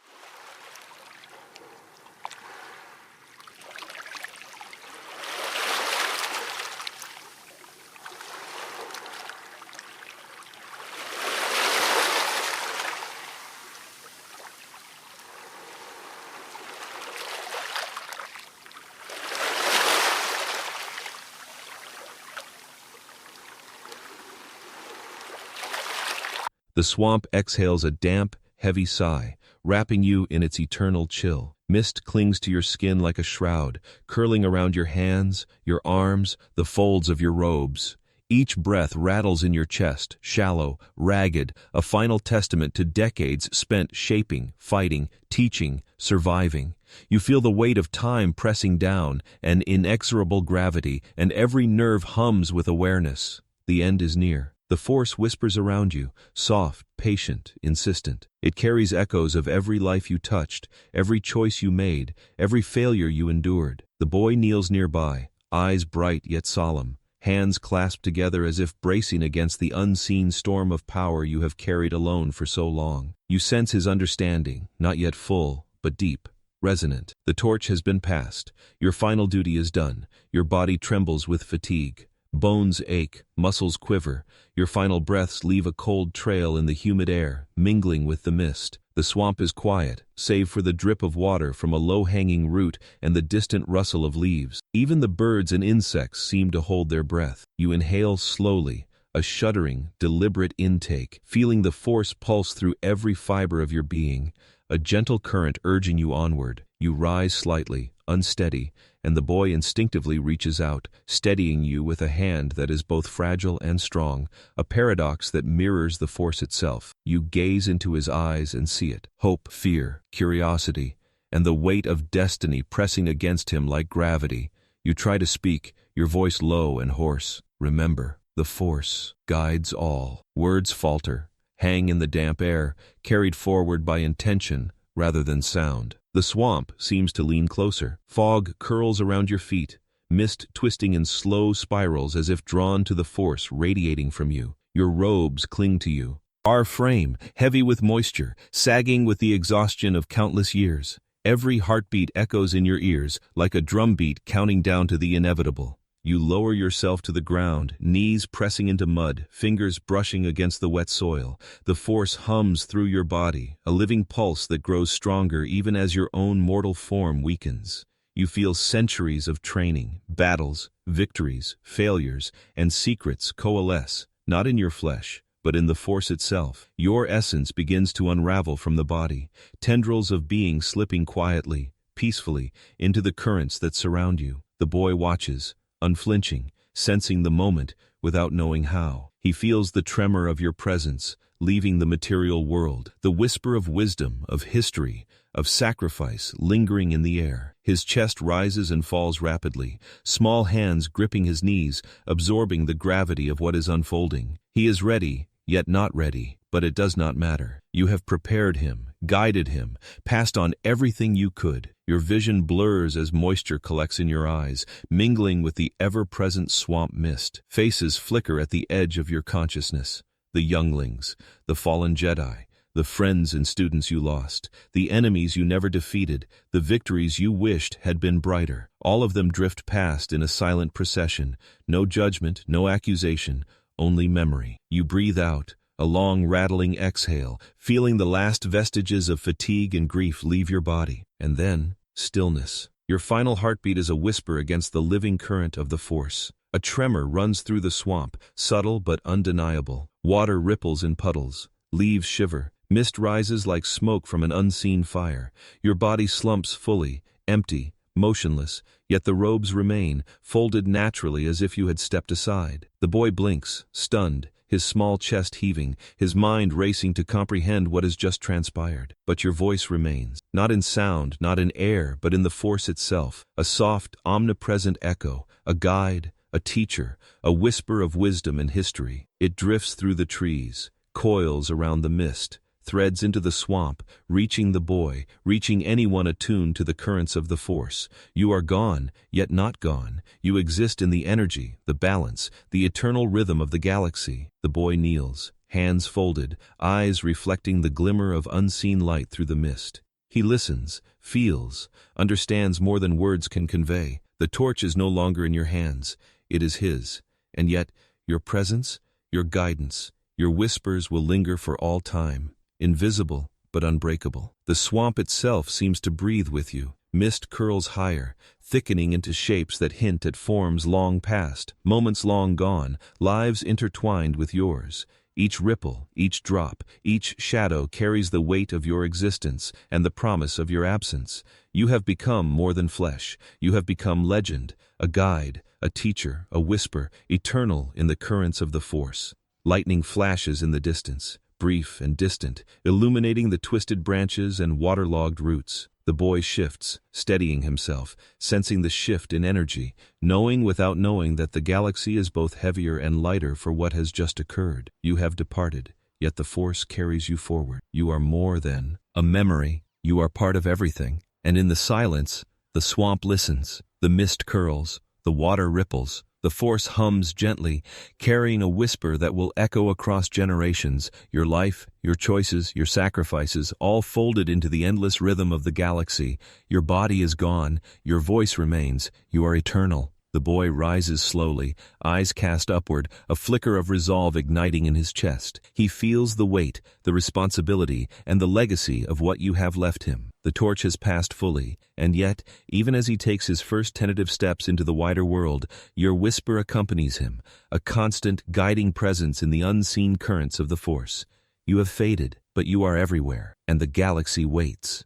The swamp exhales a damp, heavy sigh, wrapping you in its eternal chill. Mist clings to your skin like a shroud, curling around your hands, your arms, the folds of your robes. Each breath rattles in your chest, shallow, ragged, a final testament to decades spent shaping, fighting, teaching, surviving. You feel the weight of time pressing down, an inexorable gravity, and every nerve hums with awareness. The end is near. The Force whispers around you, soft, patient, insistent. It carries echoes of every life you touched, every choice you made, every failure you endured. The boy kneels nearby, eyes bright yet solemn, hands clasped together as if bracing against the unseen storm of power you have carried alone for so long. You sense his understanding, not yet full, but deep, resonant. The torch has been passed. Your final duty is done. Your body trembles with fatigue. Bones ache, muscles quiver. Your final breaths leave a cold trail in the humid air, mingling with the mist. The swamp is quiet, save for the drip of water from a low-hanging root and the distant rustle of leaves. Even the birds and insects seem to hold their breath. You inhale slowly, a shuddering, deliberate intake, feeling the Force pulse through every fiber of your being, a gentle current urging you onward. You rise slightly, unsteady, and the boy instinctively reaches out, steadying you with a hand that is both fragile and strong, a paradox that mirrors the Force itself. You gaze into his eyes and see it: hope, fear, curiosity, and the weight of destiny pressing against him like gravity. You try to speak, your voice low and hoarse. Remember, the Force guides all. Words falter, hang in the damp air, carried forward by intention rather than sound. The swamp seems to lean closer. Fog curls around your feet, mist twisting in slow spirals as if drawn to the Force radiating from you. Your robes cling to you. Our frame, heavy with moisture, sagging with the exhaustion of countless years. Every heartbeat echoes in your ears like a drumbeat counting down to the inevitable. You lower yourself to the ground, knees pressing into mud, fingers brushing against the wet soil. The Force hums through your body, a living pulse that grows stronger even as your own mortal form weakens. You feel centuries of training, battles, victories, failures, and secrets coalesce, not in your flesh, but in the Force itself. Your essence begins to unravel from the body, tendrils of being slipping quietly, peacefully, into the currents that surround you. The boy watches, unflinching, sensing the moment without knowing how. He feels the tremor of your presence, leaving the material world, the whisper of wisdom, of history, of sacrifice lingering in the air. His chest rises and falls rapidly, small hands gripping his knees, absorbing the gravity of what is unfolding. He is ready, yet not ready, but it does not matter. You have prepared him, guided him, passed on everything you could. Your vision blurs as moisture collects in your eyes, mingling with the ever-present swamp mist. Faces flicker at the edge of your consciousness. The younglings, the fallen Jedi, the friends and students you lost, the enemies you never defeated, the victories you wished had been brighter. All of them drift past in a silent procession. No judgment, no accusation, only memory. You breathe out, a long rattling exhale, feeling the last vestiges of fatigue and grief leave your body. And then, stillness. Your final heartbeat is a whisper against the living current of the Force. A tremor runs through the swamp, subtle but undeniable. Water ripples in puddles. Leaves shiver. Mist rises like smoke from an unseen fire. Your body slumps fully, empty, motionless, yet the robes remain, folded naturally as if you had stepped aside. The boy blinks, stunned, his small chest heaving, his mind racing to comprehend what has just transpired. But your voice remains, not in sound, not in air, but in the Force itself, a soft, omnipresent echo, a guide, a teacher, a whisper of wisdom and history. It drifts through the trees, coils around the mist, threads into the swamp, reaching the boy, reaching anyone attuned to the currents of the Force. You are gone, yet not gone. You exist in the energy, the balance, the eternal rhythm of the galaxy. The boy kneels, hands folded, eyes reflecting the glimmer of unseen light through the mist. He listens, feels, understands more than words can convey. The torch is no longer in your hands. It is his. And yet, your presence, your guidance, your whispers will linger for all time, invisible but unbreakable. The swamp itself seems to breathe with you. Mist curls higher, thickening into shapes that hint at forms long past, moments long gone, lives intertwined with yours. Each ripple, each drop, each shadow carries the weight of your existence and the promise of your absence. You have become more than flesh. You have become legend, a guide, a teacher, a whisper, eternal in the currents of the Force. Lightning flashes in the distance, brief and distant, illuminating the twisted branches and waterlogged roots. The boy shifts, steadying himself, sensing the shift in energy, knowing without knowing that the galaxy is both heavier and lighter for what has just occurred. You have departed, yet the Force carries you forward. You are more than a memory. You are part of everything. And in the silence, the swamp listens, the mist curls, the water ripples, the Force hums gently, carrying a whisper that will echo across generations. Your life, your choices, your sacrifices, all folded into the endless rhythm of the galaxy. Your body is gone, your voice remains, you are eternal. The boy rises slowly, eyes cast upward, a flicker of resolve igniting in his chest. He feels the weight, the responsibility, and the legacy of what you have left him. The torch has passed fully, and yet, even as he takes his first tentative steps into the wider world, your whisper accompanies him, a constant, guiding presence in the unseen currents of the Force. You have faded, but you are everywhere, and the galaxy waits.